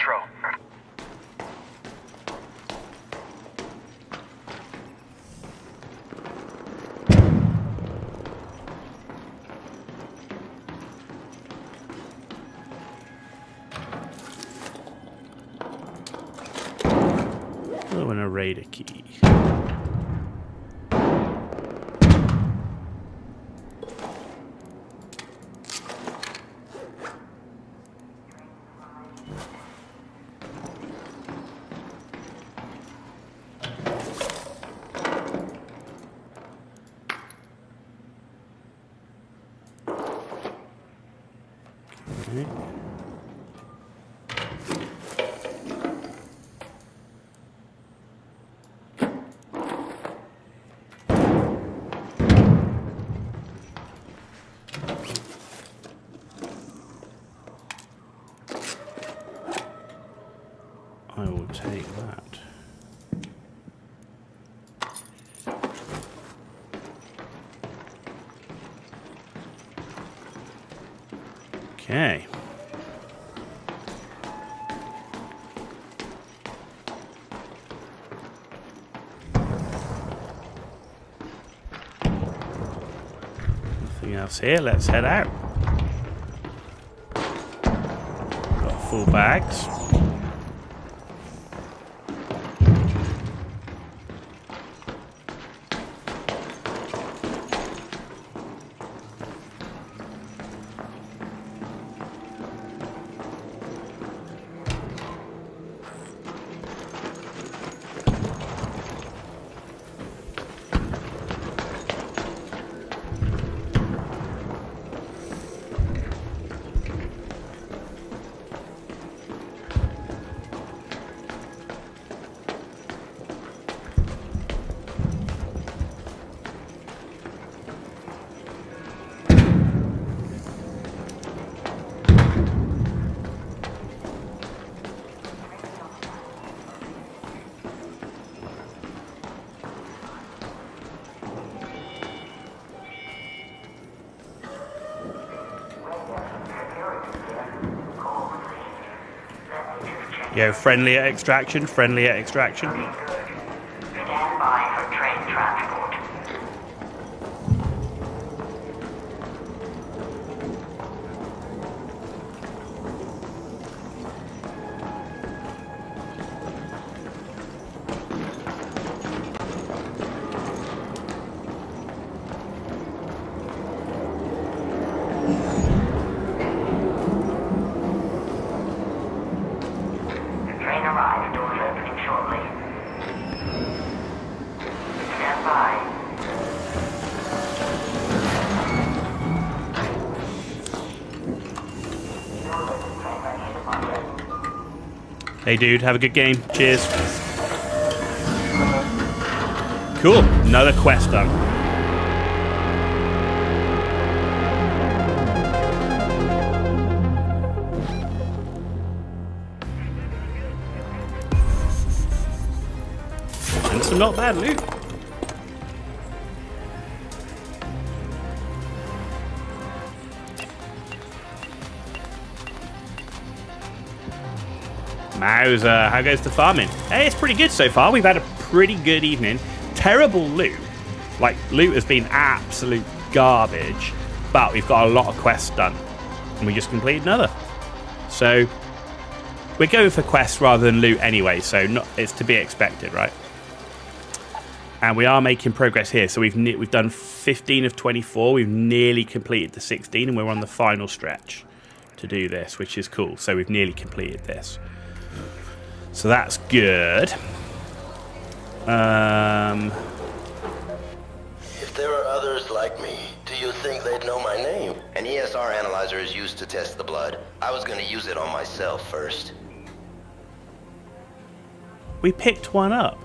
Metro. Oh, and a raider key. Okay. I will take that. Okay. Nothing else here. Let's head out. Got full bags. Yo, friendly at extraction, friendly at extraction. Stand by for train transport. Train arrives, doors opening shortly. Stand by. Hey dude, have a good game. Cheers. Cool, another quest done. And some not bad loot. Mauser, how goes the farming? Hey, it's pretty good so far. We've had a pretty good evening. Terrible loot. Like, loot has been absolute garbage, but we've got a lot of quests done. And we just completed another. So, we're going for quests rather than loot anyway, so it's to be expected, right? And we are making progress here. So we've done 15 of 24. We've nearly completed the 16, and we're on the final stretch to do this, which is cool. So we've nearly completed this. So that's good. If there are others like me, do you think they'd know my name? An ESR analyzer is used to test the blood. I was gonna use it on myself first. We picked one up.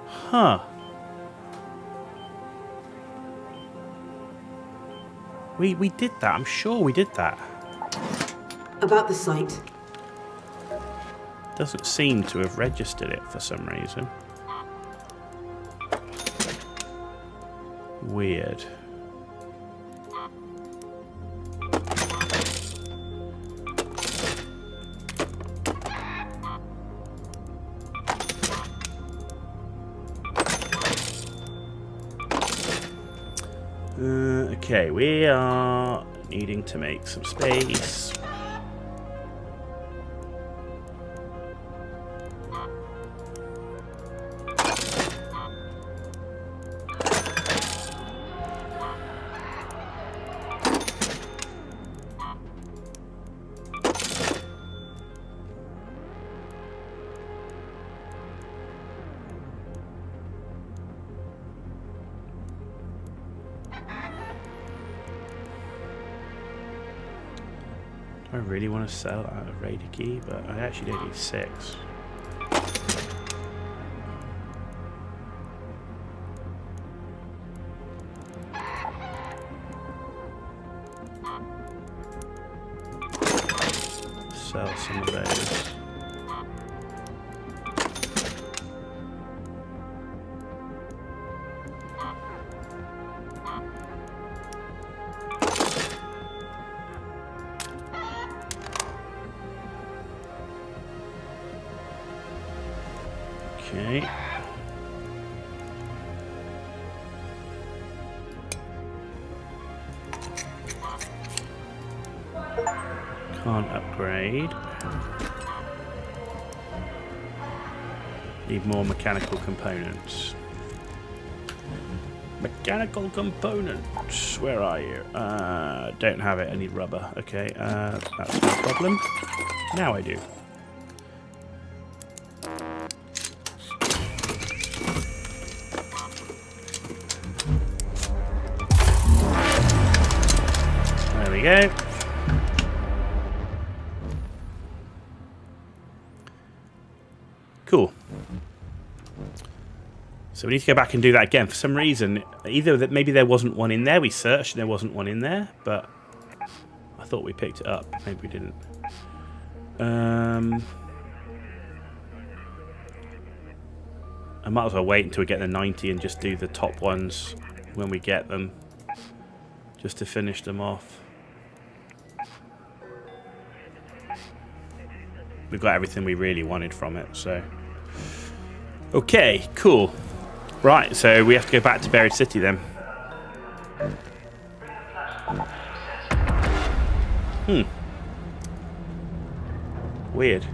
Huh. We did that. I'm sure we did that. About the site. Doesn't seem to have registered it for some reason. Weird. Okay, we are needing to make some space. I really want to sell out of Raider Key, but I actually don't need 6. Sell some of those. Okay. Can't upgrade. Need more mechanical components. Mechanical components. Where are you? Don't have it. I need rubber. Okay, that's no problem. Now I do. There we go. Cool. So we need to go back and do that again. For some reason, either that maybe there wasn't one in there. We searched and there wasn't one in there, but I thought we picked it up. Maybe we didn't. I might as well wait until we get the 90 and just do the top ones when we get them, just to finish them off. We've got everything we really wanted from it, so. Okay, cool. Right, so we have to go back to Buried City then. Weird.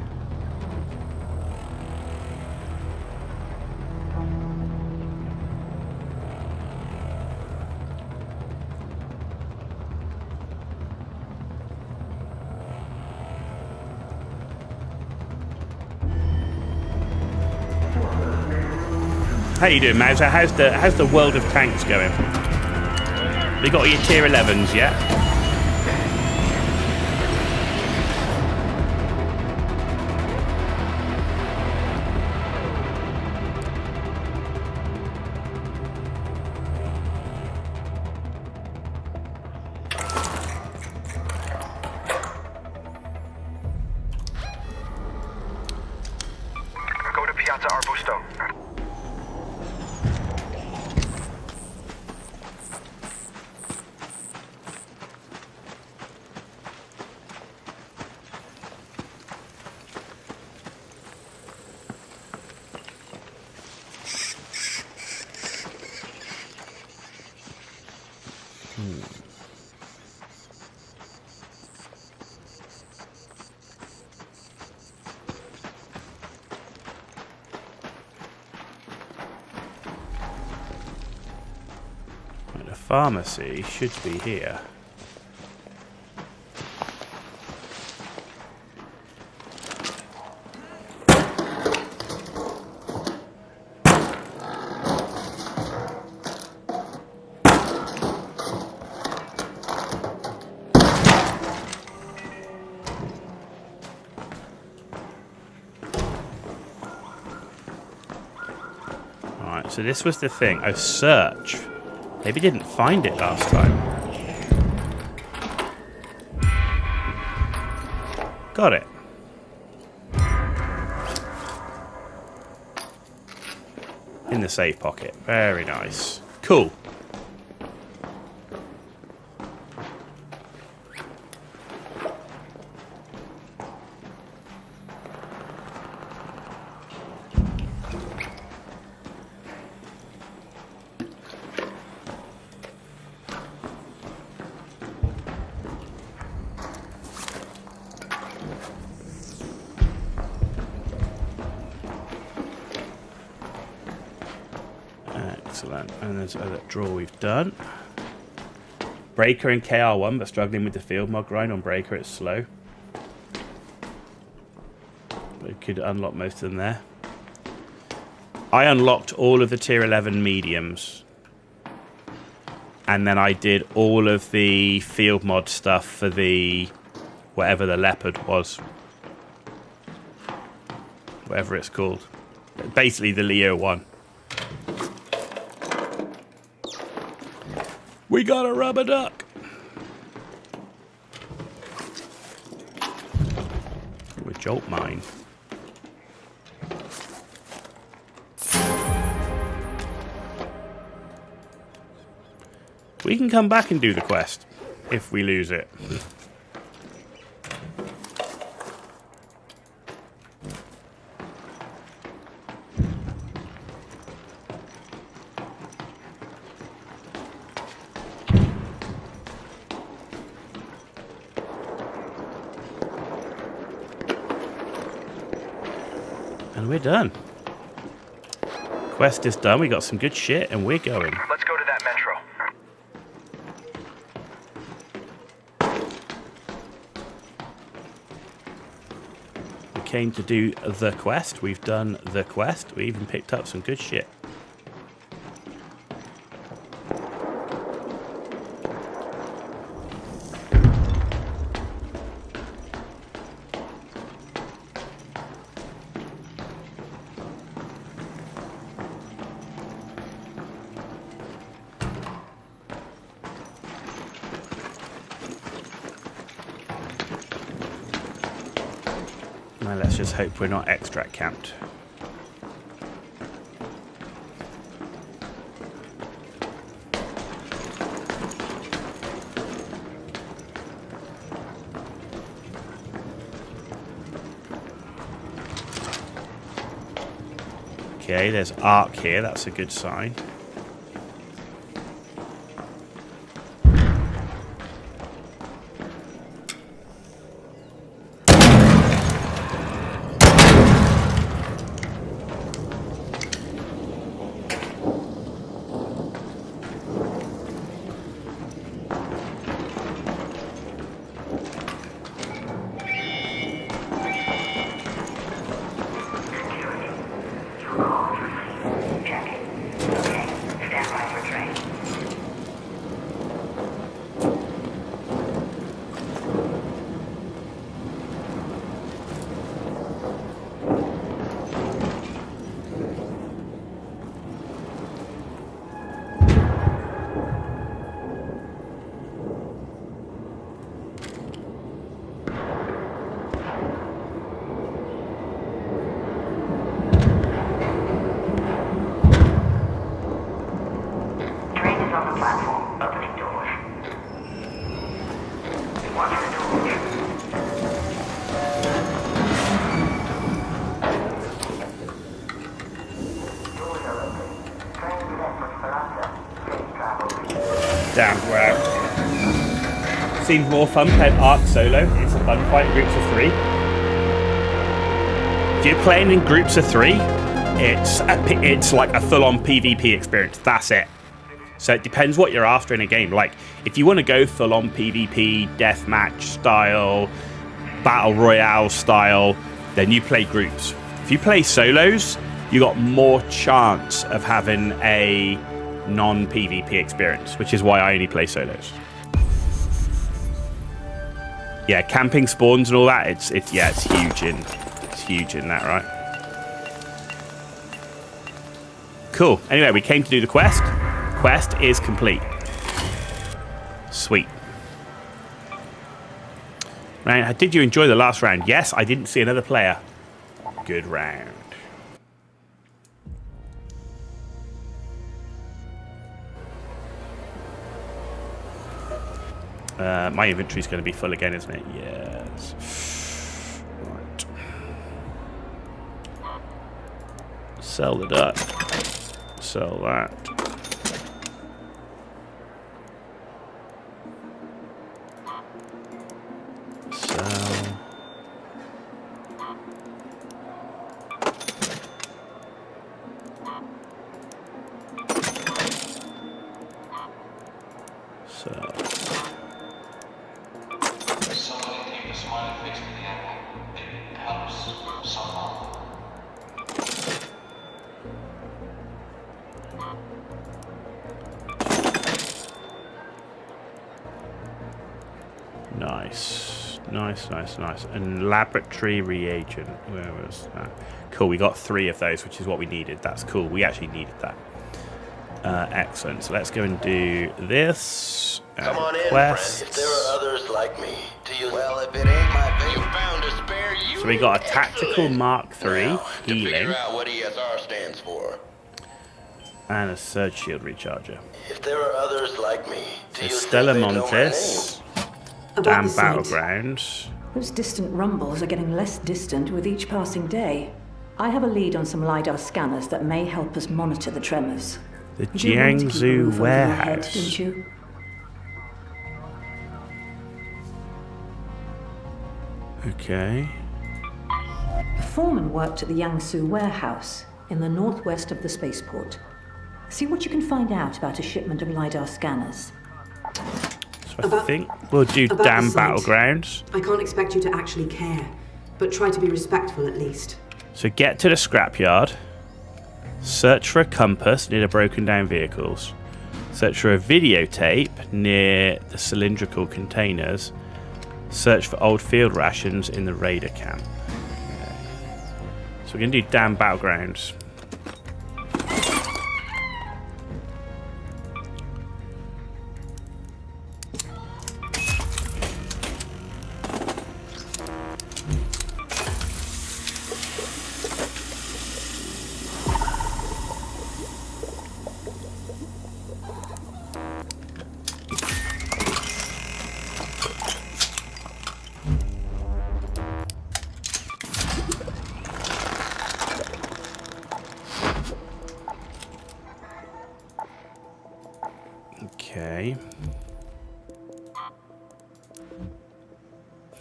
How you doing, Mauser? How's the world of tanks going? You got all your tier 11s yet? Go to Piazza Arbusto. The pharmacy should be here. Alright, so this was the thing. Oh, search. Maybe didn't find it last time. Got it. In the safe pocket. Very nice. Cool. Excellent. And there's a draw we've done. Breaker and KR1, but struggling with the field mod grind. On Breaker, it's slow. But it could unlock most of them there. I unlocked all of the tier 11 mediums. And then I did all of the field mod stuff for the... whatever the leopard was. Whatever it's called. Basically the Leo one. We got a rubber duck. Ooh, a jolt mine. We can come back and do the quest if we lose it. And we're done. Quest is done. We got some good shit, and we're going. Let's go to that metro. We came to do the quest. We've done the quest. We even picked up some good shit. Well, let's just hope we're not extract camped. Okay, there's Ark here. That's a good sign. Damn, wow. Seems more fun playing Ark solo. It's a fun fight in groups of 3. If you're playing in groups of 3, it's like a full-on PvP experience. That's it. So it depends what you're after in a game. Like, if you want to go full-on PvP, deathmatch style, battle royale style, then you play groups. If you play solos, you got more chance of having a non-PvP experience, which is why I only play solos. Yeah, camping spawns and all that, it's huge in that, right? Cool. Anyway, we came to do the quest. Quest is complete. Sweet. Right, did you enjoy the last round? Yes, I didn't see another player. Good round. My inventory's going to be full again, isn't it? Yes. Right. Sell the duck. Sell that. Sell. Somebody take the smiley face to the animal. It helps somehow. Nice. And laboratory reagent. Where was that? Cool, we got 3 of those, which is what we needed. That's cool. We actually needed that. Excellent. So let's go and do this. Come on in, friend. If there are others like me, do you? Well, if it ain't my baby, you found a spare unit. So we got a tactical Mark III healing. To figure out what ESR stands for. And a surge shield recharger. If there are others like me, do you Stella think they know my Montes. name? Damn Battlegrounds. Those distant rumbles are getting less distant with each passing day. I have a lead on some LiDAR scanners that may help us monitor the tremors. The You wanted to keep a roof Jiangsu over your head, warehouse. didn't you? Okay. Foreman worked at the Jiangsu warehouse in the northwest of the spaceport. See what you can find out about a shipment of LiDAR scanners. So I think we'll do Damn the site. Battlegrounds. I can't expect you to actually care, but try to be respectful at least. So get to the scrapyard. Search for a compass near the broken down vehicles. Search for a videotape near the cylindrical containers. Search for old field rations in the raider camp. Okay. So we're going to do Damn Battlegrounds. Okay.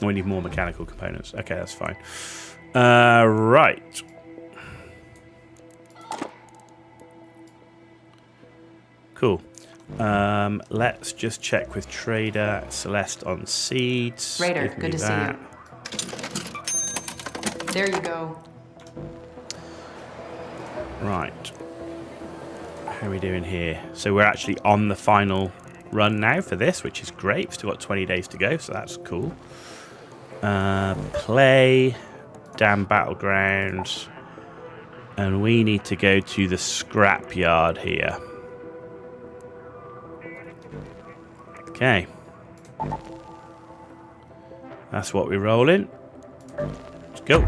We need more mechanical components. Okay, that's fine. Right. Cool. Let's just check with Trader Celeste on seeds. Raider, Give me good to that. see you. There you go. Right. How are we doing here? So we're actually on the final run now for this, which is great. We've still got 20 days to go, so that's cool. Play, Damn Battlegrounds, and we need to go to the scrapyard here. Okay. That's what we're rolling. Let's go.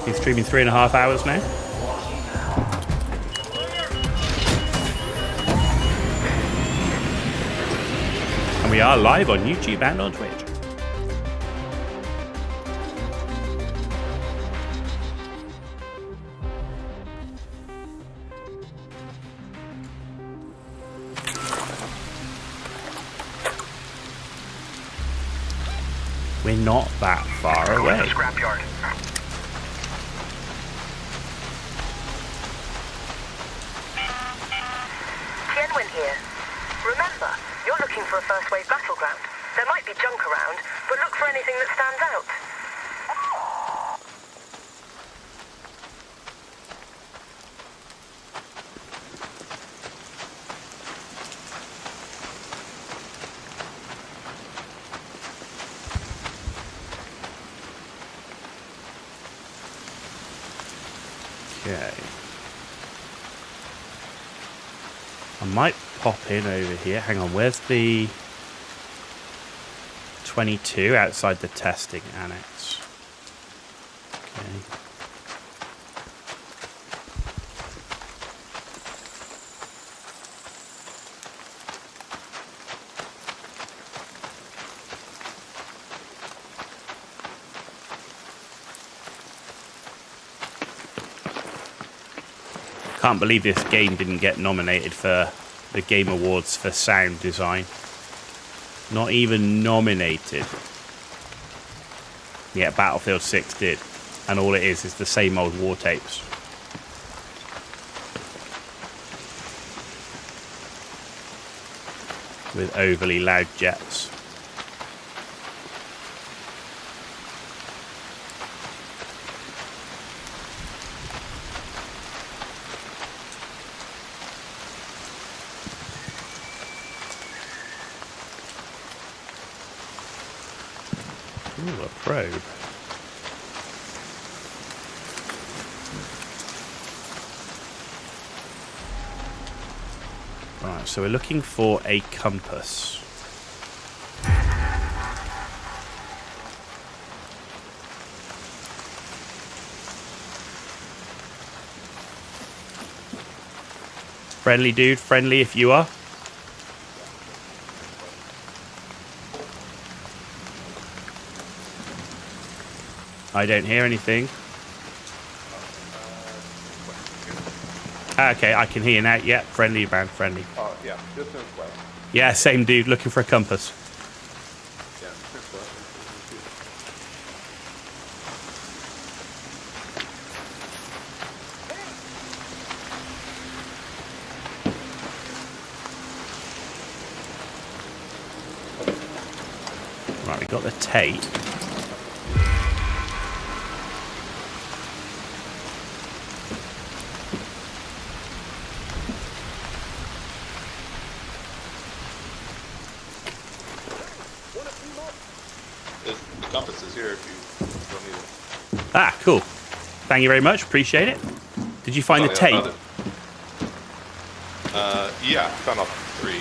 Been streaming 3.5 hours now. And we are live on YouTube and on Twitch. We're not that far away. Scrapyard. Tianwen here. Remember, you're looking for a first wave battleground. There might be junk around, but look for anything that stands out. Okay. I might pop in over here. Hang on, where's the 22 outside the testing annex? Okay. Can't believe this game didn't get nominated for the Game Awards for sound design. Not even nominated. Yeah, Battlefield 6 did. And all it is the same old war tapes. With overly loud jets. Ooh, a probe. Right, so we're looking for a compass. Friendly dude, friendly if you are. I don't hear anything. Okay, I can hear now. Yeah, friendly man, friendly. Yeah, distance west. Yeah, same dude, looking for a compass. Yeah, distance west. Right, we got the tape. The compass is here if you don't need it. Ah, cool. Thank you very much. Appreciate it. Did you find the tape? Yeah, found all 3.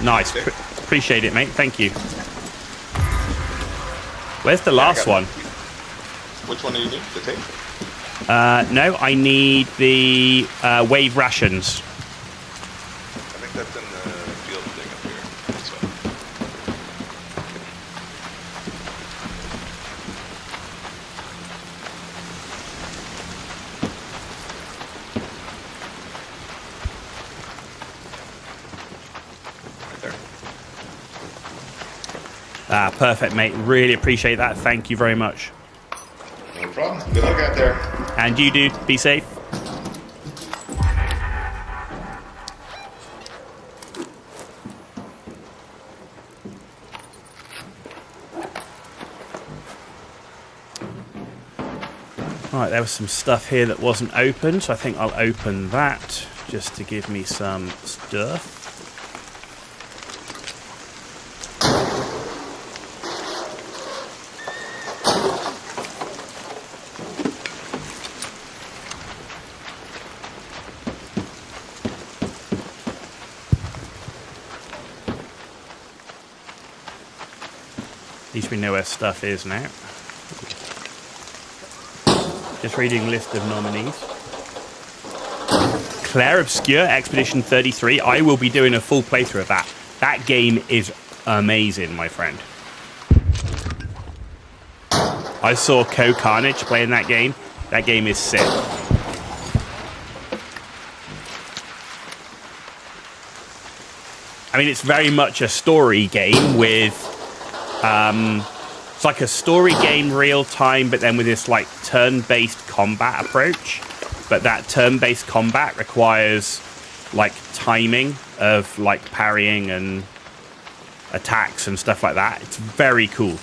Nice. Appreciate it, mate. Thank you. Where's the last one? Which one do you need? The tape? No, I need the wave rations. I think that's in the field thing up here. This way. Right there. Ah, perfect, mate. Really appreciate that. Thank you very much. No problem. Good luck out there. And you, dude. Be safe. Right, there was some stuff here that wasn't open, so I think I'll open that just to give me some stuff. At least we know where stuff is now. Just reading list of nominees. Claire Obscure, Expedition 33. I will be doing a full playthrough of that. That game is amazing, my friend. I saw Co Carnage playing that game. That game is sick. I mean, it's very much a story game with... it's like a story game real time, but then with this like turn-based combat approach. But that turn-based combat requires like timing of like parrying and attacks and stuff like that. It's very cool.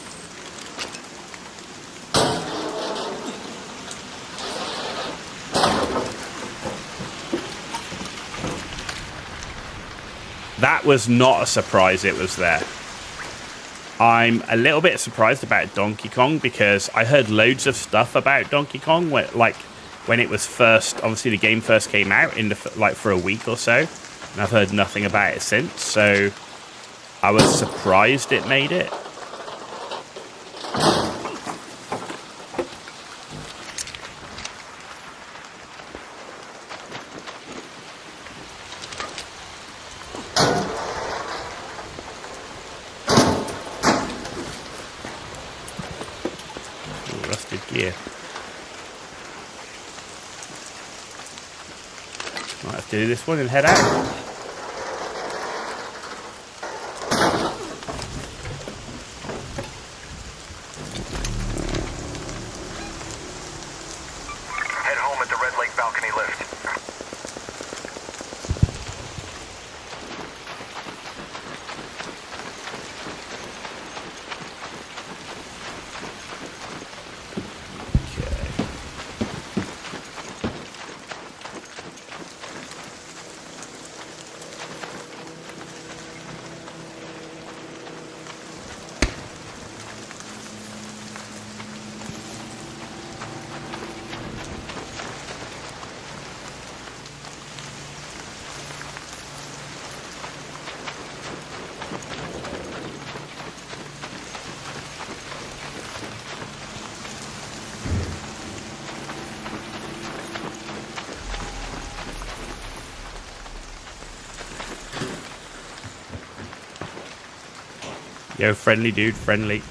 That was not a surprise it was there. I'm a little bit surprised about Donkey Kong because I heard loads of stuff about Donkey Kong when it was first, obviously the game first came out in the, like for a week or so, and I've heard nothing about it since. So I was surprised it made it. Gear. Let's do this one and head out. Head home at the Red Lake balcony lift. Yo, friendly dude, friendly.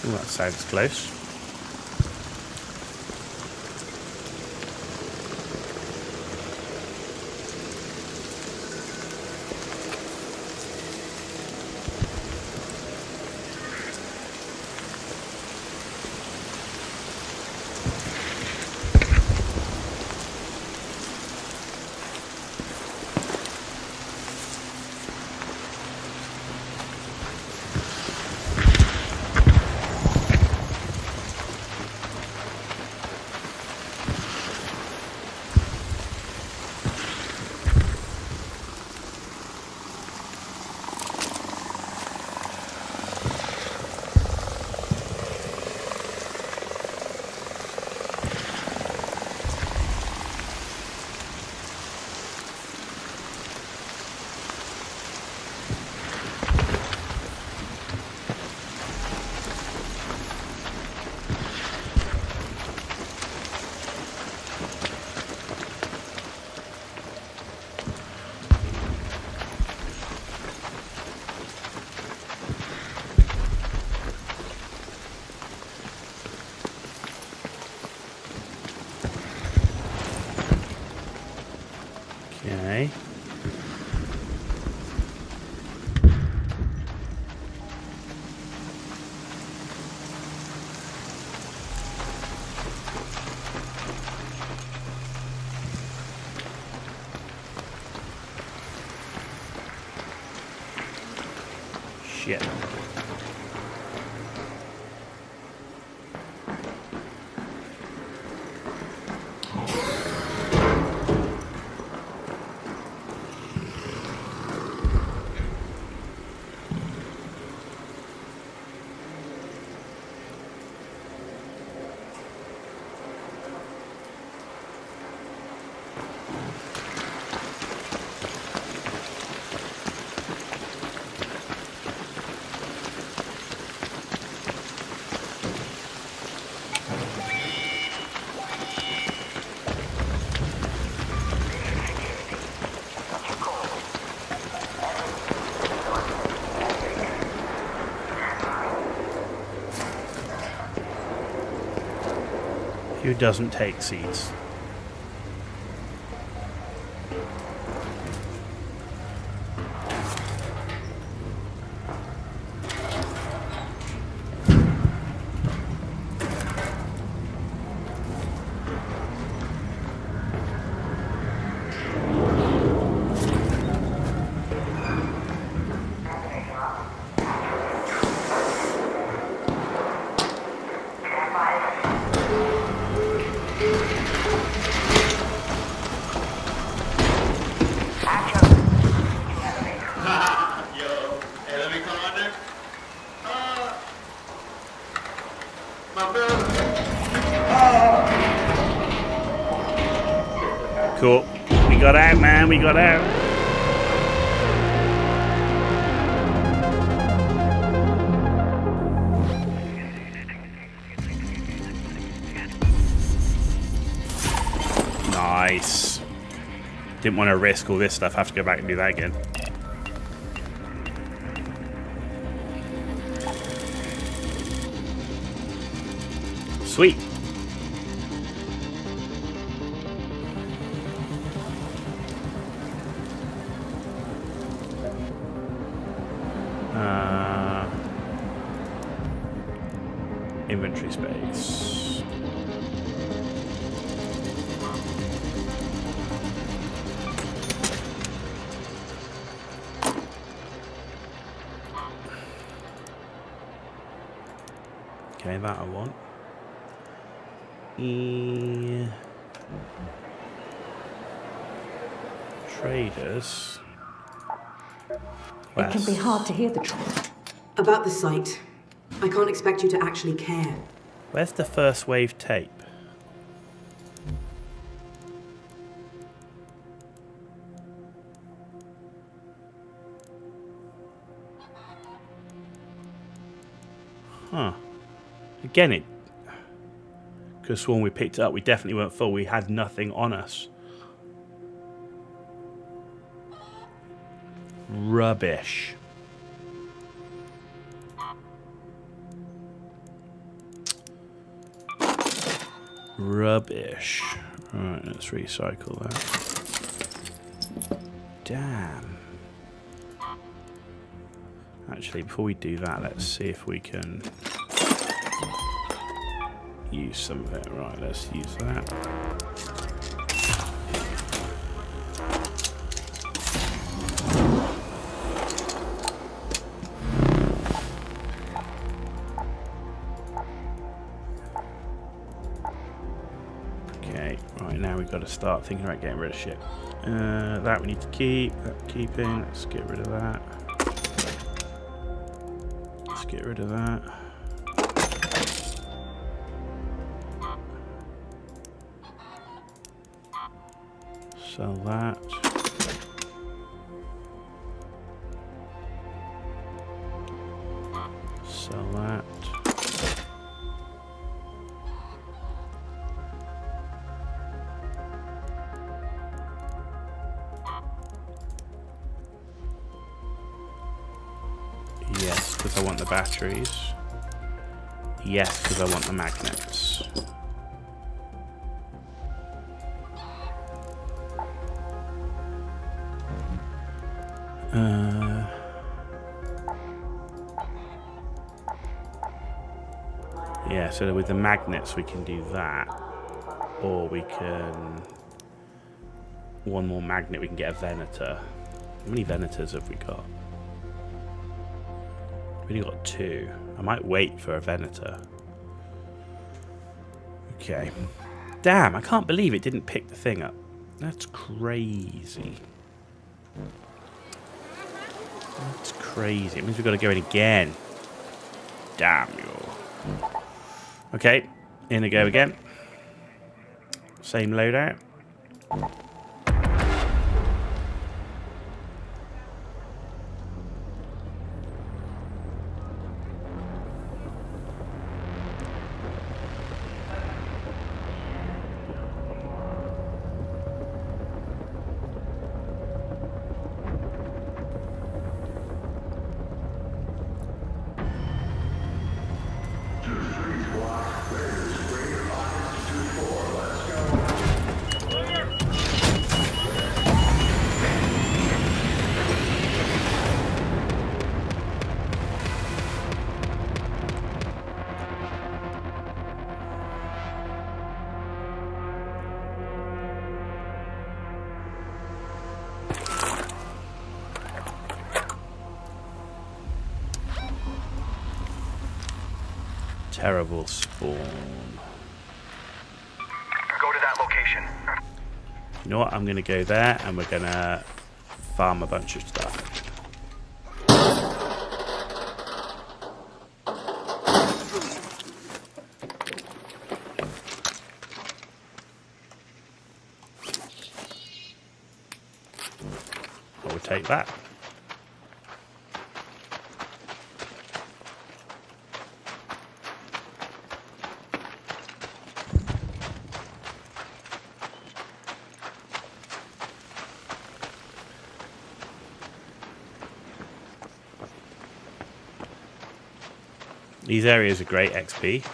Ooh, that sounds close. Okay. Shit. Who doesn't take seeds? Cool. We got out, man. We got out. Didn't want to risk all this stuff, have to go back and do that again. Sweet. Inventory space. Okay, that I want. Traders. It can be hard to hear the truth. About the site. I can't expect you to actually care. Where's the first wave tape? Huh. Again, it could have sworn we picked it up. We definitely weren't full. We had nothing on us. Rubbish. Rubbish. Alright, let's recycle that. Damn. Actually, before we do that, let's see if we can use some of it. Right, let's use that. Okay, right, now we've got to start thinking about getting rid of shit. That we need to keep. That keeping. Let's get rid of that. Let's get rid of that. Sell that. Sell that. Yes, because I want the batteries. Yes, because I want the magnets. Yeah, so with the magnets we can do that, or we can, one more magnet, we can get a Venator. How many Venators have we got? We've only got 2. I might wait for a Venator. Okay. Damn, I can't believe it didn't pick the thing up. That's crazy. That's crazy. It means we've got to go in again. Damn you. Okay, in we go again. Same loadout. Terrible spawn. Go to that location. You know what? I'm going to go there and we're going to farm a bunch of stuff. I will take that. These areas are great XP.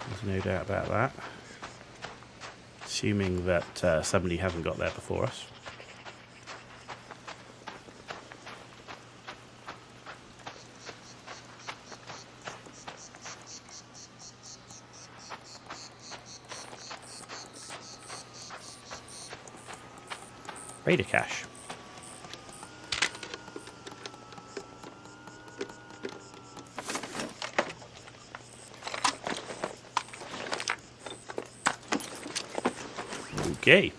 There's no doubt about that. Assuming that somebody hasn't got there before us. Raider cache. Okay.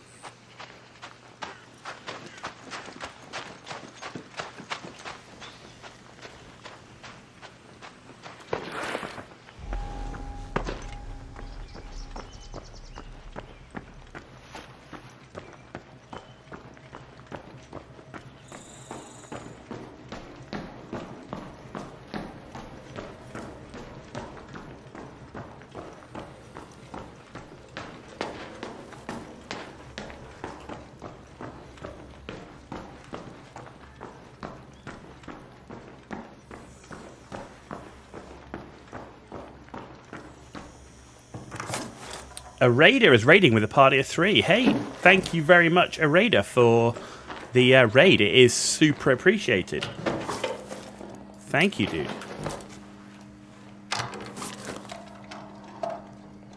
A raider is raiding with a party of 3. Hey, thank you very much, a raider, for the raid. It is super appreciated. Thank you, dude.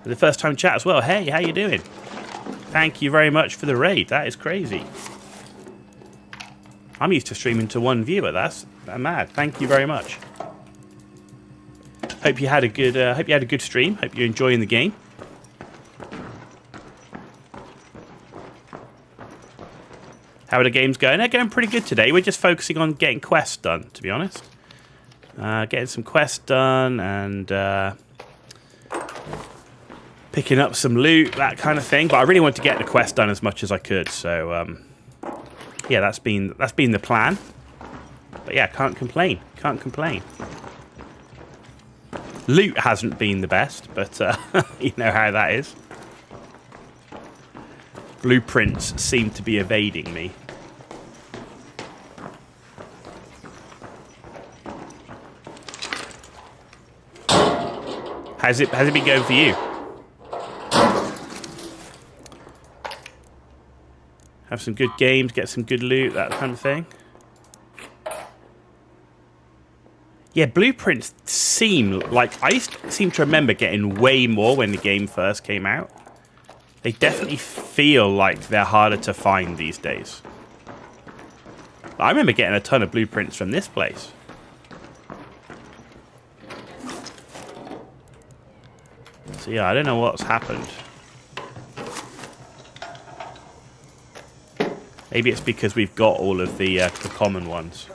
For the first time chat as well. Hey, how you doing? Thank you very much for the raid. That is crazy. I'm used to streaming to 1 viewer. That's mad. Thank you very much. Hope you had a good stream. Hope you're enjoying the game. How are the games going? They're going pretty good today. We're just focusing on getting quests done, to be honest. Getting some quests done and picking up some loot, that kind of thing. But I really want to get the quest done as much as I could. So yeah, that's been the plan. But yeah, can't complain. Can't complain. Loot hasn't been the best, but you know how that is. Blueprints seem to be evading me. How's it been going for you? Have some good games, get some good loot, that kind of thing. Yeah, blueprints seem like... I seem to remember getting way more when the game first came out. They definitely feel like they're harder to find these days. I remember getting a ton of blueprints from this place. So yeah, I don't know what's happened. Maybe it's because we've got all of the common ones.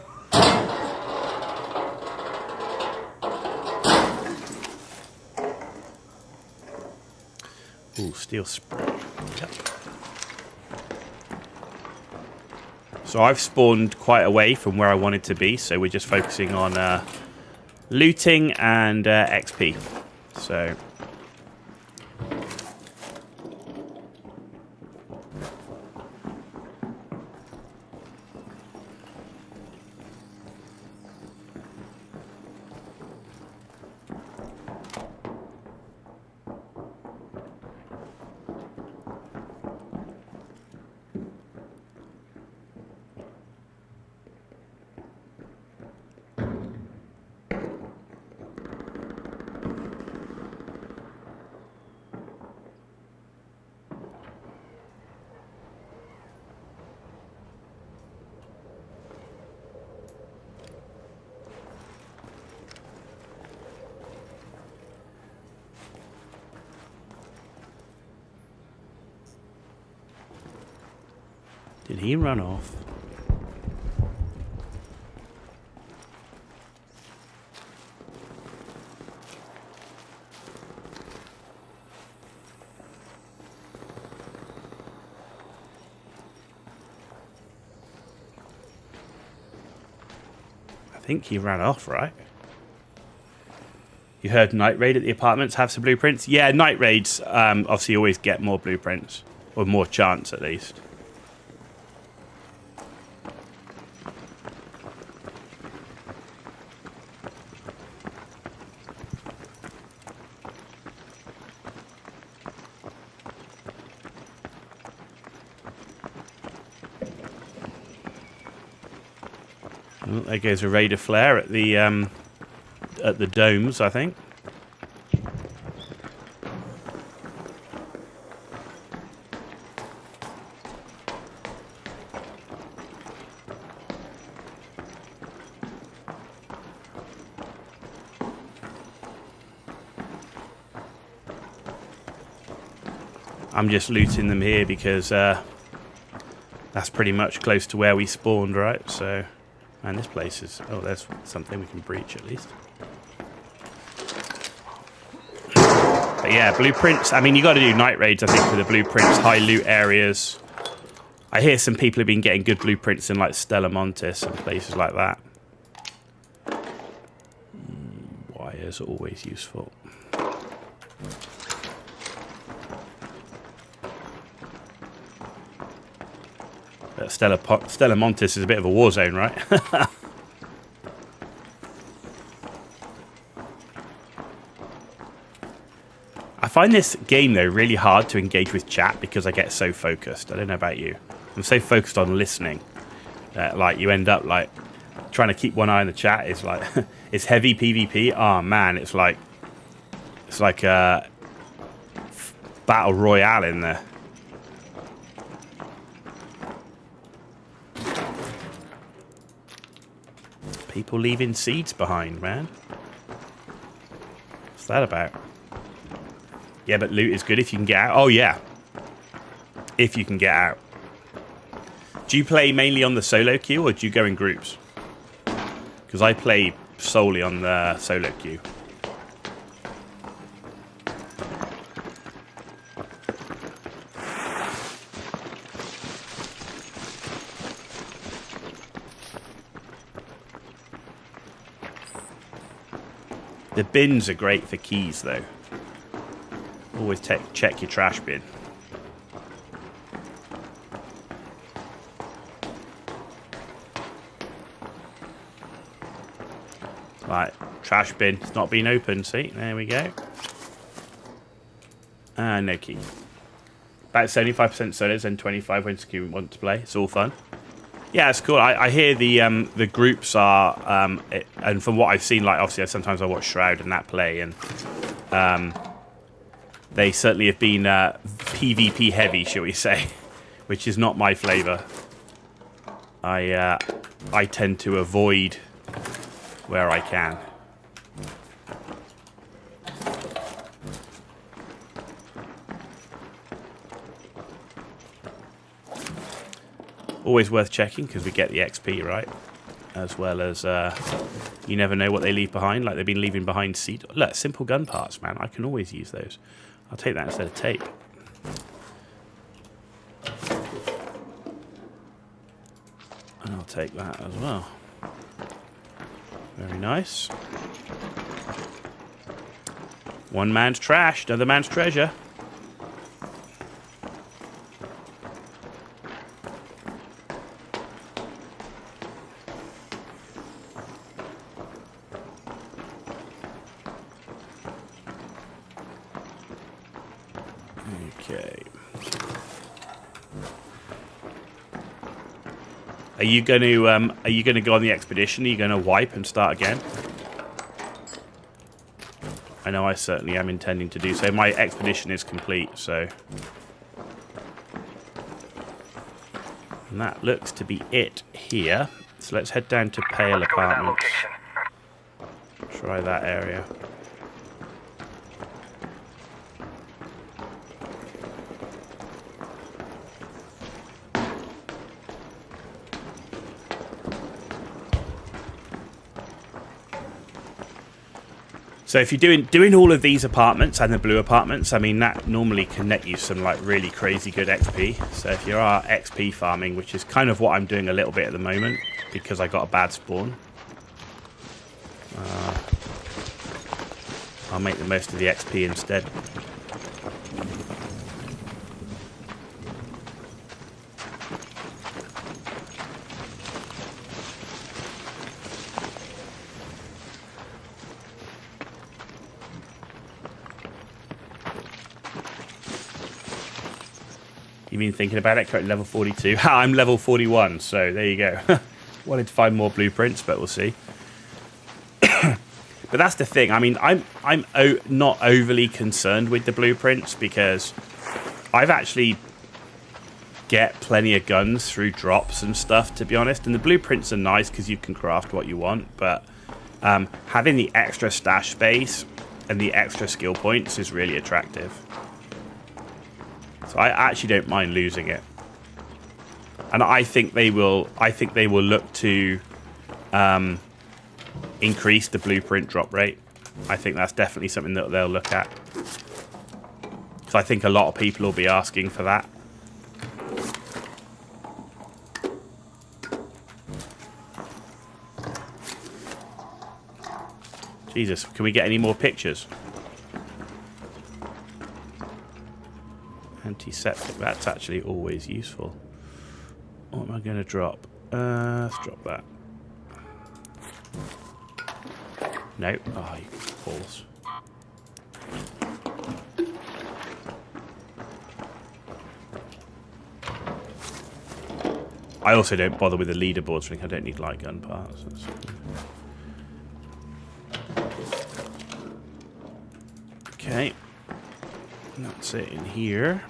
Ooh, steel spray. Yep. So I've spawned quite away from where I wanted to be, so we're just focusing on looting and XP. So... Did he run off? I think he ran off, right? You heard Night Raid at the apartments have some blueprints? Yeah, Night Raids obviously always get more blueprints. Or more chance, at least. Oh, there goes a Raider flare at the domes, I think. I'm just looting them here because that's pretty much close to where we spawned, right? So, and this place is... Oh, there's something we can breach at least. But yeah, blueprints. I mean, you got to do night raids, I think, for the blueprints, high loot areas. I hear some people have been getting good blueprints in like Stella Montis and places like that. Wires are always useful. But Stella Montis is a bit of a war zone, right? I find this game, though, really hard to engage with chat because I get so focused. I don't know about you. I'm so focused on listening that, like, you end up, like, trying to keep one eye on the chat is, like, it's heavy PvP. Oh, man, it's like a battle royale in there. People leaving seeds behind, man. What's that about? Yeah, but loot is good if you can get out. Oh, yeah. If you can get out. Do you play mainly on the solo queue or do you go in groups? Because I play solely on the solo queue. The bins are great for keys, though. Always check your trash bin. Right, trash bin. It's not been opened, see? There we go. And no key. About 75% solos and 25 when you want to play. It's all fun. Yeah, it's cool. I hear the groups are, and from what I've seen, like obviously sometimes I watch Shroud and that play, and they certainly have been PvP heavy, shall we say, which is not my flavour. I tend to avoid where I can. Always worth checking because we get the XP, right? As well as you never know what they leave behind. Like they've been leaving behind seed. Look, simple gun parts, man. I can always use those. I'll take that instead of tape. And I'll take that as well. Very nice. One man's trash, another man's treasure. Okay. Are you going to go on the expedition? Are you going to wipe and start again? I know I certainly am intending to do so. My expedition is complete, so. And that looks to be it here. So let's head down to Pale Apartments. Try that area. So if you're doing all of these apartments and the blue apartments, I mean, that normally can net you some like really crazy good XP. So if you are XP farming, which is kind of what I'm doing a little bit at the moment because I got a bad spawn, I'll make the most of the XP instead. You've been thinking about it? Currently level 42. I'm level 41, so there you go. Wanted to find more blueprints, but we'll see. But that's the thing. I mean, I'm not overly concerned with the blueprints because I've actually get plenty of guns through drops and stuff, to be honest. And the blueprints are nice because you can craft what you want, but having the extra stash space and the extra skill points is really attractive. So I actually don't mind losing it. And I think they will look to increase the blueprint drop rate. I think that's definitely something that they'll look at. So I think a lot of people will be asking for that. Jesus, can we get any more pictures? Antiseptic, that's actually always useful. What am I going to drop? Let's drop that. No. Oh, you balls. I also don't bother with the leaderboards. I don't need light gun parts. Okay. That's it in here.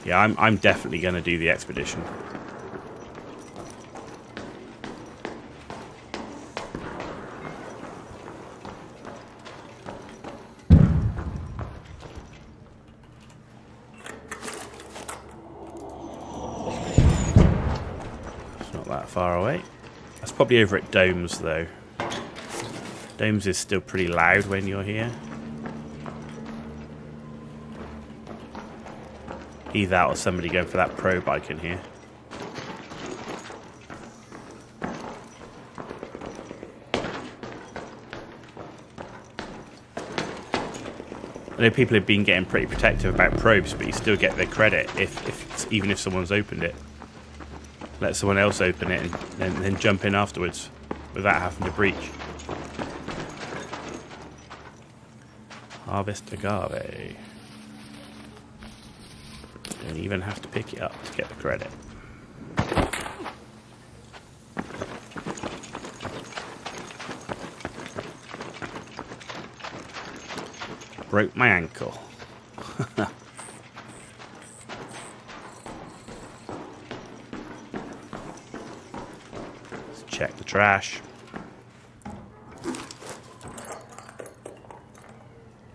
Yeah, I'm definitely going to do the expedition. It's not that far away. That's probably over at Domes, though. Domes is still pretty loud when you're here. Either that or somebody going for that probe I can hear. I know people have been getting pretty protective about probes, but you still get the credit even if someone's opened it. Let someone else open it and then jump in afterwards without having to breach. Harvest agave. Don't even have to pick it up to get the credit. Broke my ankle. Let's check the trash.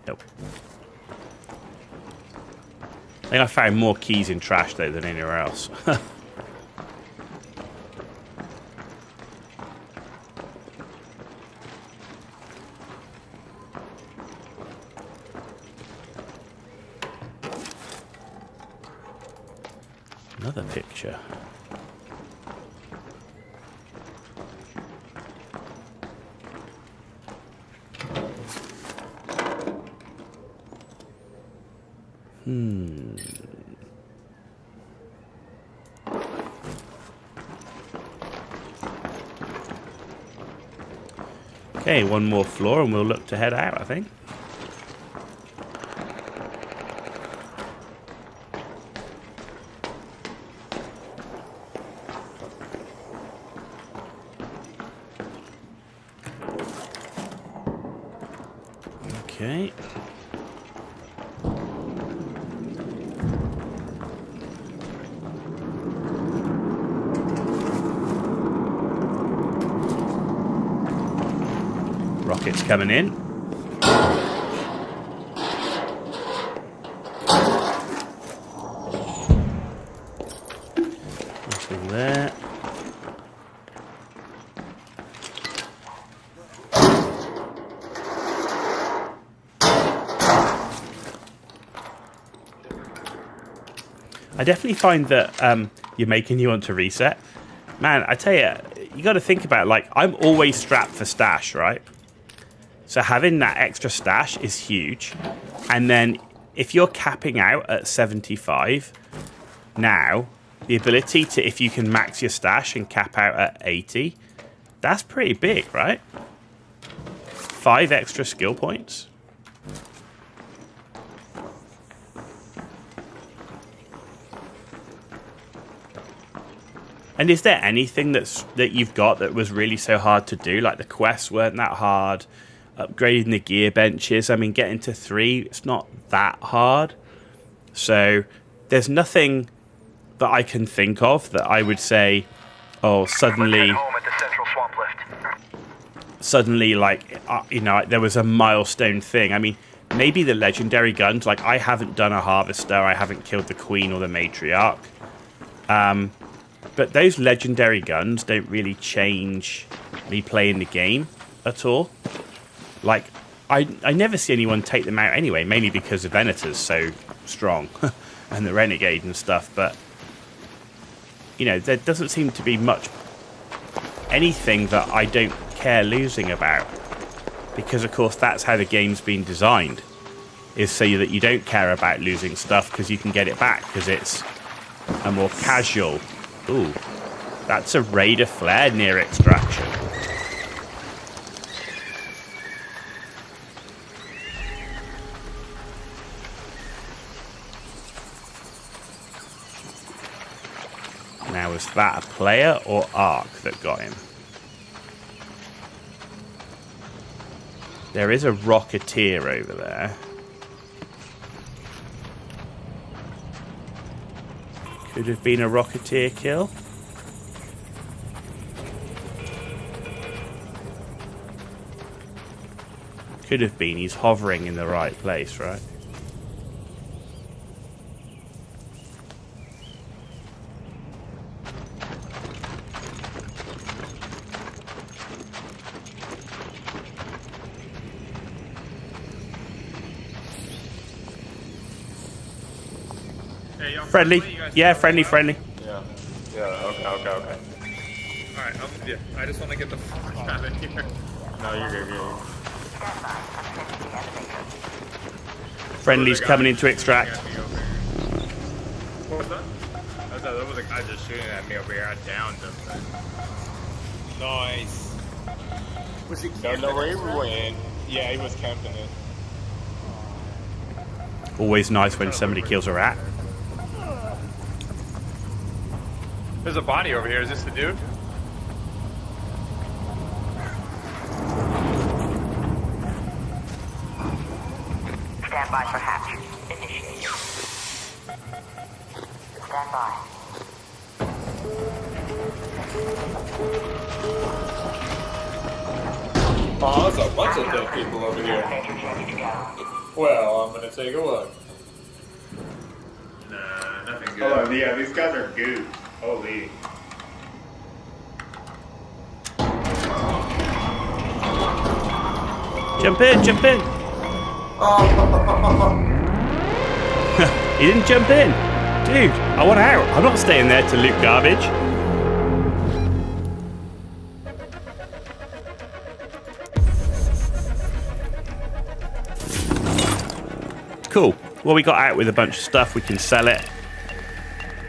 Nope. I think I found more keys in trash, though, than anywhere else. Another picture. Okay, one more floor and we'll look to head out, I think. Okay. Rockets coming in. Nothing there. I definitely find that you're making you want to reset. Man, I tell you, you got to think about it, like, I'm always strapped for stash, right? So having that extra stash is huge. And then if you're capping out at 75, now, the ability to, if you can max your stash and cap out at 80, that's pretty big, right? 5 extra skill points. And is there anything that you've got that was really so hard to do? Like the quests weren't that hard. Upgrading the gear benches. I mean, getting to 3, it's not that hard. So there's nothing that I can think of that I would say, oh, suddenly, like, you know, there was a milestone thing. I mean, maybe the legendary guns. Like, I haven't done a harvester. I haven't killed the queen or the matriarch. But those legendary guns don't really change me playing the game at all. Like, I never see anyone take them out anyway, mainly because the Venator's so strong and the Renegade and stuff. But, you know, there doesn't seem to be much anything that I don't care losing about. Because, of course, that's how the game's been designed, is so that you don't care about losing stuff because you can get it back because it's a more casual. Ooh, that's a Raider flare near extraction. Now, was that a player or Ark that got him? There is a Rocketeer over there. Could have been a Rocketeer kill. Could have been. He's hovering in the right place, right? Friendly. Yeah, friendly. Yeah. Okay. Alright, I just want to get the fuck out of here. No, you're good. Friendly's coming in to extract. What was that? That was a guy just shooting at me over here. I downed him. Nice. Was he camping? Don't know where he went. Yeah, he was camping it. Always nice when somebody kills a rat. There's a body over here. Is this the dude? Stand by for hatch. Initiate. Stand by. Oh, there's a bunch of dead people over here. Well, I'm gonna take a look. Nah, nothing good. Oh, yeah, these guys are goo. Holy. Jump in. He didn't jump in. Dude, I want out. I'm not staying there to loot garbage. Cool. Well, we got out with a bunch of stuff. We can sell it.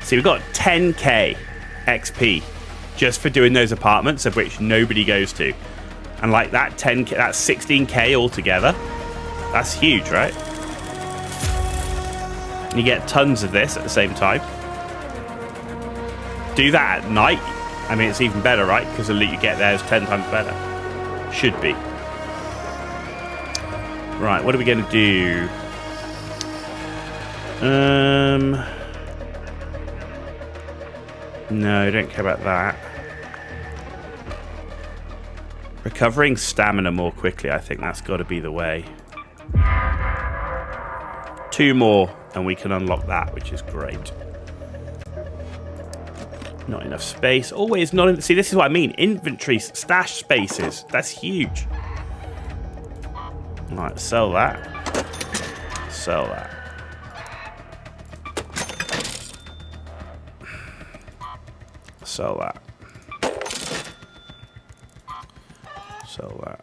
See, we've got 10k XP just for doing those apartments, of which nobody goes to. And like that 10k, that's 16k altogether. That's huge, right? And you get tons of this at the same time. Do that at night. I mean, it's even better, right? Because the loot you get there is 10 times better. Should be. Right, what are we going to do? No, I don't care about that. Recovering stamina more quickly, I think that's got to be the way. 2 more, and we can unlock that, which is great. Not enough space. Always not enough. See, this is what I mean. Inventory stash spaces. That's huge. Right, sell that. Sell that. Sell that. Sell that.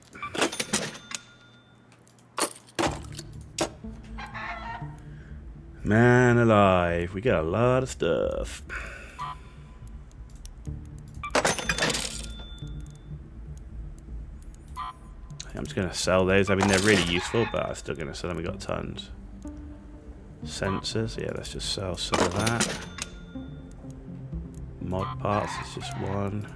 Man alive, we got a lot of stuff. I'm just going to sell those. I mean, they're really useful, but I'm still going to sell them. We got tons. Sensors, yeah, let's just sell some of that. Mod parts, it's just one.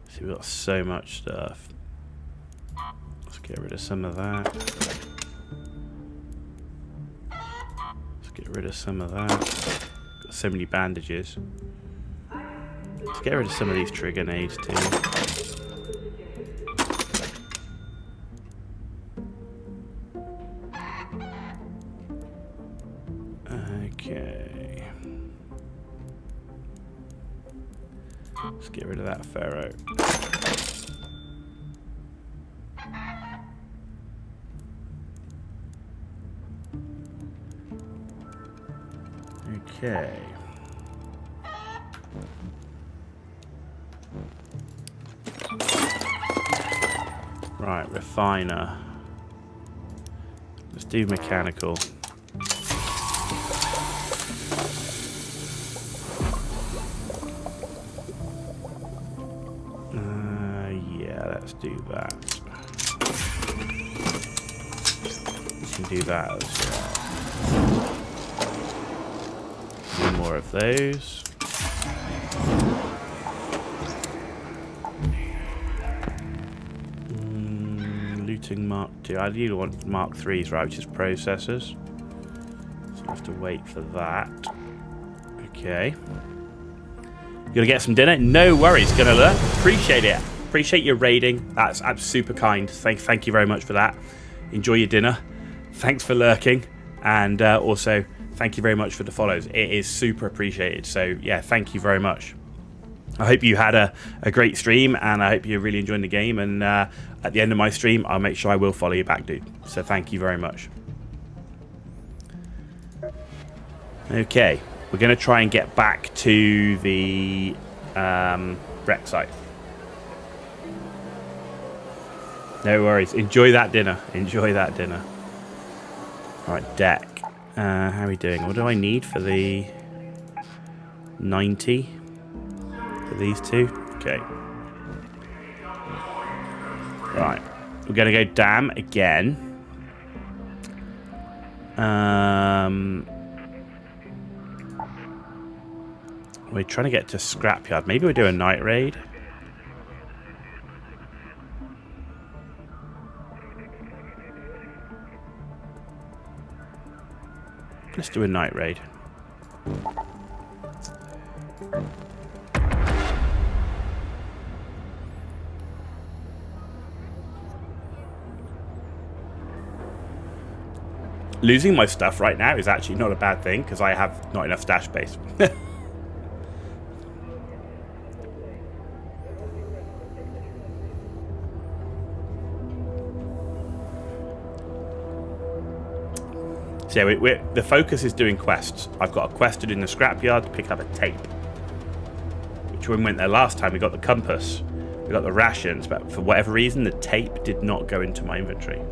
See, we've got so much stuff. Let's get rid of some of that. Let's get rid of some of that. Got so many bandages. Let's get rid of some of these trigger nades too. Okay. Let's get rid of that Pharaoh. Okay. Right, refiner. Let's do mechanical. Yeah, let's do that. We can do that as well. Do more of those. Looting Mark II. I do want Mark III's, right, which is processors. So I have to wait for that. Okay. You gonna get some dinner? No worries, gonna learn. Appreciate it. Appreciate your raiding. That's super kind. Thank you very much for that. Enjoy your dinner. Thanks for lurking. And also, thank you very much for the follows. It is super appreciated. So, yeah, thank you very much. I hope you had a great stream, and I hope you're really enjoying the game. And at the end of my stream, I'll make sure I will follow you back, dude. So thank you very much. Okay, we're going to try and get back to the wreck site. No worries. Enjoy that dinner. Enjoy that dinner. All right, deck. How are we doing? What do I need for the 90? For these two? Okay. Right. We're going to go dam again. We're trying to get to scrapyard. Maybe we'll do a night raid. Let's do a night raid. Losing my stuff right now is actually not a bad thing, because I have not enough stash space. So yeah, the focus is doing quests. I've got a quest to do in the scrapyard to pick up a tape. Which when we went there last time, we got the compass. We got the rations, but for whatever reason, the tape did not go into my inventory.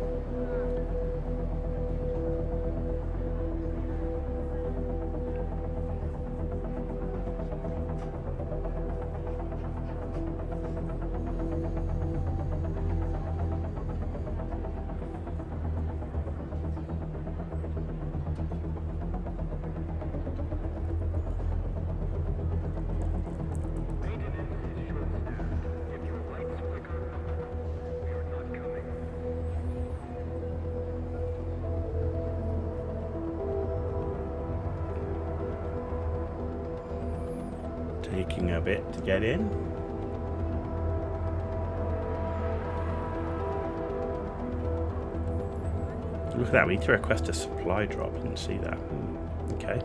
Taking a bit to get in. Look at that, we need to request a supply drop. Didn't see that. Okay.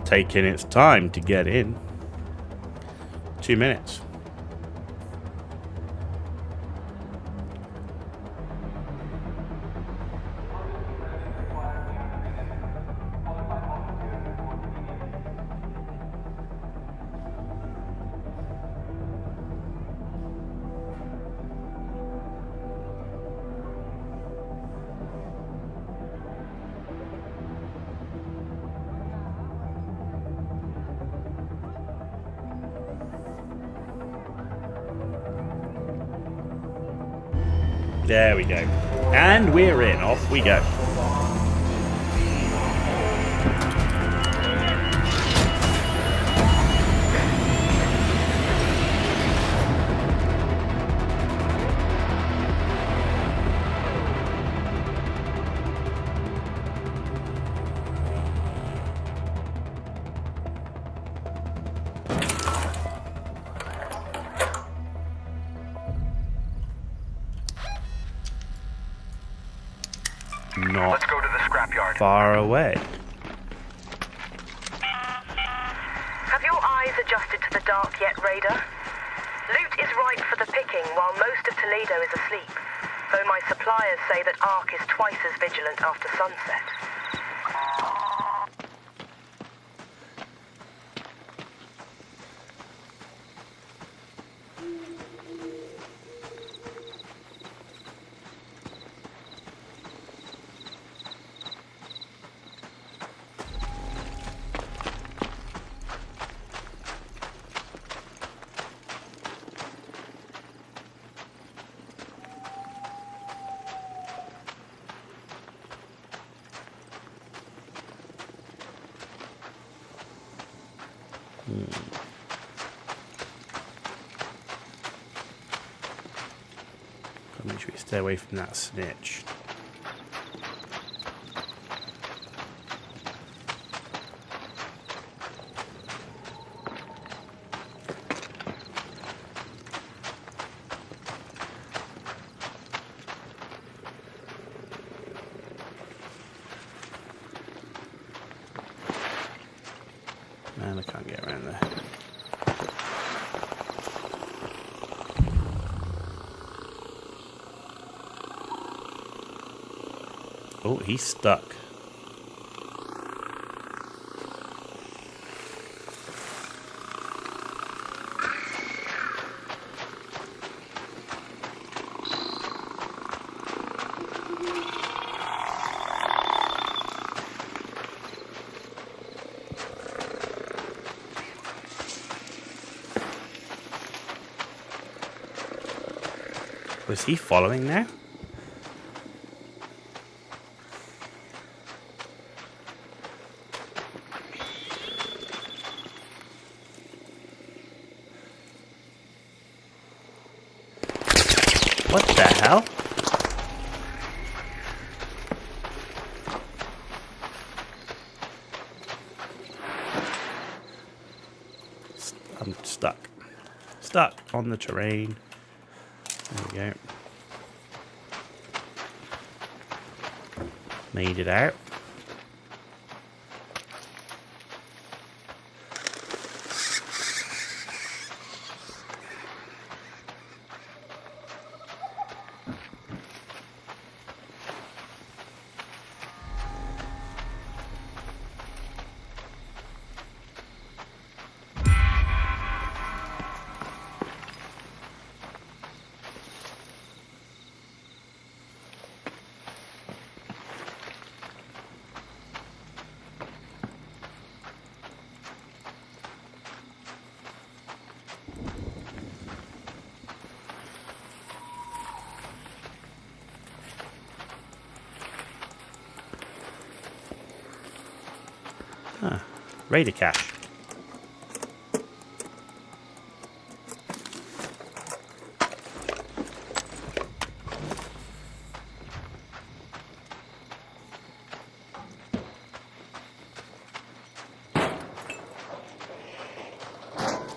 Taking its time to get in. 2 minutes. There we go. And we're in. Off we go. Let's go to the scrapyard. Far away. Have your eyes adjusted to the dark yet, Raider? Loot is ripe for the picking while most of Toledo is asleep, though my suppliers say that Ark is twice as vigilant after sunset. Gotta make sure we stay away from that snitch. Man, I can't get around there. Oh, he's stuck. Was he following now? What the hell? I'm stuck. Stuck on the terrain. There we go. Made it out. Huh. Raider cache.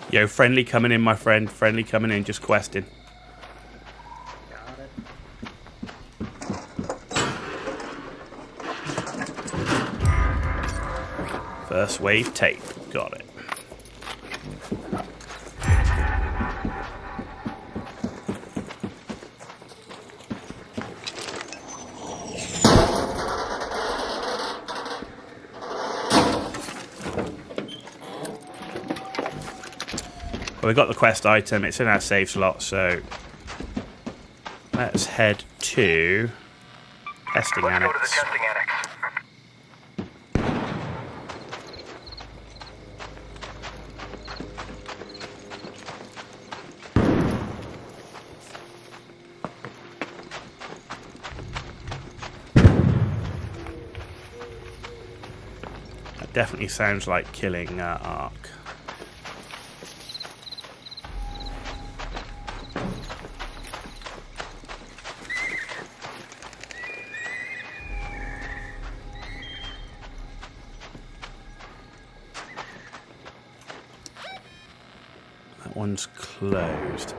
Yo, friendly coming in, my friend. Friendly coming in, just questing. First wave tape. Got it. Well, we got the quest item. It's in our save slot, so let's head to testing annex. Go to the testing annex. definitely sounds like killing Ark. That one's closed.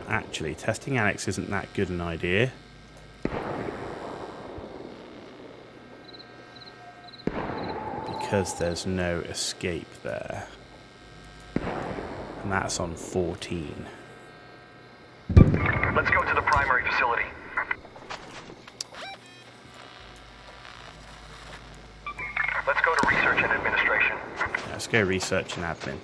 Actually, testing Alex isn't that good an idea. Because there's no escape there. And that's on 14. Let's go to the primary facility. Let's go to research and administration. Let's go research and admin.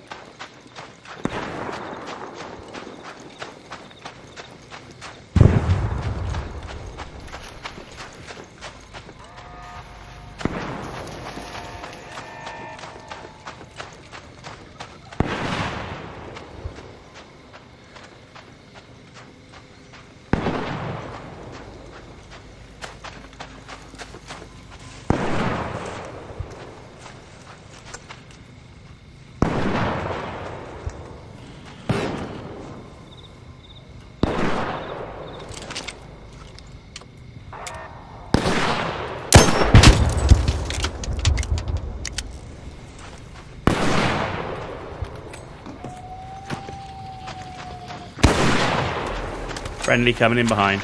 Friendly coming in behind.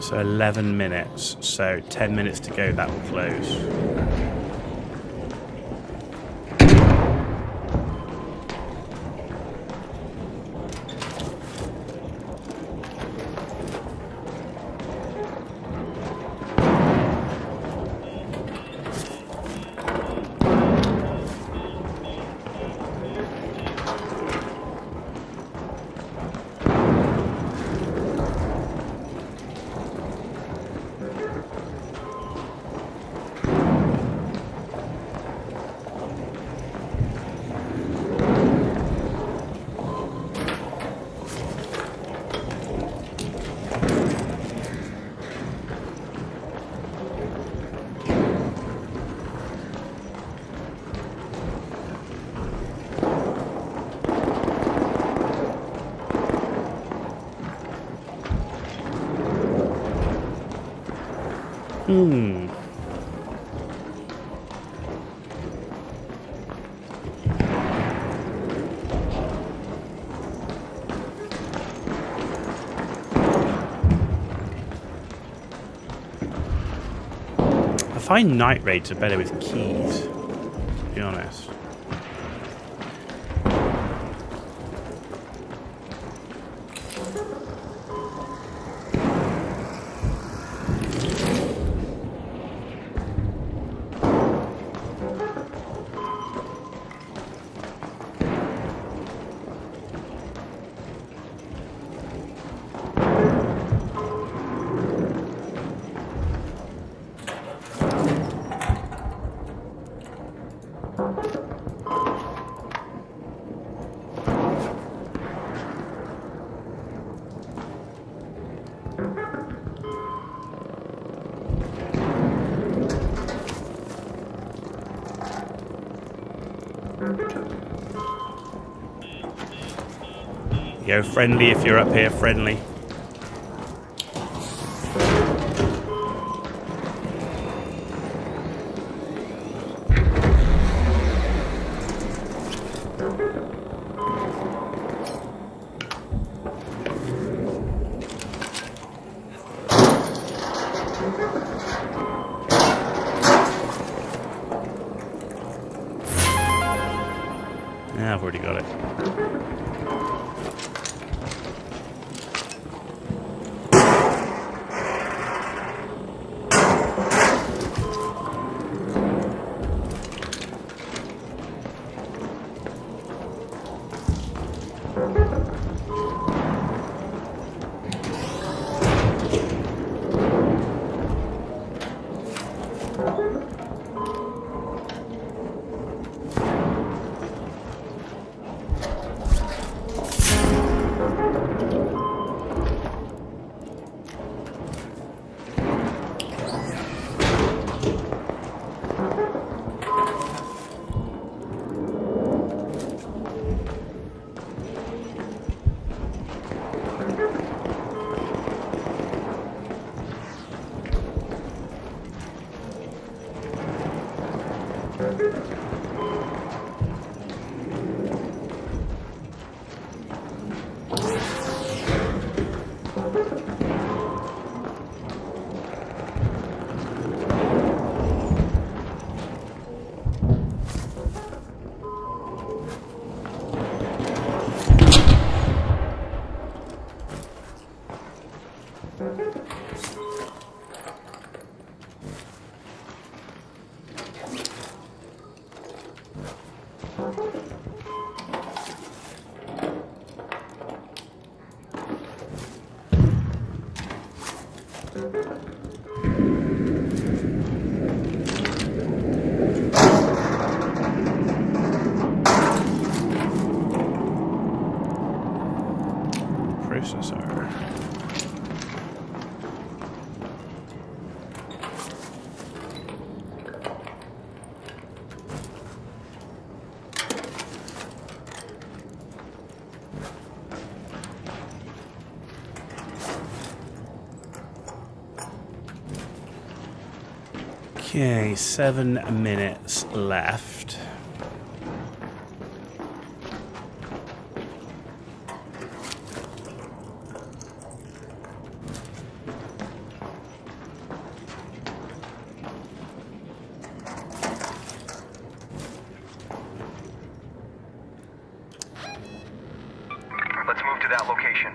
So 11 minutes, so 10 minutes to go, that will close. I find night raids are better with keys, to be honest. Yo, friendly if you're up here, friendly. Yeah, I've already got it. Processor. Okay, 7 minutes left. Let's move to that location.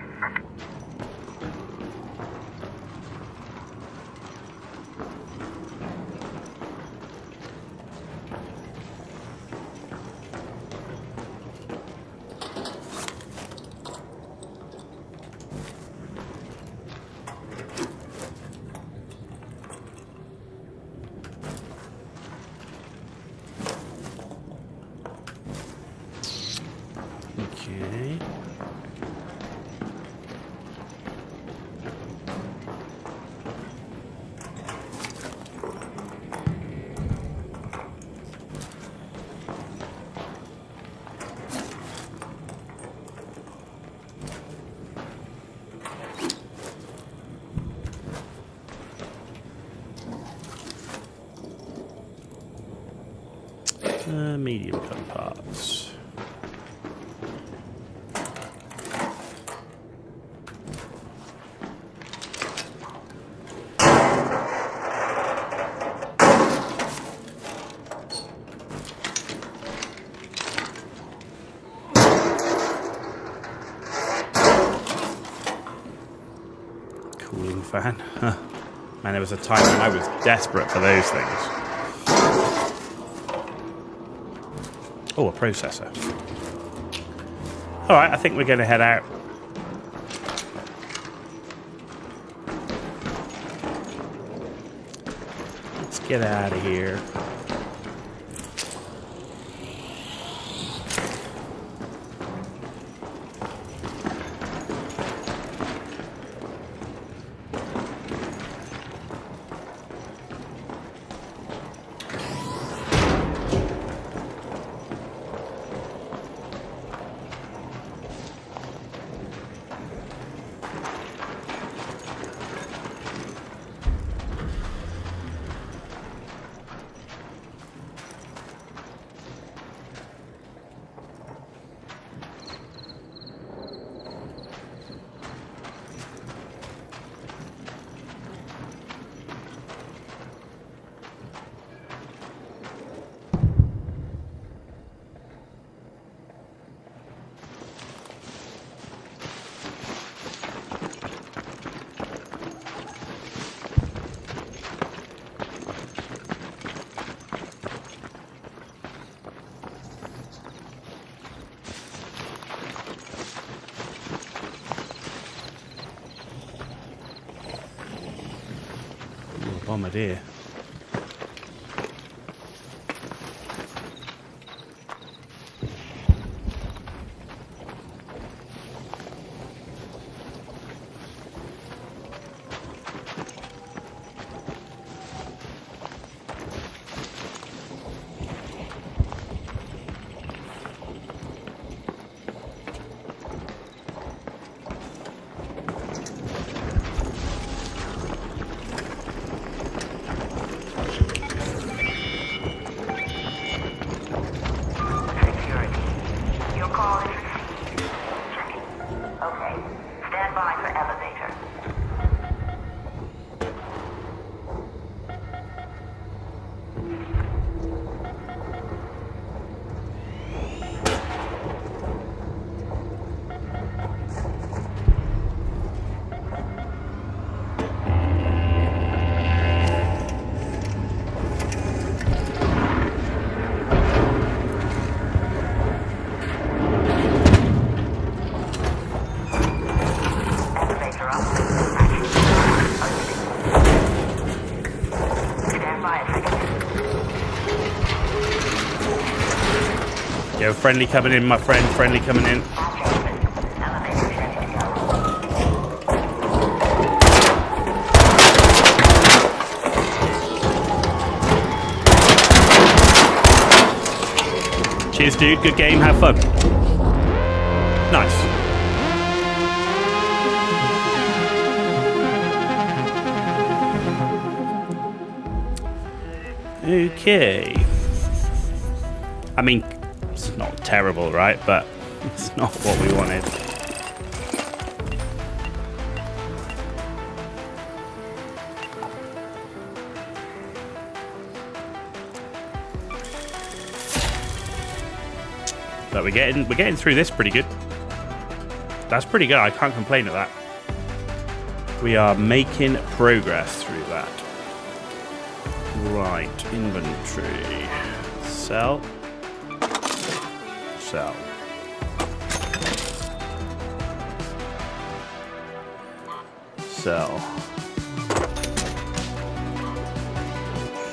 Okay. Medium cut parts. Cooling fan. Huh. Man, there was a time when I was desperate for those things. Oh, a processor. Alright, I think we're going to head out. Let's get out of here. Bombardier. Yo, friendly coming in, my friend. Friendly coming in. Cheers, dude. Good game. Have fun. Nice. Okay. I mean, it's not terrible, right? But it's not what we wanted. But we're getting through this pretty good. That's pretty good. I can't complain at that. We are making progress through that. Right, inventory. Sell. Sell. Sell.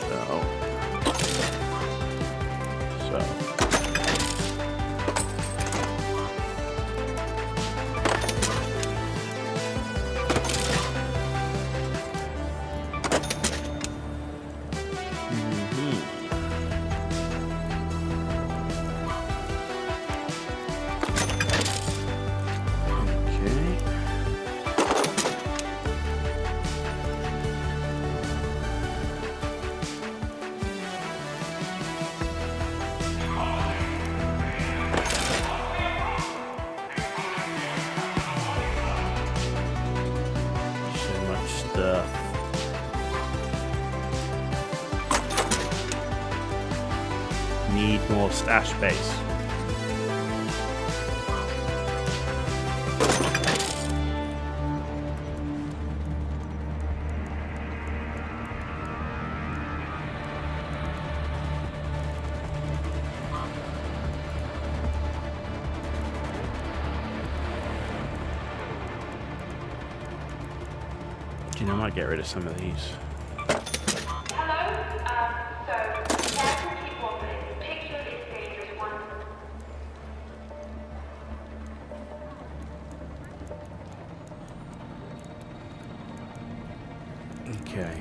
Sell. Sell. Need more stash space. Do you know, I might get rid of some of these. Okay.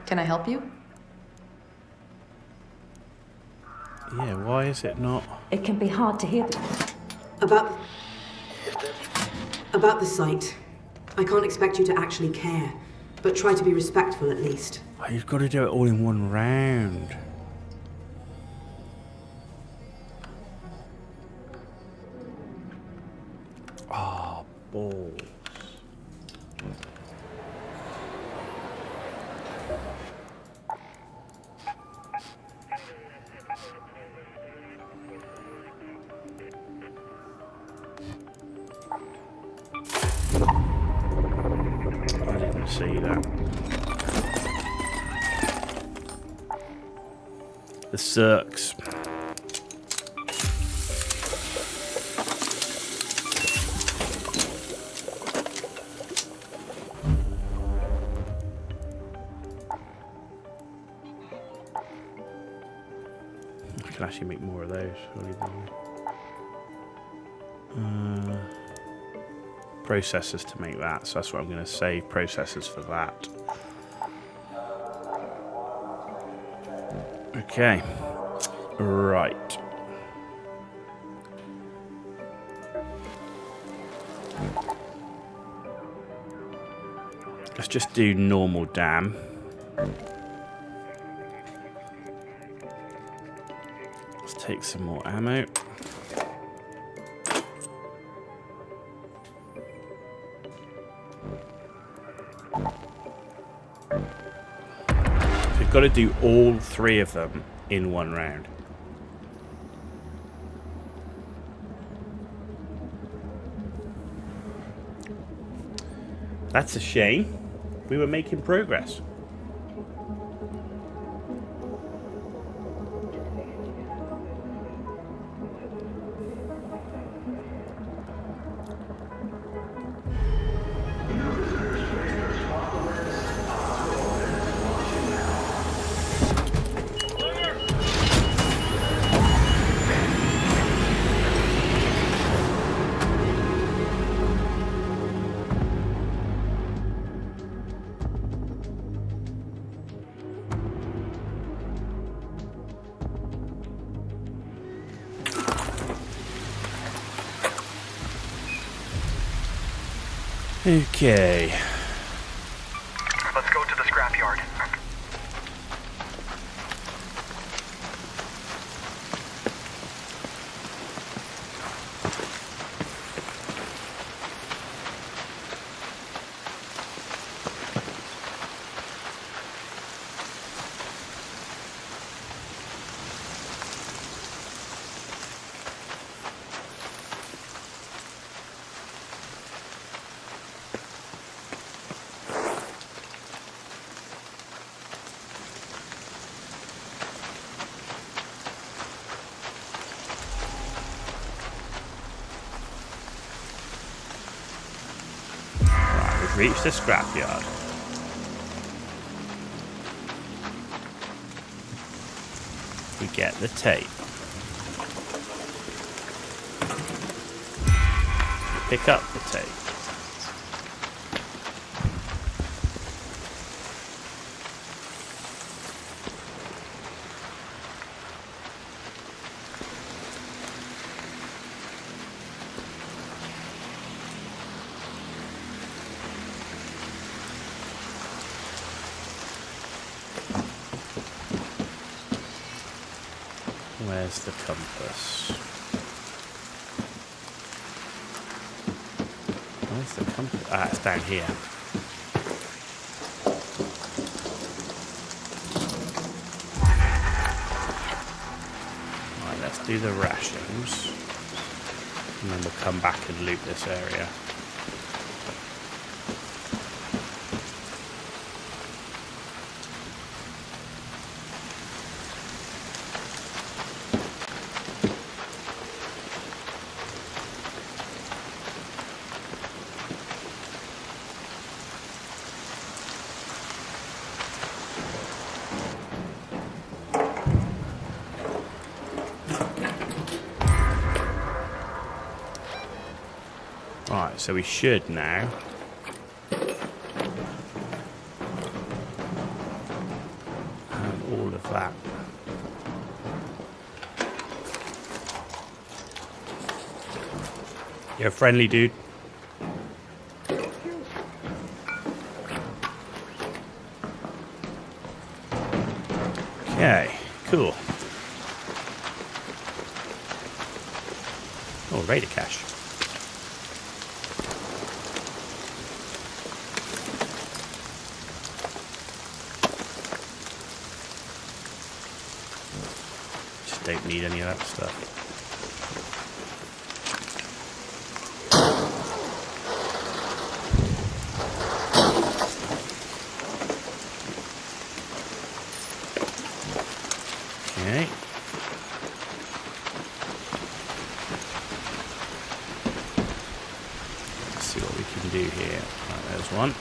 Can I help you? Yeah, why is it not? It can be hard to hear. About the site. I can't expect you to actually care, but try to be respectful at least. Oh, you've got to do it all in one round. Oh, balls. I didn't see that. The Cirques. can actually make more of those. Processors to make that, so that's what I'm going to save processors for that. Okay, right. Let's just do normal dam. Let's take some more ammo. We've got to do all 3 of them in 1 round. That's a shame. We were making progress. Okay. Let's go to the scrapyard. Reach the scrapyard. We get the tape. Pick up the tape. Where's the compass? Where's the compass? Ah, it's down here. Right, let's do the rations. And then we'll come back and loot this area. Right, so we should now have all of that. You're a friendly dude. Okay, cool. Oh, raider cache. Don't need any of that stuff. Okay. Let's see what we can do here. Right, there's one.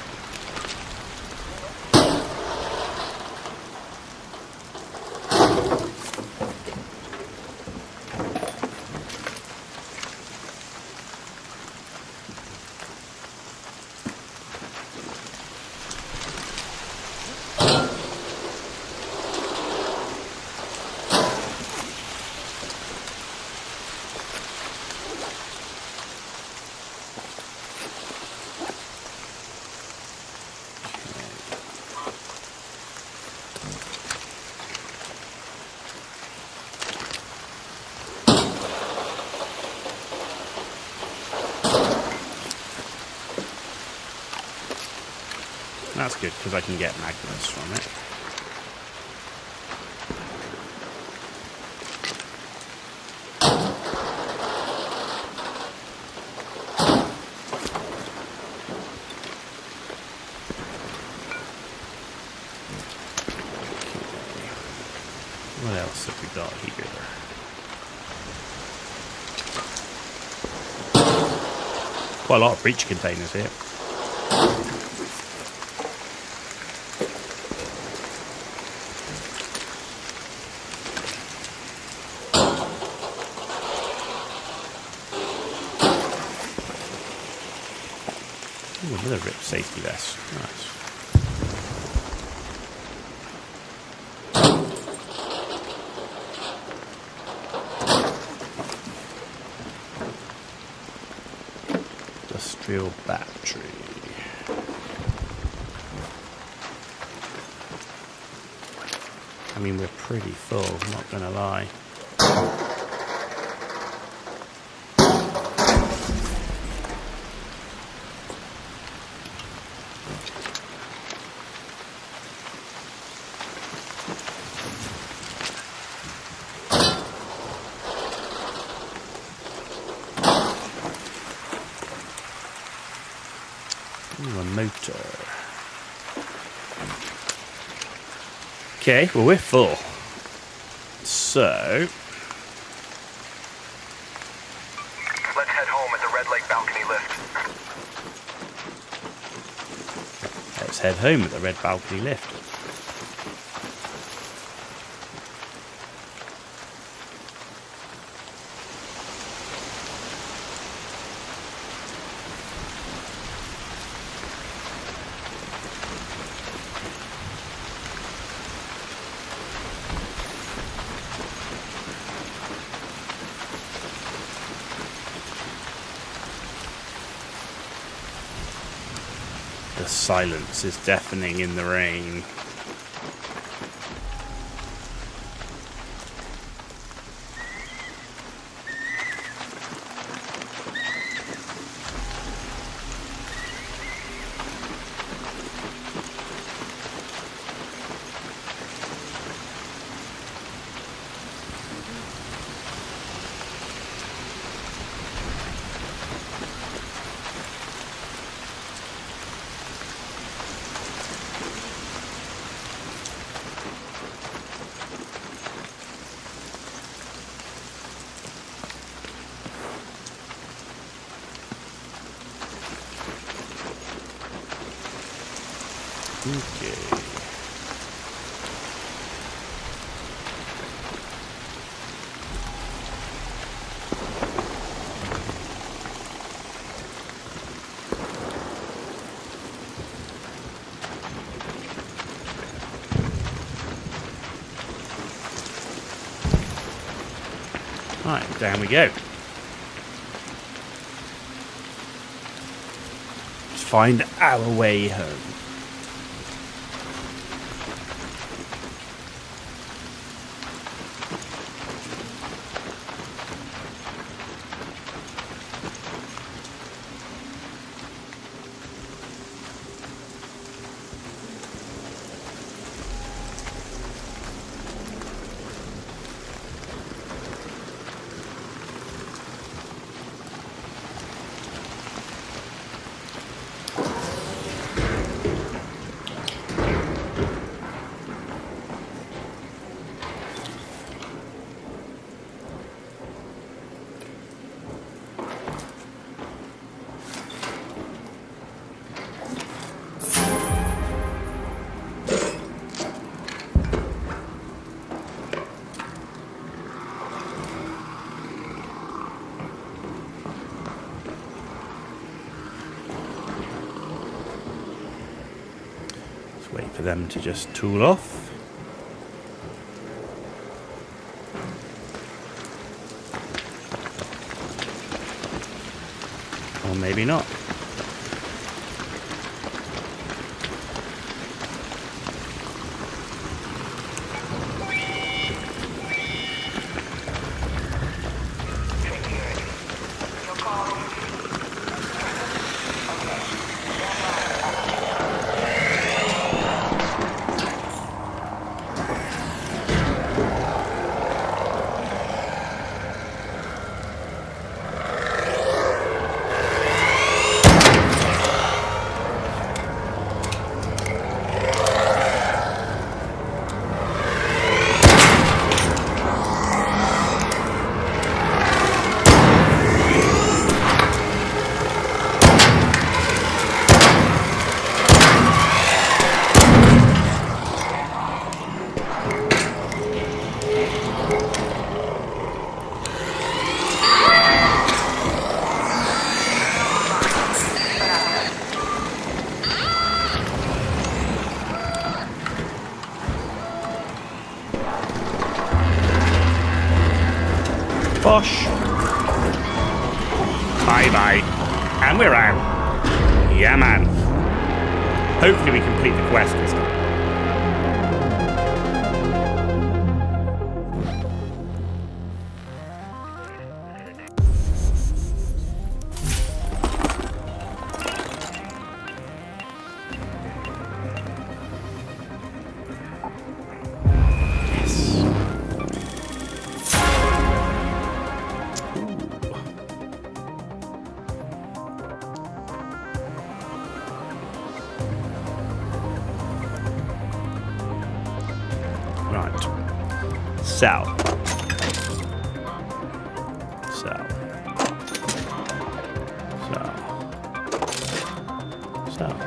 That's good, because I can get magnets from it. What else have we got here? Quite a lot of breach containers here. Ooh, another rip safety vest. Nice. Industrial battery. I mean, we're pretty full, I'm not gonna lie. Ooh, a motor. Okay, well, we're full. So let's head home at the Red Lake balcony lift. let's head home at the red balcony lift. The silence is deafening in the rain. Okay. Right, down we go. Let's find our way home. Wait for them to just tool off. Or maybe not. Bosh. Bye-bye. And we're out. Yeah, man. Hopefully we complete the quest this time. South. South. South. South.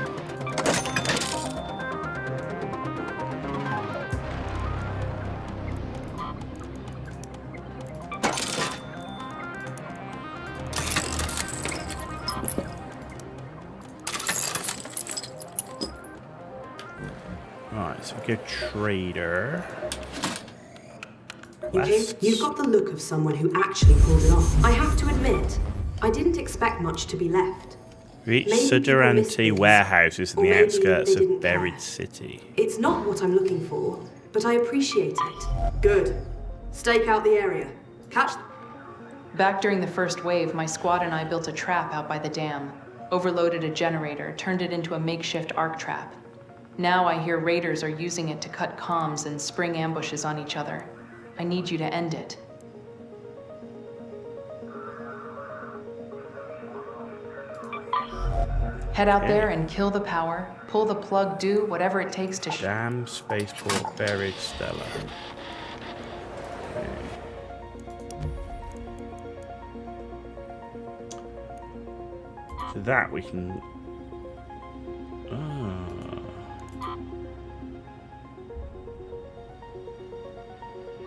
Alright, so we go trader. You've got the look of someone who actually pulled it off. I have to admit, I didn't expect much to be left. Reach Sudaranti warehouses in the outskirts of Buried City. It's not what I'm looking for, but I appreciate it. Good. Stake out the area. Catch... Back during the first wave, my squad and I built a trap out by the dam. Overloaded a generator, turned it into a makeshift arc trap. Now I hear raiders are using it to cut comms and spring ambushes on each other. I need you to end it. Head out there and kill the power, pull the plug, do whatever it takes to... Dam, spaceport, buried Stella. Okay. So that we can...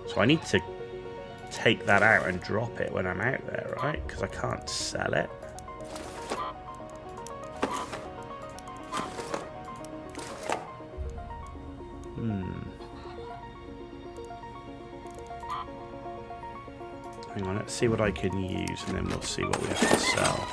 So I need to take that out and drop it when I'm out there, right? Because I can't sell it. Hang on, let's see what I can use and then we'll see what we have to sell.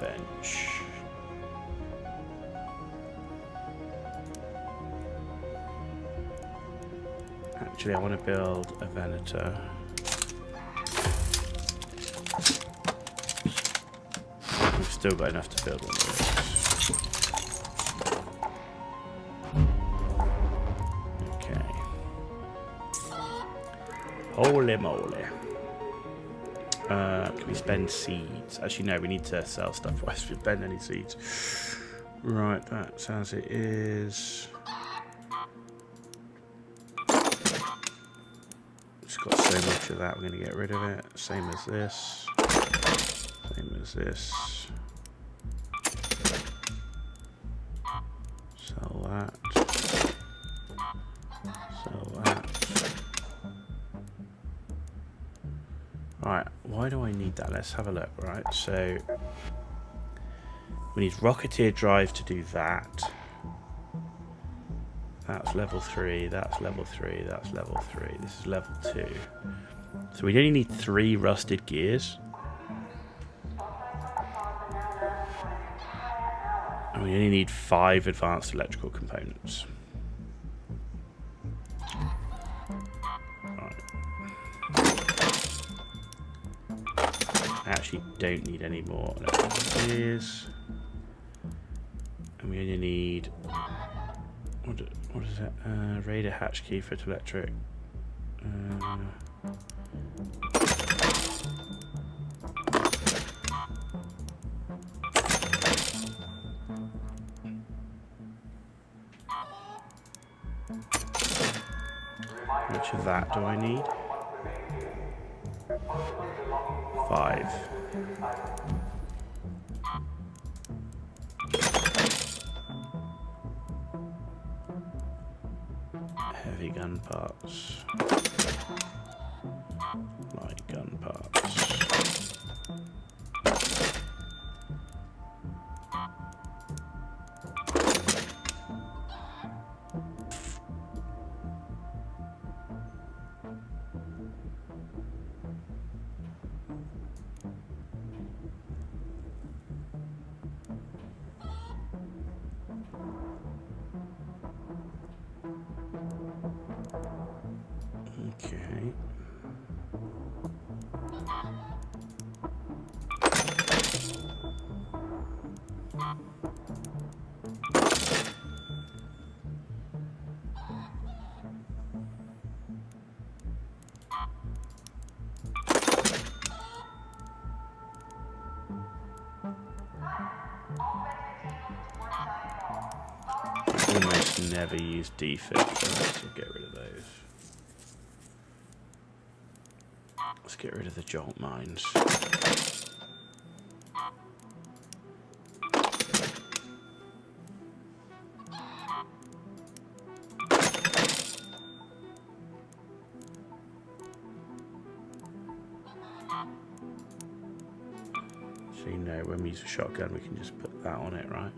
Bench. Actually, I want to build a Venator. We've still got enough to build one of those. Okay. Holy moly. Can we spend seeds? Actually, no, we need to sell stuff. Why should we spend any seeds? Right, that's as it is. It's got so much of that, we're going to get rid of it. Same as this. Same as this. Sell that. Sell that. Right, why do I need that? Let's have a look. Right, so we need Rocketeer Drive to do that. That's level 3, that's level 3, that's level 3. This is level 2. So we only need 3 rusted gears. And we only need 5 advanced electrical components. I actually don't need any more electrical gears. And we only need... What is it? Radar hatch key for electric. How much of that do I need? 5. Heavy gun parts. Light gun parts. Okay. Almost never use defib, so we'll get rid of those. Let's get rid of the jolt mines. So you know when we use a shotgun we can just put that on it, right?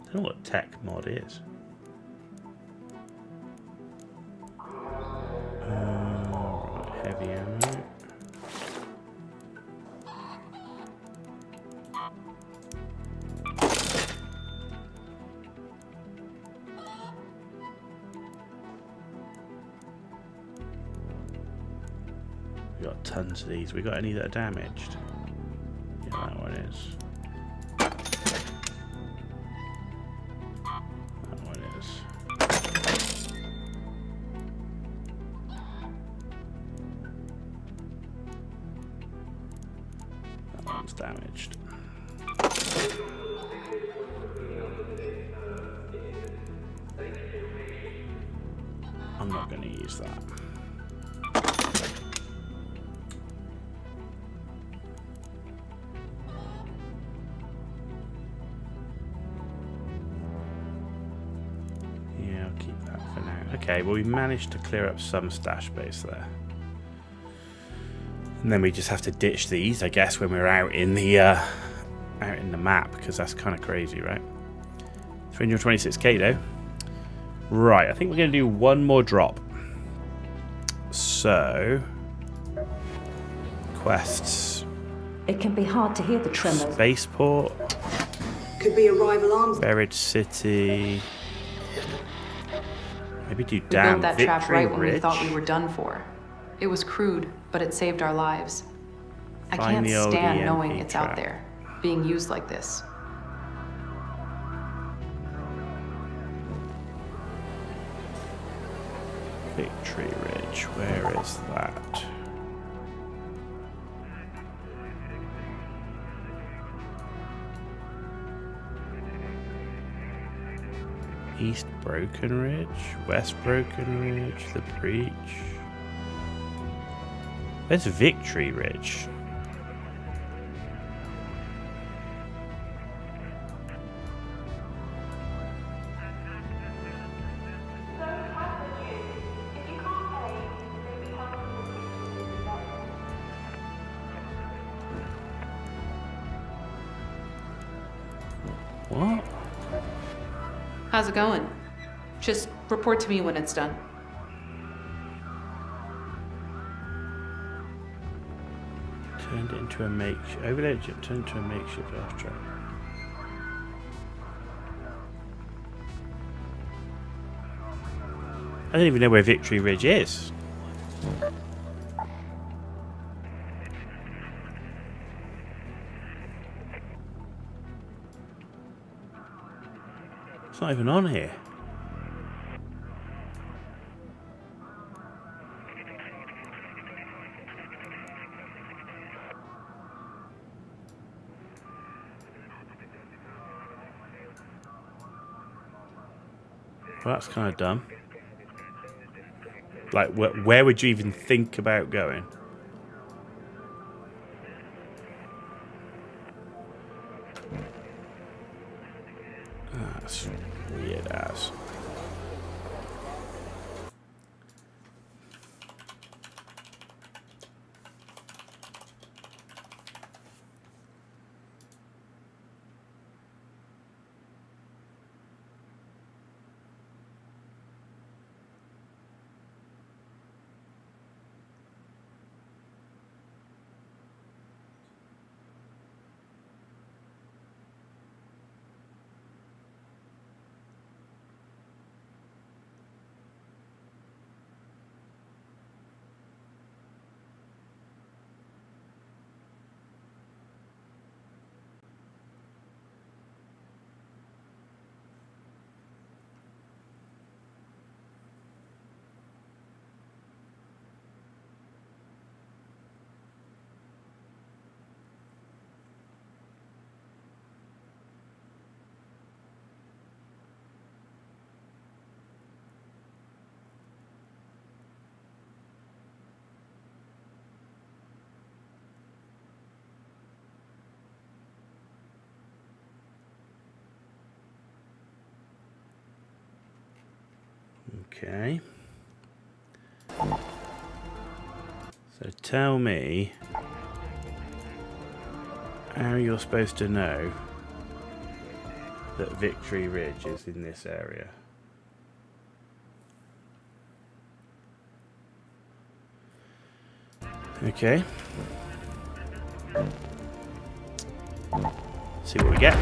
I don't know what tech mod is. Right, heavy ammo. We got tons of these. We got any that are damaged? Yeah, that one is. Damaged. I'm not going to use that. Yeah, I'll keep that for now. Okay, well we managed to clear up some stash space there. And then we just have to ditch these, I guess, when we're out in the map, because that's kind of crazy, right? 326k though. Right, I think we're going to do one more drop. So, quests. It can be hard to hear the tremors. Spaceport. Could be a rival arms. Buried City. Maybe do We damn built that Victory trap right when Ridge. we thought we were done for. It was crude, but it saved our lives. I Find can't the old stand EMP knowing it's trap. out there, being used like this. Victory Ridge, where is that? East Broken Ridge, West Broken Ridge, the Breach. Where's Victory Ridge? What? How's it going? Just report to me when it's done. Turned it into a makeshift. Overlaid it, turned into a makeshift off track. I don't even know where Victory Ridge is. It's not even on here. Well, that's kind of dumb. Like, where would you even think about going? That's weird ass. Okay. So tell me how you're supposed to know that Victory Ridge is in this area. Okay. See what we get.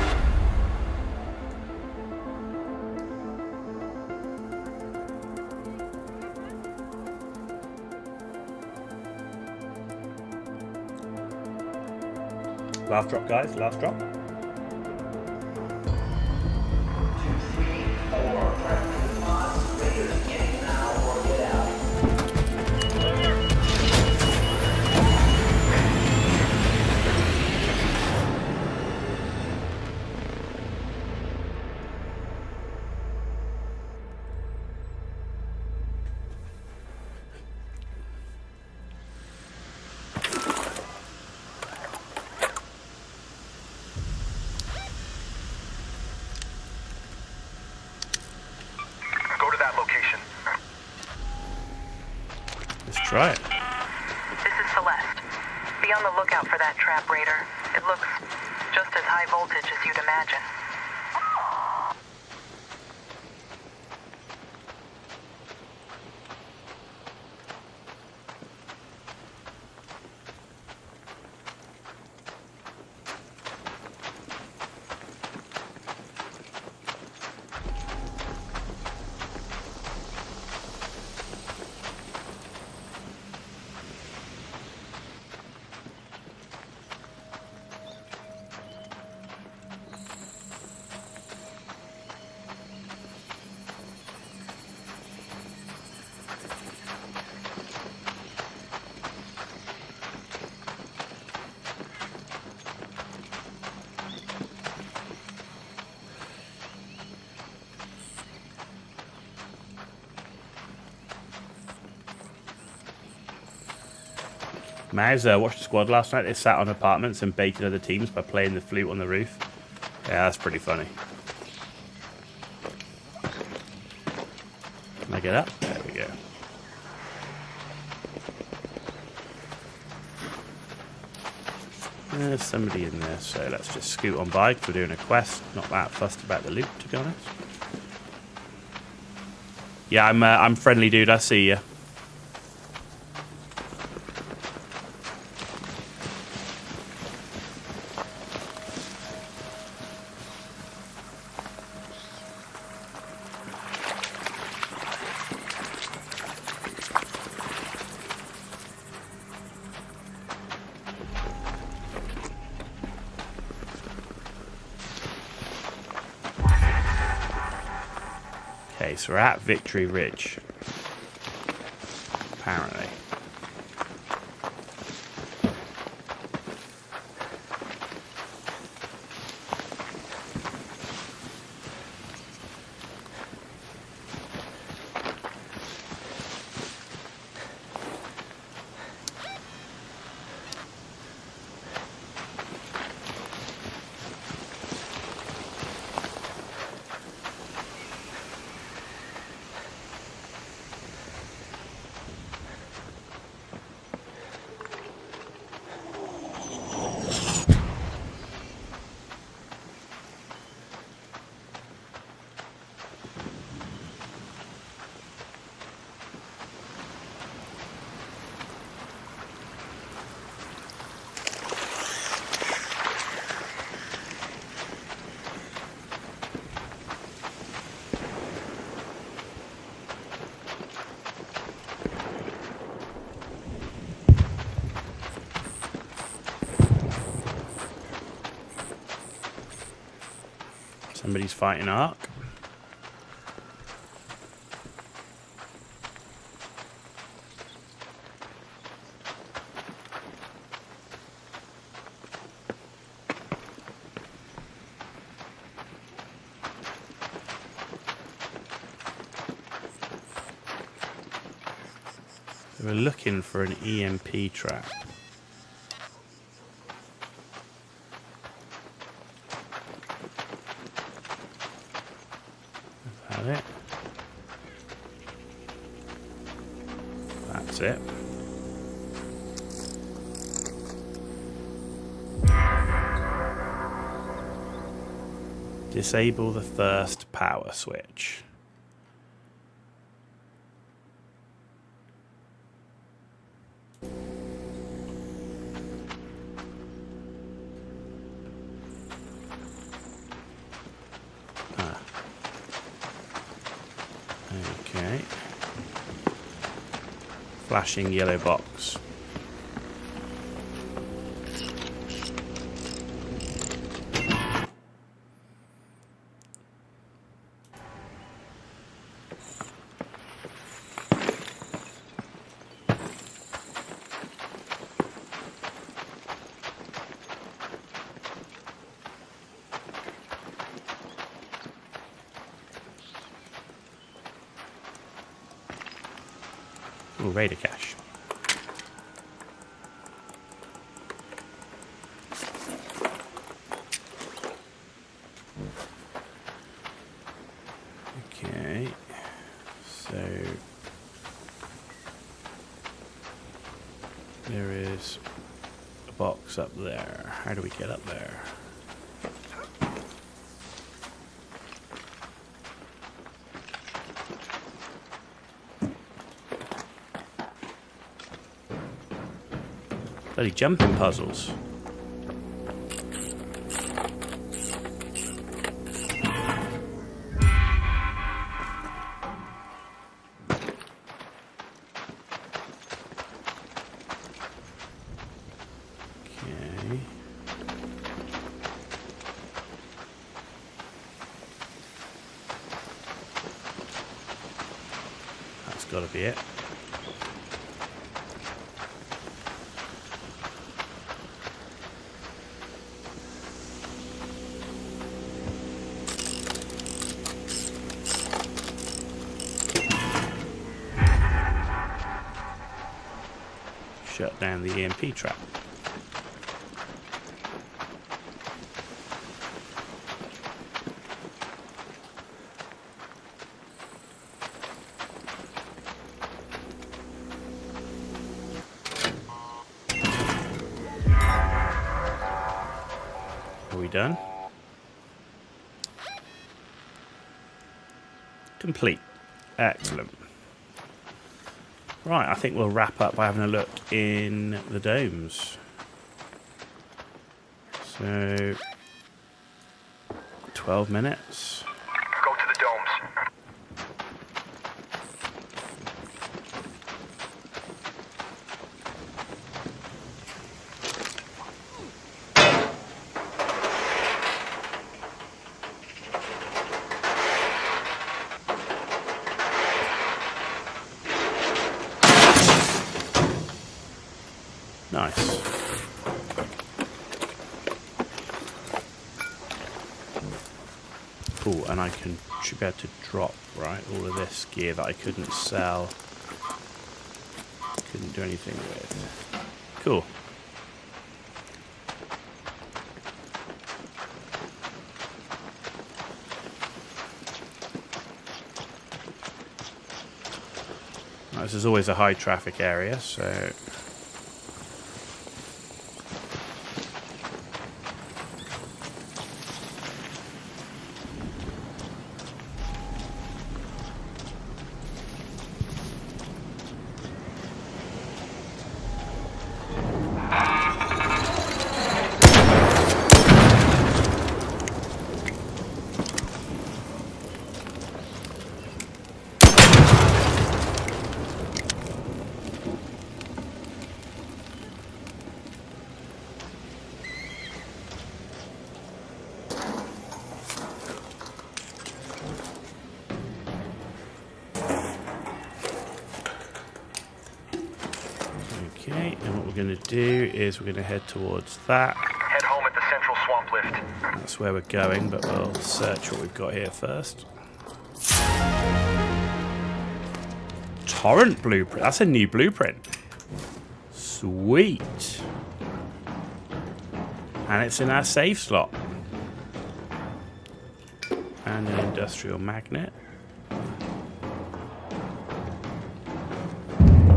Last drop, guys. Last drop. Try it. This is Celeste. Be on the lookout for that trap, Raider. It looks just as high voltage as you'd imagine. Maz watched the squad last night. They sat on apartments and baited other teams by playing the flute on the roof. Yeah, that's pretty funny. Can I get up? There we go. There's somebody in there, so let's just scoot on by because we're doing a quest. Not that fussed about the loot, to be honest. Yeah, I'm friendly, dude. I see you. Okay, so we're at Victory Ridge. Apparently. Somebody's fighting Ark. We're looking for an EMP trap. Is that it? That's it. Disable the first power switch. Okay. Flashing yellow box. Ooh, Raider cache. Okay, so there is a box up there. How do we get up there? Bloody jumping puzzles. Okay. That's got to be it. Shut down the EMP trap. Are we done? Complete. Excellent. Right, I think we'll wrap up by having a look in the domes. So, 12 minutes. Go to the domes. Nice. Cool, and I should be able to drop, right, all of this gear that I couldn't sell. Couldn't do anything with. Cool. Now, this is always a high traffic area, so Okay, and what we're going to do is we're going to head towards that. Head home at the central swamp lift. That's where we're going, but we'll search what we've got here first. Torrent blueprint. That's a new blueprint. Sweet. And it's in our safe slot. And an industrial magnet.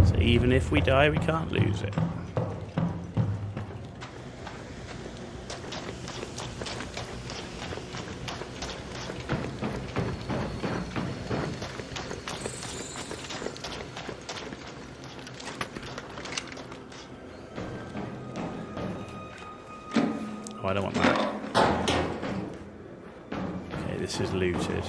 So even if we die, we can't lose it. Oh, I don't want that. Okay, this is looted.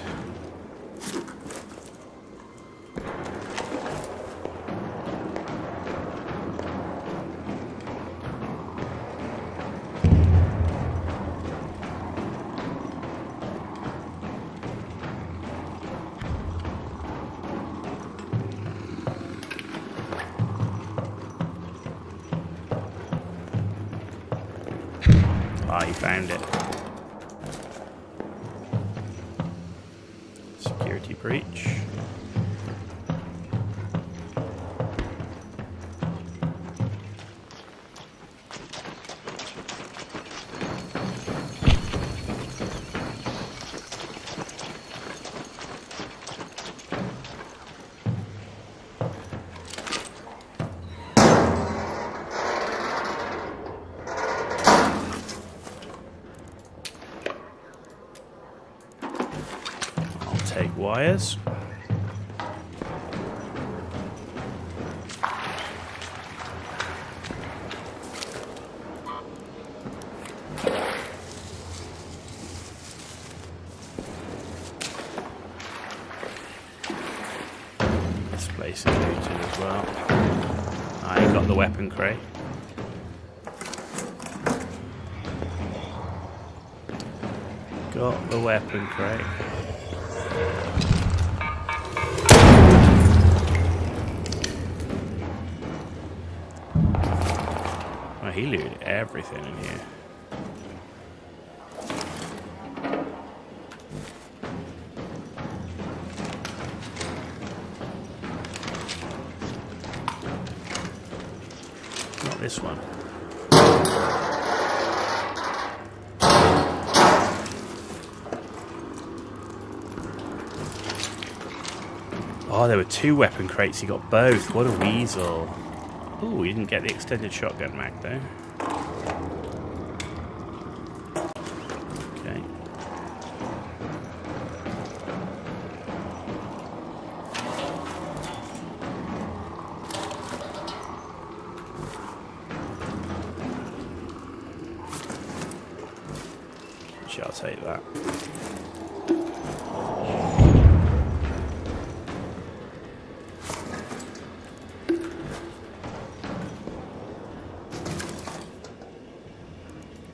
Ah, you found it. Security breach. Take wires. This place is looted as well. I got the weapon crate. Got the weapon crate. Oh, he looted everything in here. Not this one. Oh, there were 2 weapon crates. He got both. What a weasel. Ooh, he didn't get the extended shotgun mag though. Okay. Shall take that.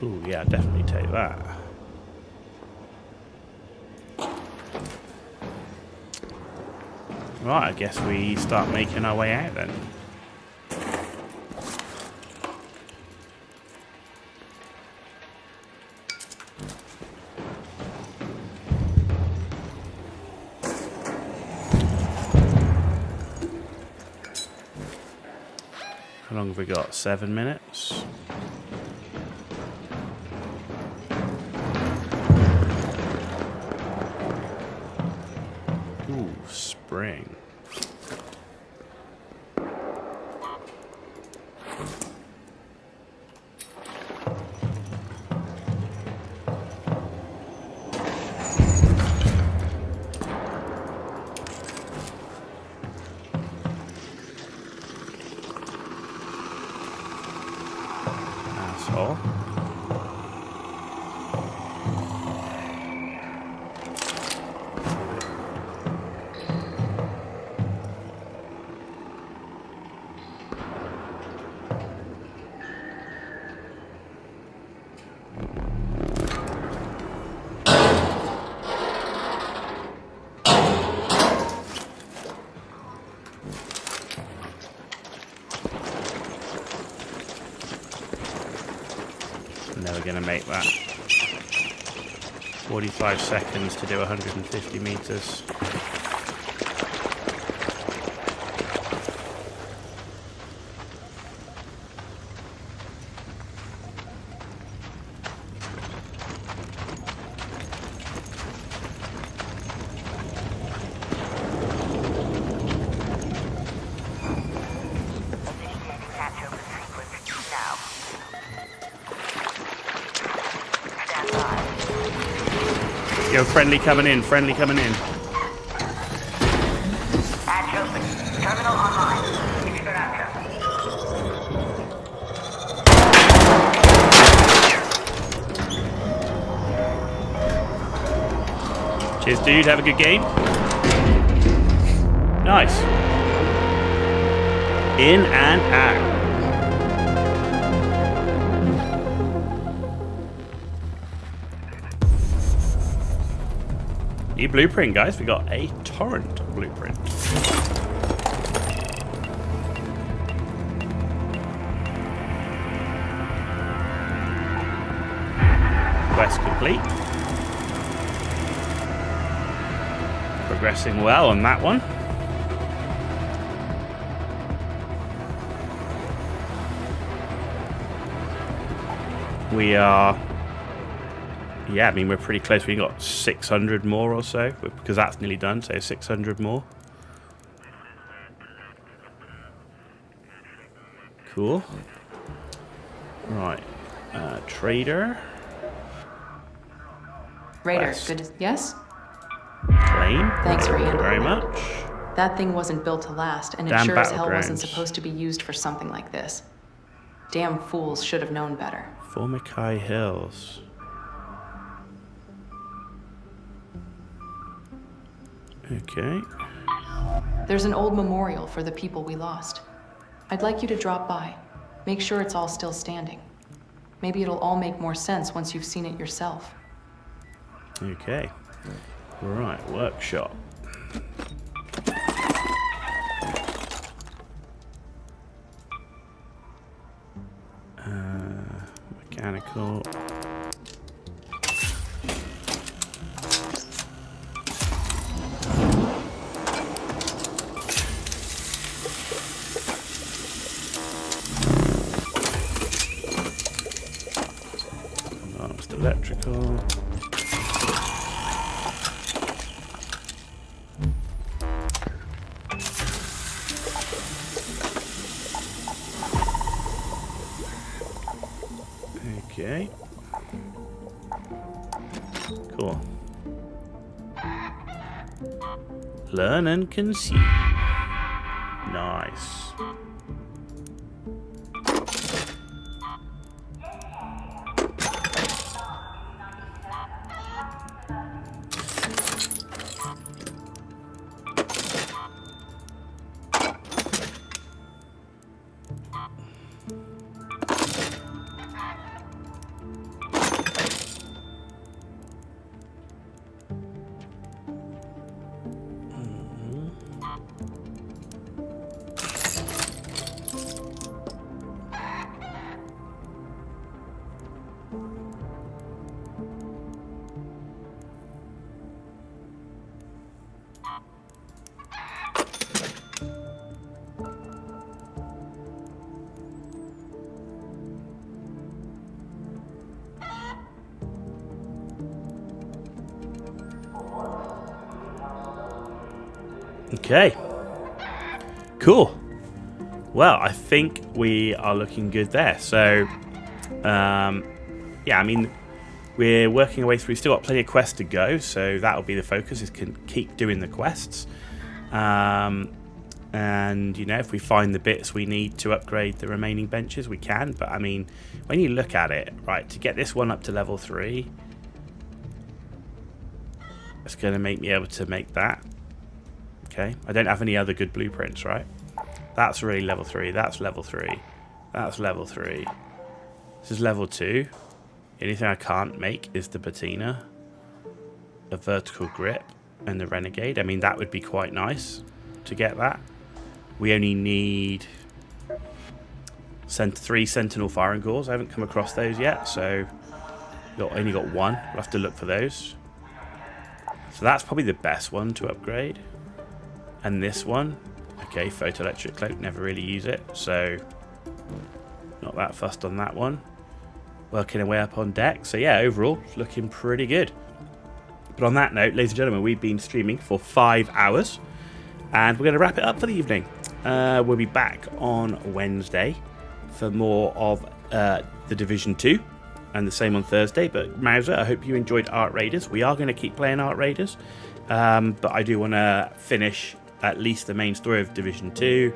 Ooh, yeah, definitely take that. Right, I guess we start making our way out then. How long have we got? 7 minutes? Ooh, spring. Asshole. Never going to make that. 45 seconds to do 150 meters. Yo, friendly coming in, friendly coming in. Hatch open. Terminal online. Cheers, dude. Have a good game. Nice. In and out. New blueprint, guys. We got a torrent blueprint. Quest complete. Progressing well on that one. We are... Yeah, I mean, we're pretty close. We got 600 more or so, because that's nearly done, so 600 more. Cool. Right. Trader. Raider, Quest. good. Yes? Claim. Thanks for handling very that. much. That thing wasn't built to last, and it Damn sure as hell wasn't battlegrounds. supposed to be used for something like this. Damn fools should have known better. Formicae Hills. Okay. There's an old memorial for the people we lost. I'd like you to drop by. Make sure it's all still standing. Maybe it'll all make more sense once you've seen it yourself. Okay. Right, workshop. Mechanical. Advanced electrical. Okay. Cool. Learn and conceive. Nice. Okay. Cool. Well, I think we are looking good there. So, yeah, I mean, we're working our way through. We've still got plenty of quests to go, so that'll be the focus, is can keep doing the quests. And, you know, if we find the bits we need to upgrade the remaining benches, we can. But, I mean, when you look at it, right, to get this one up to level 3, it's going to make me able to make that. Okay, I don't have any other good blueprints, right? That's really level 3. That's level 3. That's level 3. This is level 2. The only thing I can't make is the patina, the vertical grip, and the renegade. I mean, that would be quite nice to get that. We only need sent 3 Sentinel firing cores. I haven't come across those yet, so only got 1. We'll have to look for those. So that's probably the best one to upgrade. And this one, okay, photoelectric cloak, never really use it, so not that fussed on that one. Working our way up on deck, so yeah, overall, it's looking pretty good. But on that note, ladies and gentlemen, we've been streaming for 5 hours, and we're going to wrap it up for the evening. We'll be back on Wednesday for more of the Division 2. And the same on Thursday. But Mauser, I hope you enjoyed Ark Raiders. We are going to keep playing Ark Raiders, but I do want to finish at least the main story of Division 2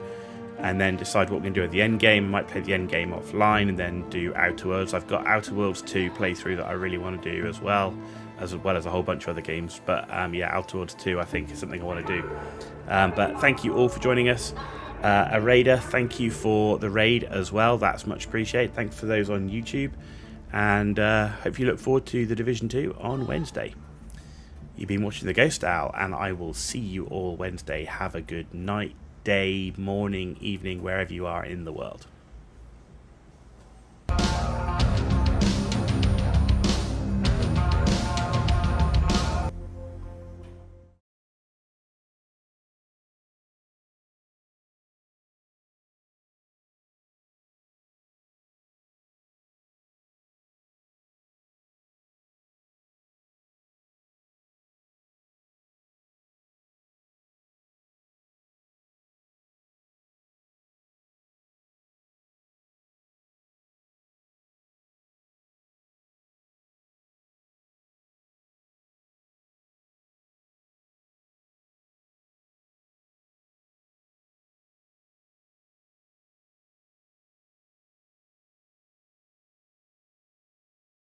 and then decide what we're going to do at the end game. I might play the end game offline and then do Outer Worlds. I've got Outer Worlds 2 playthrough that I really want to do as well as a whole bunch of other games. But yeah, Outer Worlds 2 I think is something I want to do. But thank you all for joining us. A Raider, thank you for the raid as well. That's much appreciated. Thanks for those on YouTube. And hope you look forward to the Division 2 on Wednesday. You've been watching The Ghost Owl, and I will see you all Wednesday. Have a good night, day, morning, evening, wherever you are in the world.